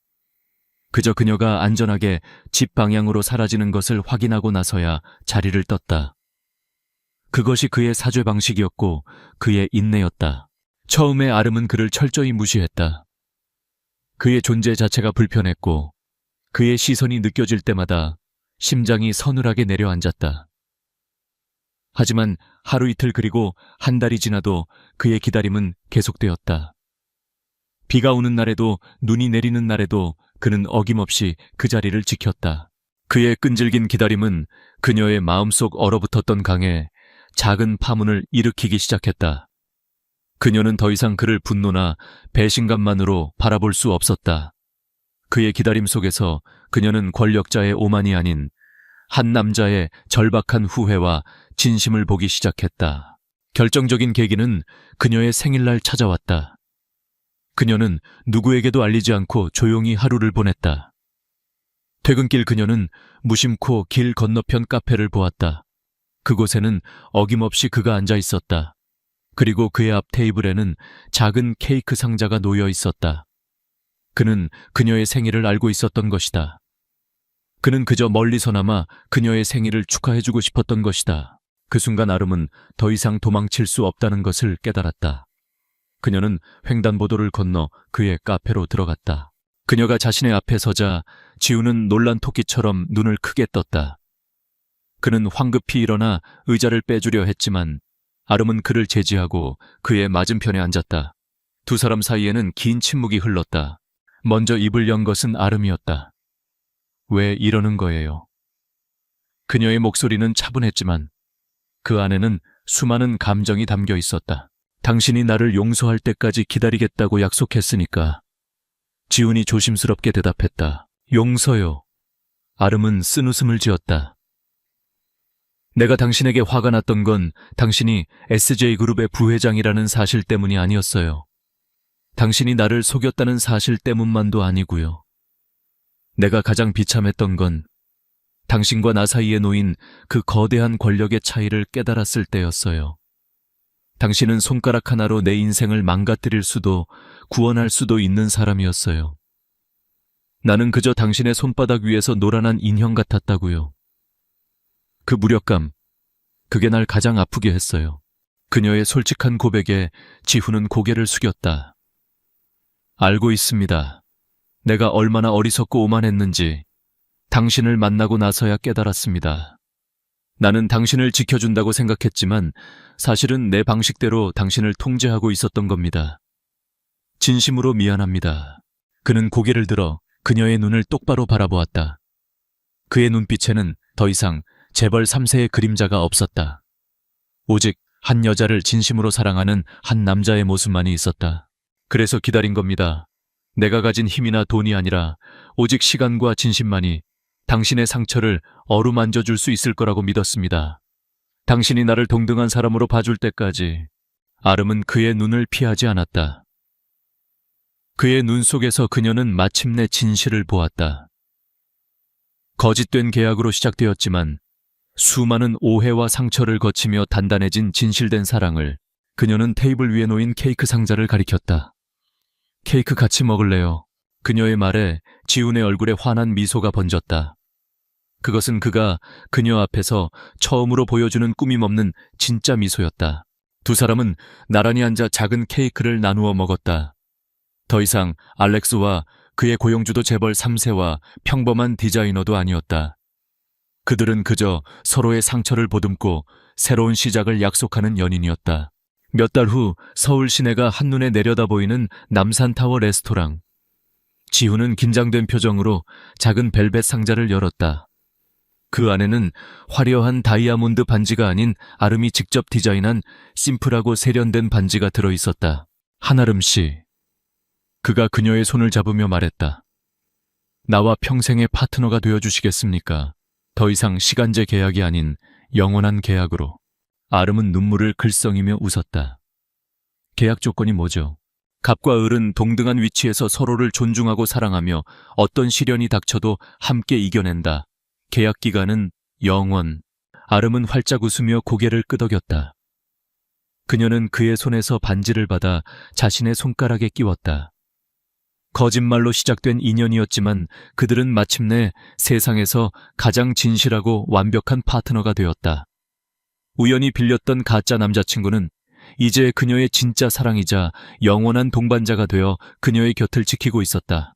그저 그녀가 안전하게 집 방향으로 사라지는 것을 확인하고 나서야 자리를 떴다. 그것이 그의 사죄 방식이었고 그의 인내였다. 처음에 아름은 그를 철저히 무시했다. 그의 존재 자체가 불편했고 그의 시선이 느껴질 때마다 심장이 서늘하게 내려앉았다. 하지만 하루 이틀 그리고 한 달이 지나도 그의 기다림은 계속되었다. 비가 오는 날에도 눈이 내리는 날에도 그는 어김없이 그 자리를 지켰다. 그의 끈질긴 기다림은 그녀의 마음속 얼어붙었던 강에 작은 파문을 일으키기 시작했다. 그녀는 더 이상 그를 분노나 배신감만으로 바라볼 수 없었다. 그의 기다림 속에서 그녀는 권력자의 오만이 아닌 한 남자의 절박한 후회와 진심을 보기 시작했다. 결정적인 계기는 그녀의 생일날 찾아왔다. 그녀는 누구에게도 알리지 않고 조용히 하루를 보냈다. 퇴근길 그녀는 무심코 길 건너편 카페를 보았다. 그곳에는 어김없이 그가 앉아 있었다. 그리고 그의 앞 테이블에는 작은 케이크 상자가 놓여 있었다. 그는 그녀의 생일을 알고 있었던 것이다. 그는 그저 멀리서나마 그녀의 생일을 축하해주고 싶었던 것이다. 그 순간 아름은 더 이상 도망칠 수 없다는 것을 깨달았다. 그녀는 횡단보도를 건너 그의 카페로 들어갔다. 그녀가 자신의 앞에 서자 지우는 놀란 토끼처럼 눈을 크게 떴다. 그는 황급히 일어나 의자를 빼주려 했지만 아름은 그를 제지하고 그의 맞은편에 앉았다. 두 사람 사이에는 긴 침묵이 흘렀다. 먼저 입을 연 것은 아름이었다. 왜 이러는 거예요? 그녀의 목소리는 차분했지만 그 안에는 수많은 감정이 담겨 있었다. 당신이 나를 용서할 때까지 기다리겠다고 약속했으니까. 지훈이 조심스럽게 대답했다. 용서요. 아름은 쓴웃음을 지었다. 내가 당신에게 화가 났던 건 당신이 SJ그룹의 부회장이라는 사실 때문이 아니었어요. 당신이 나를 속였다는 사실 때문만도 아니고요. 내가 가장 비참했던 건 당신과 나 사이에 놓인 그 거대한 권력의 차이를 깨달았을 때였어요. 당신은 손가락 하나로 내 인생을 망가뜨릴 수도 구원할 수도 있는 사람이었어요. 나는 그저 당신의 손바닥 위에서 노란한 인형 같았다고요. 그 무력감, 그게 날 가장 아프게 했어요. 그녀의 솔직한 고백에 지훈은 고개를 숙였다. 알고 있습니다. 내가 얼마나 어리석고 오만했는지 당신을 만나고 나서야 깨달았습니다. 나는 당신을 지켜준다고 생각했지만 사실은 내 방식대로 당신을 통제하고 있었던 겁니다. 진심으로 미안합니다. 그는 고개를 들어 그녀의 눈을 똑바로 바라보았다. 그의 눈빛에는 더 이상 재벌 3세의 그림자가 없었다. 오직 한 여자를 진심으로 사랑하는 한 남자의 모습만이 있었다. 그래서 기다린 겁니다. 내가 가진 힘이나 돈이 아니라 오직 시간과 진심만이 당신의 상처를 어루만져 줄 수 있을 거라고 믿었습니다. 당신이 나를 동등한 사람으로 봐줄 때까지 아름은 그의 눈을 피하지 않았다. 그의 눈 속에서 그녀는 마침내 진실을 보았다. 거짓된 계약으로 시작되었지만 수많은 오해와 상처를 거치며 단단해진 진실된 사랑을 그녀는 테이블 위에 놓인 케이크 상자를 가리켰다. 케이크 같이 먹을래요? 그녀의 말에 지훈의 얼굴에 환한 미소가 번졌다. 그것은 그가 그녀 앞에서 처음으로 보여주는 꾸밈없는 진짜 미소였다. 두 사람은 나란히 앉아 작은 케이크를 나누어 먹었다. 더 이상 알렉스와 그의 고용주도 재벌 3세와 평범한 디자이너도 아니었다. 그들은 그저 서로의 상처를 보듬고 새로운 시작을 약속하는 연인이었다. 몇 달 후 서울 시내가 한눈에 내려다 보이는 남산타워 레스토랑. 지훈은 긴장된 표정으로 작은 벨벳 상자를 열었다. 그 안에는 화려한 다이아몬드 반지가 아닌 아름이 직접 디자인한 심플하고 세련된 반지가 들어있었다. 한아름 씨. 그가 그녀의 손을 잡으며 말했다. 나와 평생의 파트너가 되어주시겠습니까? 더 이상 시간제 계약이 아닌 영원한 계약으로. 아름은 눈물을 글썽이며 웃었다. 계약 조건이 뭐죠? 갑과 을은 동등한 위치에서 서로를 존중하고 사랑하며 어떤 시련이 닥쳐도 함께 이겨낸다. 계약 기간은 영원. 아름은 활짝 웃으며 고개를 끄덕였다. 그녀는 그의 손에서 반지를 받아 자신의 손가락에 끼웠다. 거짓말로 시작된 인연이었지만 그들은 마침내 세상에서 가장 진실하고 완벽한 파트너가 되었다. 우연히 빌렸던 가짜 남자친구는 이제 그녀의 진짜 사랑이자 영원한 동반자가 되어 그녀의 곁을 지키고 있었다.